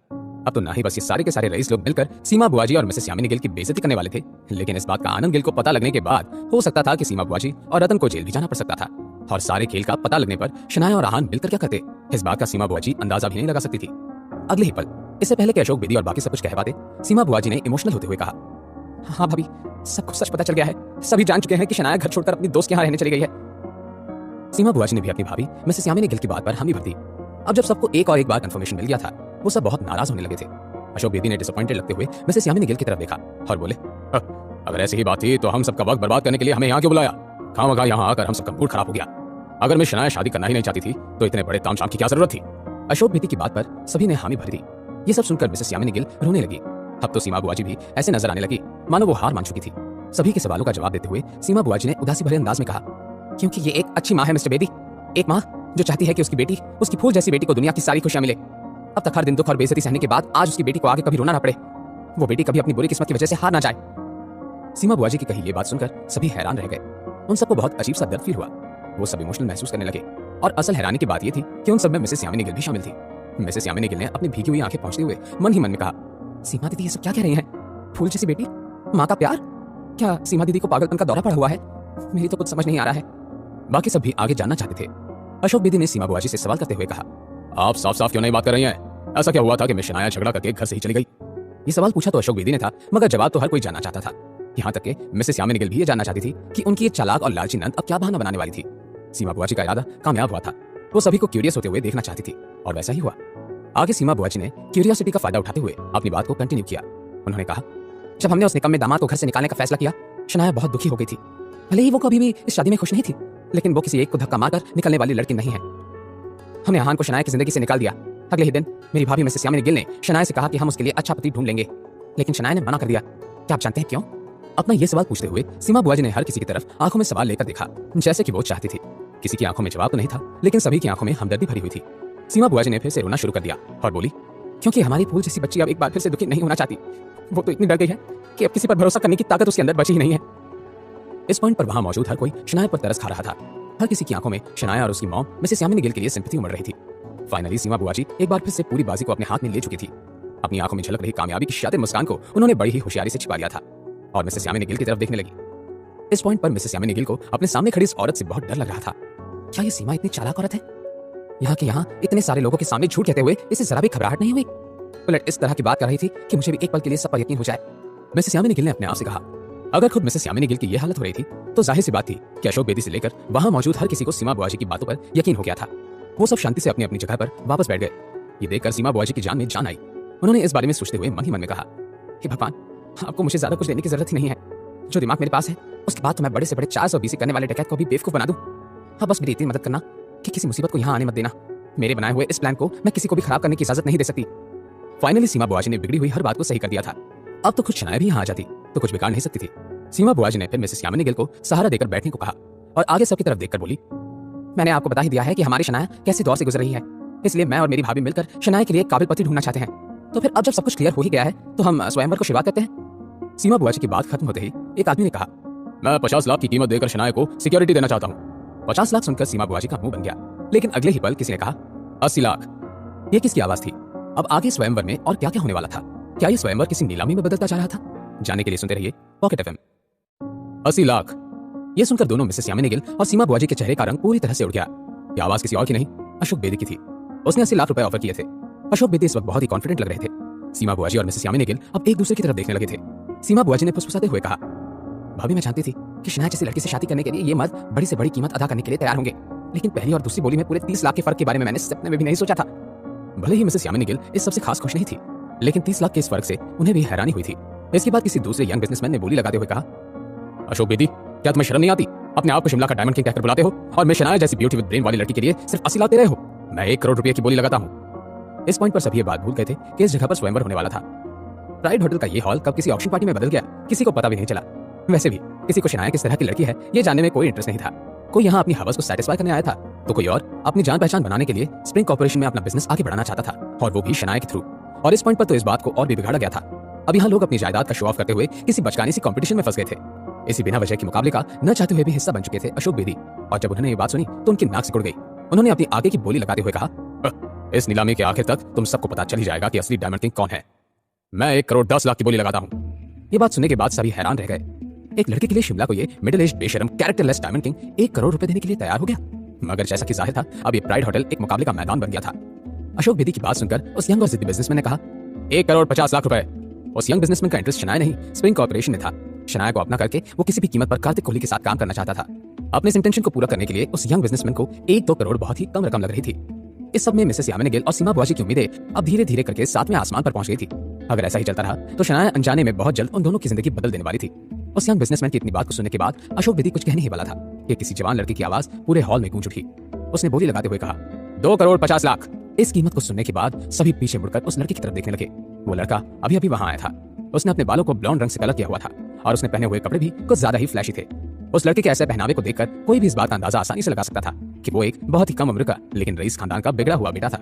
[SPEAKER 1] अब तो ना ही बस ये सारे के सारे रईस लोग मिलकर सीमा बुआ जी और मिसेस यामिनी गिल की बेइज्जती करने वाले थे, लेकिन इस बात का आनंद गिल को पता लगने के बाद हो सकता था कि सीमा बुआ जी और रतन को जेल भी जाना पड़ सकता था। और सारे खेल का पता लगने पर शनाया और आहान मिलकर क्या करते, इस बात का सीमा बुआ जी अंदाजा भी नहीं लगा सकती थी। अगले ही पल, इससे पहले कि अशोक बेदी और बाकी सब कुछ कह पाते, सीमा बुआ जी ने इमोशनल होते हुए कहा, हाँ भाभी, सबको सच पता चल गया है। सभी जान चुके हैं कि शनाया घर छोड़कर अपनी दोस्त के यहाँ रहने चली गई है। सीमा बुआ जी ने भी अपनी भाभी मिसेस यामिनी गिल की बात पर हामी भर दी। अब जब सबको एक और एक बार कंफर्मेशन मिल गया था, वो सब बहुत नाराज होने लगे थे। अशोक बेदी ने डिसअपॉइंटेड लगते हुए मिसेस यामिनी गिल की तरफ देखा और बोले, अगर ऐसी ही बात थी तो हम सबका वक्त बर्बाद करने के लिए हमें यहाँ क्यों बुलाया? खामखा यहाँ आकर हम सबका मूड खराब हो गया। अगर मैं शनाया शादी करना ही नहीं चाहती थी तो इतने बड़े तामझाम की क्या जरूरत थी? अशोक बेदी की बात पर सभी ने हामी भर दी। ये सब सुनकर मिसेस यामिनी गिल रोने लगी। अब तो सीमा बुआ जी भी ऐसे नजर आने लगी मानो वो हार मान चुकी थी। सभी के सवालों का जवाब देते हुए सीमा बुआ जी ने उदासी भरे अंदाज में कहा, क्योंकि ये एक अच्छी माँ है मिस्टर बेदी। एक माँ जो चाहती है कि उसकी बेटी, उसकी फूल जैसी बेटी को दुनिया की सारी खुशियां मिले। अब तक हर दिन दुख और बेइज्जती सहने के बाद आज उसकी बेटी को आगे कभी रोना ना पड़े। वो बेटी कभी अपनी बुरी किस्मत की वजह से हार ना जाए। सीमा बुआ जी की कही ये बात सुनकर सभी हैरान रह गए। उन सबको बहुत अजीब सा दर्द फील हुआ। वो सब इमोशनल महसूस करने लगे और असल हैरानी की बात ये थी कि उन सब में मिसेस यामिनी गिल भी शामिल थी। मिसेस यामिनी गिल ने अपनी भीगी हुई आंखें पहुंचते हुए मन ही मन में कहा, सीमा दीदी ये सब क्या कह रही हैं? फूल जैसी बेटी, माँ का प्यार, क्या सीमा दीदी को पागलपन का दौरा पड़ा हुआ है? मेरी तो कुछ समझ नहीं आ रहा है। बाकी सब भी आगे जानना चाहते थे। अशोक बेदी ने सीमा बुआ जी से सवाल करते हुए कहा, आप साफ साफ क्यों नहीं बात कर रही हैं? ऐसा क्या हुआ था कि मिस शनाया झगड़ा करके घर से ही चली गई? ये सवाल पूछा तो अशोक बेदी ने था, मगर जवाब तो हर कोई जानना चाहता था। यहाँ तक कि मिसेस यामिनी गिल भी ये जानना चाहती थी कि उनकी ये चालाक और लालची नंद अब क्या बहाना बनाने वाली थी। सीमा बुआ जी का इरादा कामयाब हुआ था। वो सभी को क्यूरियस होते हुए देखना चाहती थी और वैसा ही हुआ। आगे सीमा बुआ जी ने क्यूरियोसिटी का फायदा उठाते हुए अपनी बात को कंटिन्यू किया। उन्होंने कहा, जब हमने उस निकम्मे दामाद को घर से निकालने का फैसला किया, शनाया बहुत दुखी हो गई थी। भले ही वो कभी भी इस शादी में खुश नहीं थी, लेकिन वो किसी एक को धक्का मारकर निकलने वाली लड़की नहीं है। हमने आहान को शनाया की जिंदगी से निकाल दिया। अगले ही दिन मेरी भाभी मिसेस यामिनी गिल ने शनाया से कहा कि हम उसके लिए अच्छा पति ढूंढ लेंगे, लेकिन शनाया ने मना कर दिया। क्या आप जानते हैं क्यों? अपना ये सवाल पूछते हुए सीमा बुआ जी ने हर किसी की तरफ आंखों में सवाल लेकर देखा, जैसे कि वो चाहती थी। किसी की आंखों में जवाब तो नहीं था, लेकिन सभी की आंखों में हमदर्दी भरी हुई थी। सीमा बुआ जी ने फिर से रोना शुरू कर दिया और बोली, क्योंकि हमारी फूल जैसी बच्ची अब एक बार फिर से दुखी नहीं होना चाहती। वो तो इतनी डर गई है कि अब किसी पर भरोसा करने की ताकत उसके अंदर बची ही नहीं है। इस पॉइंट पर वहां मौजूद हर कोई शनाया पर तरस खा रहा था। हर किसी की आंखों में शनाया और उसकी मॉम मिसेस यामिनी गिल के लिए सिंपैथी उमड़ रही थी। फाइनली सीमा बुआ जी एक बार फिर से पूरी बाजी को अपने हाथ में ले चुकी थी। अपनी आंखों में झलक रही कामयाबी की शातिर मुस्कान को उन्होंने बड़ी ही होशियारी से छिपा लिया था और मिसेस यामिनी गिल की तरफ देखने लगी। इस पॉइंट पर मिसेस यामिनी गिल को अपने सामने खड़ी इस औरत से बहुत डर लग रहा था। क्या ये सीमा इतनी चालाक औरत है? यहाँ के यहाँ इतने सारे लोगों के सामने झूठ कहते हुए इसे जरा भी घबराहट नहीं हुई। उलट इस तरह की बात कर रही थी कि मुझे भी एक पल के लिए सब पर यकीन हो जाए। मिसेस यामिनी गिल ने अपने आप से कहा। अगर खुद मिसेस यामिनी गिल की यह हालत हो रही थी तो जाहिर सी बात थी कि अशोक बेदी से लेकर वहां मौजूद हर किसी को सीमा बुआ जी की बातों पर यकीन हो गया था। वो सब शांति से अपनी अपनी जगह पर वापस बैठ गए। ये देखकर सीमा बुआ जी की जान में जान आई। उन्होंने इस बारे में सोचते हुए मन ही मन में कहा, हे भगवान, आपको मुझे ज्यादा कुछ देने की जरूरत ही नहीं है। जो दिमाग मेरे पास है उसके बाद तो मैं बड़े से बड़े 420 करने वाले डकैत को भी बेवकूफ बना दूं। हाँ, बस मेरी इतनी मदद करना कि किसी मुसीबत को यहाँ आने मत देना। मेरे बनाए हुए इस प्लान को मैं किसी को भी खराब करने की इजाजत नहीं दे सकती। फाइनली सीमा बुआ जी ने बिगड़ी हुई हर बात को सही कर दिया था। अब तो खुद शनाया भी यहाँ आ जाती तो कुछ बिगाड़ नहीं सकती थी। सीमा बुआ जी ने फिर मिसेस यामिनी गिल को सहारा देकर बैठने को कहा और आगे सबकी तरफ देखकर बोली, मैंने आपको बता ही दिया है कि हमारी शनाया कैसे दौर से गुजर रही है, इसलिए मैं और मेरी भाभी मिलकर शनाया के लिए एक काबिल पति ढूंढना चाहते हैं। तो फिर अब जब सब कुछ क्लियर हो ही गया है तो हम स्वयंवर को शुरुआत करते हैं। सीमा बुआ जी की बात खत्म होते ही एक आदमी ने कहा, मैं 50 लाख की कीमत देकर शनाया को सिक्योरिटी देना चाहता हूँ। 50 लाख सुनकर सीमा बुआ जी का मुंह बन गया, लेकिन अगले ही पल किसी ने कहा 80 लाख। ये किसकी आवाज थी? अब आगे स्वयंवर में और क्या क्या होने वाला था? क्या ये स्वयंवर किसी नीलामी में बदलता जा रहा था? जानने के लिए सुनते रहिए पॉकेट एफएम। 80 लाख। ये सुनकर दोनों मिसेस यामिनी गिल और सीमा बुआ जी के चेहरे का रंग पूरी तरह से उड़ गया। ये आवाज किसी और की नहीं, अशोक बेदी की थी। उसने 80 लाख रुपए ऑफर किए थे। अशोक बेदी इस वक्त बहुत ही कॉन्फिडेंट लग रहे थे। सीमा बुआ जी और मिसेस यामिनी गिल अब एक दूसरे की तरफ देखने लगे थे। सीमा बुआ जी ने फुसफुसाते हुए कहा, भाभी, मैं जानती थी कि शनाया जैसी लड़की से शादी करने के लिए ये मर्द बड़ी से बड़ी कीमत अदा करने के लिए तैयार होंगे, लेकिन पहली और दूसरी बोली में पूरे 30 लाख के फर्क के बारे में मैंने सपने में भी नहीं सोचा था। भले ही मिसेस यामिनी गिल इस सबसे खास खुश नहीं थी, लेकिन 30 लाख के इस फर्क से उन्हें भी हैरानी हुई थी। इसके बाद किसी दूसरे यंग बिजनेसमैन ने बोली लगाते हुए कहा, अशोक बेदी, क्या तुम्हें शर्म नहीं आती? अपने आप को शिमला का डायमंड किंग कहकर बुलाते हो और मैं शनाया जैसी ब्यूटी विद ब्रेन वाली लड़की के लिए सिर्फ 80 लाख दे रहे हो। मैं 1 करोड़ रुपए की बोली लगाता हूँ। इस पॉइंट पर सभी ये बात भूल गए थे कि इस जगह पर स्वयंवर होने वाला था। प्राइड होटल का ये हॉल कब किसी ऑक्शन पार्टी में बदल गया किसी को पता भी नहीं चला। वैसे भी किसी को शनाया किस तरह की लड़की है ये जानने में कोई इंटरेस्ट नहीं था। कोई यहाँ अपनी हवस को सेटिस्फाई करने आया था तो कोई और अपनी जान पहचान बनाने के लिए स्प्रिंग कॉर्पोरेशन में अपना बिजनेस आगे बढ़ाना चाहता था, और वो भी शनाया के थ्रू। और इस पॉइंट पर तो इस बात को और भी बिगाड़ा गया था। अब यहाँ लोग अपनी जायदाद का शो ऑफ करते हुए किसी बचकाने सी कंपटीशन में फंस गए थे। इसी बिना वजह के मुकाबले का न चाहते हुए भी हिस्सा बन चुके थे अशोक बेदी। और जब उन्होंने ये बात सुनी तो उनकी नाक सिकुड़ गई। उन्होंने अपनी आगे की बोली लगाते हुए कहा, इस नीलामी के आखिर तक तुम सबको पता चल ही जाएगा कि असली डायमंड किंग कौन है। मैं 1 करोड़ 10 लाख की बोली लगाता हूँ। ये बात सुनने के बाद सभी हैरान रह गए। एक लड़के के लिए शिमला को ये मिडिल एज बेशरम कैरेक्टरलेस डायमंड किंग 1 करोड़ रुपए देने के लिए तैयार हो गया। मगर जैसा कि जाहिर था, अब ये प्राइड होटल एक मुकाबले का मैदान बन गया था। अशोक बेदी की बात सुनकर उस यंग और जिद्दी बिजनेसमैन ने कहा, 1 करोड़ 50 लाख रुपए। उस यंग बिजनेसमैन का इंटरेस्ट शनाया नहीं स्प्रिंग कॉर्पोरेशन में था। शनाया को अपना करके वो किसी भी कीमत पर कार्तिक कोहली के साथ काम करना चाहता था। अपने इस इंटेंशन को पूरा करने के लिए उस यंग बिजनेसमैन को 1-2 करोड़ बहुत ही कम रकम लग रही थी। इस सब में मिसेस यामिनी गिल और सीमा बुआ जी की उम्मीदें अब धीरे धीरे करके 7वें आसमान पर पहुंच गई थी। अगर ऐसा ही चलता रहा तो शनाया अनजाने में बहुत जल्द उन दोनों की जिंदगी बदल देने वाली थी। उस यंग बिजनेसमैन की इतनी बात को सुनने के बाद अशोक बेदी कुछ कहने ही वाला था कि किसी जवान लड़के की आवाज पूरे हॉल में गूंज उठी। उसने बोली लगाते हुए कहा, 2 करोड़ 50 लाख। इस कीमत को सुनने के बाद सभी पीछे मुड़कर उस लड़के की तरफ देखने लगे। वो लड़का अभी अभी वहां आया था। उसने अपने बालों को ब्लॉन्ड रंग से कलर किया हुआ था और उसने पहने हुए कपड़े भी कुछ ज्यादा ही फ्लैशी थे। उस लड़के के ऐसे पहनावे को देखकर कोई भी इस बात का अंदाजा आसानी से लगा सकता था कि वो एक बहुत ही कम उम्र का लेकिन रईस खानदान का बिगड़ा हुआ बेटा था।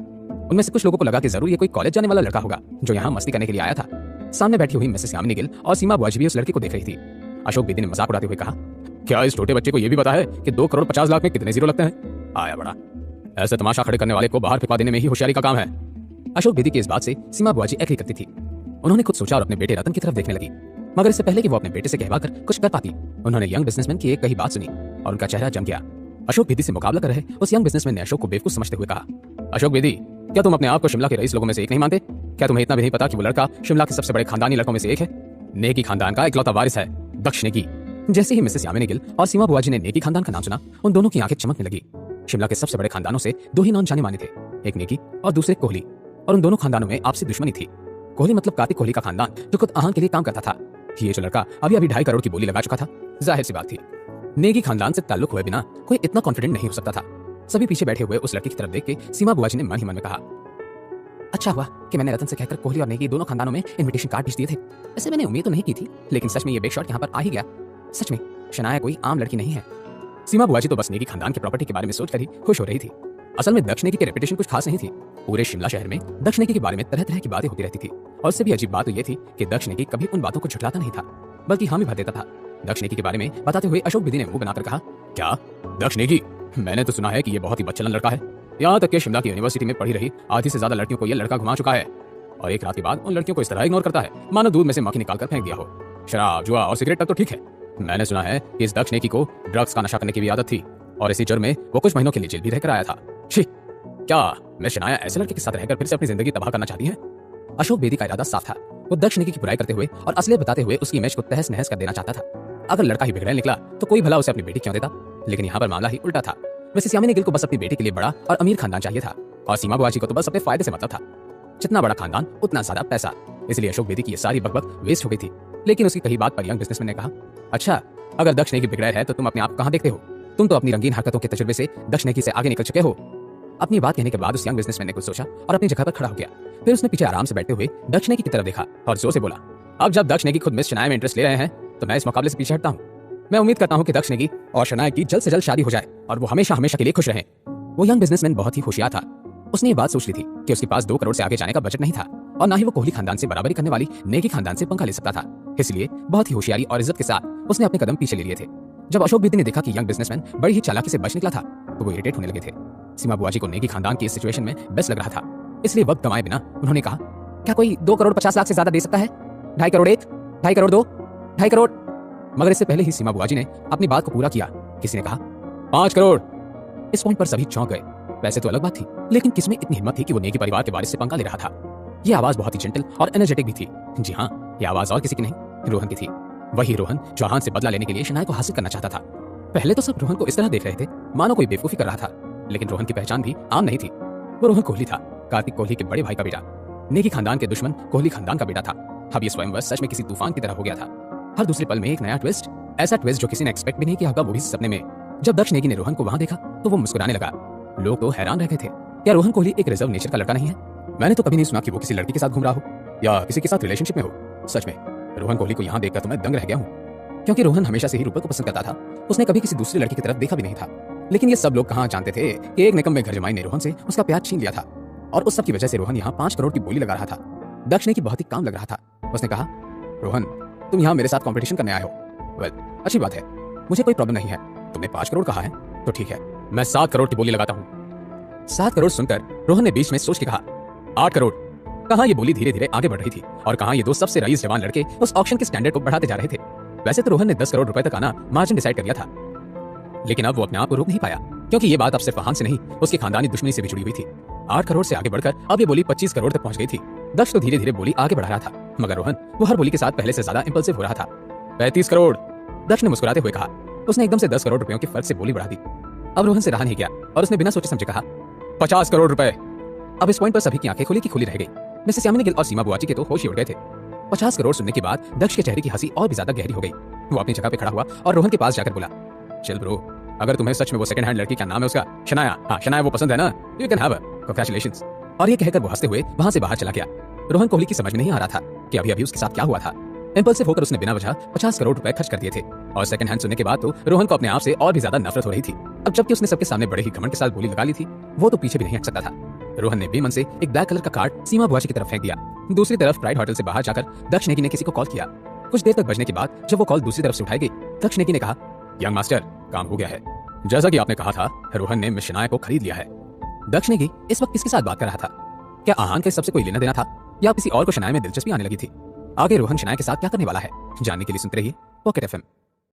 [SPEAKER 1] उनमें से कुछ लोगों को लगा कि जरूर ये कोई कॉलेज जाने वाला लड़का होगा जो यहाँ मस्ती करने के लिए आया था। सामने बैठी हुई मिसेस यामिनी गिल और सीमा बुआ जी भी उस लड़के को देख रही थी। अशोक बेदी ने मजाक उड़ाते हुए कहा, क्या इस छोटे बच्चे को यह भी पता है कि 2 करोड़ 50 लाख में कितने जीरो लगते हैं? आया बड़ा, ऐसे तमाशा खड़े करने वाले को बाहर फिकवा देने में ही होशियारी का काम है। अशोक बेदी की इस बात से सीमा बुआ जी एग्री करती थी। उन्होंने खुद सोचा और अपने बेटे रतन की तरफ देखने लगी, मगर इससे पहले कि वो अपने बेटे से कहवाकर कुछ कर पाती, उन्होंने यंग बिजनेसमैन की एक कही बात सुनी और उनका चेहरा जम गया। अशोक बेदी से मुकाबला कर रहे उस यंग बिजनेसमैन ने अशोक को बेवकूफ समझते हुए कहा, अशोक बेदी, क्या तुम अपने आप को शिमला के रईस लोगों में से एक नहीं मानते? क्या तुम्हें इतना भी नहीं पता कि वो लड़का शिमला के सबसे बड़े खानदानी लड़कों में से एक है? नेकी खानदान का इकलौता वारिस है, दक्ष नेकी। जैसे ही मिसेस यामिनी गिल और सीमा बुआ जी ने नेकी खानदान का नाम सुना, उन दोनों की आंखें चमकने लगी। शिमला के सबसे बड़े खानदानों से 2 ही नाम जाने माने थे, एक नेकी और दूसरे कोहली। और उन दोनों खानदानों में आपसी दुश्मनी थी। कोहली मतलब कार्तिक कोहली का खानदान जो खुद आहान के लिए काम करता था। ये जो लड़का अभी अभी 2.5 करोड़ की बोली लगा चुका था, जाहिर सी बात थी नेगी खानदान से ताल्लुक हुए बिना कोई इतना कॉन्फिडेंट नहीं हो सकता था। सभी पीछे बैठे हुए उस लड़की की तरफ देख के सीमा बुआ जी ने मन ही मन में कहा, अच्छा हुआ कि मैंने रतन से कहकर कोहली और नेगी दोनों खानदानों में इनविटेशन कार्ड भेज दिए थे। ऐसे मैंने उम्मीद तो नहीं की थी, लेकिन सच में ये बिग शॉट यहाँ पर आ ही गया। सच में शनाया कोई आम लड़की नहीं है। सीमा बुआ जी तो बस नेगी खानदान के प्रॉपर्टी के बारे में सोचकर ही खुश हो रही थी। असल में दक्ष नेगी की रेपुटेशन कुछ खास नहीं थी। पूरे शिमला शहर में दक्ष नेगी के बारे में तरह तरह की बातें होती रहती थी, और उससे भी अजीब बात तो ये थी कि दक्ष नेगी कभी उन बातों को झुठलाता नहीं था, बल्कि हामी भर देता था। दक्ष नेगी के बारे में बताते हुए अशोक विधि ने मुंह बनाकर कहा, क्या दक्ष नेगी? मैंने तो सुना है कि ये बहुत ही बच्चलन लड़का है। यहाँ तक कि शिमला की यूनिवर्सिटी में पढ़ी रही आधी से ज्यादा लड़कियों को ये लड़का घुमा चुका है, और एक रात के बाद उन लड़कियों को इस तरह इग्नोर करता है मानो दूध में से मक्खी निकाल कर फेंक दिया हो। शराब, जुआ और सिगरेट तक तो ठीक है। मैंने सुना है कि इस दक्ष नेगी को ड्रग्स का नशा करने की भी आदत थी, और इसी जुर्म में वो कुछ महीनों के लिए जेल भी रहकर आया था। छी, क्या मैं शनाया ऐसे लड़के के साथ रहकर फिर से अपनी जिंदगी तबाह करना चाहती है? अशोक बेदी का इरादा साफ था। वो दक्ष नेगी की बुराई करते हुए और असलियत बताते हुए उसकी इमेज को तहस नहस कर देना चाहता था। अगर लड़का ही बिगड़ैल निकला तो कोई भला उसे अपनी बेटी क्यों देता? लेकिन यहाँ पर मामला ही उल्टा था। वैसे यामिनी गिल को बस अपनी बेटी के लिए बड़ा और अमीर खानदान चाहिए था, और सीमा बुआ जी को तो बस अपने फायदे से मतलब था। जितना बड़ा खानदान उतना ज्यादा पैसा। इसलिए अशोक बेदी की ये सारी बकबक वेस्ट हो गई थी। लेकिन उसकी कही बात पर यंग बिजनेसमैन ने कहा, अच्छा अगर दक्ष नेगी बिगड़ैल है तो तुम अपने आप कहाँ देखते हो? तुम तो अपनी रंगीन हरकतों के तजुर्बे से दक्ष नेगी से आगे निकल चुके हो। अपनी बात कहने के बाद उस यंग बिजनेसमैन ने कुछ सोचा और अपनी जगह पर खड़ा हो गया। फिर उसने पीछे आराम से बैठते हुए दक्ष नेगी की तरफ देखा और जोर से बोला, अब जब दक्ष नेगी खुद मिस शनाया में इंटरेस्ट ले रहे हैं तो मैं इस मुकाबले से पीछे हटता हूँ। मैं उम्मीद करता हूँ कि दक्ष नेगी और शनाया की जल्द से जल्द शादी हो जाए और वो हमेशा हमेशा के लिए खुश रहें। वो यंग बिजनेसमैन बहुत ही होशियार था। उसने ये बात सोच ली थी कि उसके पास 2 करोड़ से आगे जाने का बजट नहीं था, और ना ही वो कोहली खानदान से बराबरी करने वाली नेगी खानदान से पंखा ले सकता था। इसलिए बहुत ही होशियारी और इज्जत के साथ उसने अपने कदम पीछे ले लिए थे। जब अशोक बेदी ने देखा कि यंग बिजनेसमैन बड़ी ही चालाकी से बच निकला था तो वो इरिटेट होने लगे थे। सीमा बुआ जी को नेगी खानदान की इस सिचुएशन में बेस्ट लग रहा था, इसलिए वक्त गंवाए बिना उन्होंने कहा, क्या कोई 2 करोड़ 50 लाख से ज्यादा दे सकता है? 2.5 करोड़ 1, 2.5 करोड़ 2, 2.5 करोड़। मगर इससे पहले ही सीमा बुआ जी ने अपनी बात को पूरा किया। किसी ने कहा 5 करोड़। इस पॉइंट पर सभी चौंक गए। वैसे तो अलग बात थी, लेकिन किसमें इतनी हिम्मत थी कि वो नेगी परिवार के वारिस से पंगा ले रहा था? ये आवाज बहुत ही जेंटल और एनर्जेटिक भी थी। जी हाँ, ये आवाज और किसी की नहीं, रोहन की थी। वही रोहन जो आहान से बदला लेने के लिए शनाया को हासिल करना चाहता था। पहले तो सब रोहन को इस तरह देख रहे थे मानो कोई बेवकूफी कर रहा था, लेकिन रोहन की पहचान भी आम नहीं थी। वो रोहन कोहली था, कार्तिक कोहली के बड़े भाई का बेटा। नेगी खानदान के दुश्मन कोहली खानदान का बेटा था। अब ये स्वयंवर सच में किसी तूफान की तरह हो गया था। हर दूसरे पल में एक नया ट्विस्ट, ऐसा ट्विस्ट जो किसी ने एक्सपेक्ट भी नहीं किया होगा, वो भी सपने में। जब दक्ष नेगी ने रोहन को वहां देखा तो वो मुस्कुराने लगा। लोग तो हैरान रह गए थे, क्या रोहन कोहली एक रिजर्व नेचर का लड़का नहीं है? मैंने तो कभी नहीं सुना कि वो किसी लड़की के साथ घूम रहा हो या किसी के साथ रिलेशनशिप में हो। सच में रोहन कोहली को यहाँ देखकर तो मैं दंग रह गया हूँ, क्योंकि रोहन हमेशा से ही रूपल को पसंद करता था। उसने कभी किसी दूसरी लड़की की तरफ देखा भी नहीं था। लेकिन ये सब लोग कहाँ जानते थे कि एक निकम्मे घर जमाई ने रोहन से उसका प्यार छीन लिया था, और उस सब की वजह से रोहन यहाँ 5 करोड़ की बोली लगा रहा था। दक्ष नेगी बहुत ही काम लग रहा था। उसने कहा, रोहन तुम यहाँ मेरे साथ कंपटीशन करने आए हो। वेल, अच्छी बात है, मुझे कोई प्रॉब्लम नहीं है। तुमने 5 करोड़ कहा है तो ठीक है, मैं 7 करोड़ की बोली लगाता हूँ। 7 करोड़ सुनकर रोहन ने बीच में सोच के कहा, 8 करोड़। कहाँ ये बोली धीरे धीरे आगे बढ़ रही थी, और कहाँ ये 2 सबसे रईस जवान लड़के उस ऑक्शन के स्टैंडर्ड को बढ़ाते जा रहे थे। वैसे तो रोहन ने 10 करोड़ रुपए तक आना मार्जिन डिसाइड कर लिया था, लेकिन अब वो अपने आप को रोक नहीं पाया, क्योंकि ये बात अब सिर्फ आहान से नहीं, उसकी खानदानी दुश्मनी से भी जुड़ी हुई थी। 8 करोड़ से आगे बढ़कर अब ये बोली 25 करोड़ तक पहुंच गई थी। दक्ष तो धीरे धीरे बोली आगे बढ़ा रहा था, मगर रोहन वो हर बोली के साथ पहले से ज्यादा इंपल्सिव हो रहा था। 35 करोड़। दक्ष ने मुस्कुराते हुए कहा। उसने एकदम से 10 करोड़ रुपयों के फर्क से बोली बढ़ा दी। अब रोहन से रहा नहीं गया और उसने बिना सोचे समझे कहा, 50 करोड़ रुपए। अब इस पॉइंट पर सभी की आंखें खुली की खुली रह गई। मिसेस यामिनी गिल और सीमा बुआ जी के तो होश ही उड़ गए थे। 50 करोड़ सुनने के बाद दक्ष के चेहरे की हंसी और भी ज्यादा गहरी हो गई। वो अपनी जगह पे खड़ा हुआ और रोहन के पास जाकर बोला, चल ब्रो, अगर तुम्हें सच में वो सेकंड हैंड लड़की, क्या नाम है उसका, शनाया, हाँ शनाया वो पसंद है ना, you can have her, congratulations. और ये कहकर वो हंसते हुए वहां से बाहर चला गया। रोहन कोहली की समझ में नहीं आ रहा था कि अभी अभी उसके साथ क्या हुआ था। इंपल्सिव होकर उसने बिना वजह 50 करोड़ रुपए खर्च कर दिए थे, और सेकंड हैंड सुनने के बाद तो रोहन को अपने आप से और भी ज्यादा नफरत हो रही थी। अब जबकि उसने सबके सामने बड़े ही घमंड के साथ बोली लगा ली थी, वो तो पीछे भी नहीं हट सकता था। रोहन ने बेमन से एक ब्लैक कलर का कार्ड सीमा बुआ जी की तरफ फेंक दिया। दूसरी तरफ प्राइड होटल से बाहर जाकर दक्ष नेगी ने किसी को कॉल किया। कुछ देर तक बजने के बाद जब वो कॉल दूसरी तरफ से उठाई गई, दक्ष नेगी ने कहा, यंग मास्टर, काम हो गया है। जैसा कि आपने कहा था, रोहन ने मिस शनाया को खरीद लिया है। दक्ष नेगी इस वक्त किसके साथ बात कर रहा था? क्या आहान का इस सबसे कोई लेना देना था, या किसी और को शनाया में दिलचस्पी आने लगी थी? आगे रोहन शनाया के साथ क्या करने वाला है, जानने के लिए सुनते रहिए पॉकेट एफएम।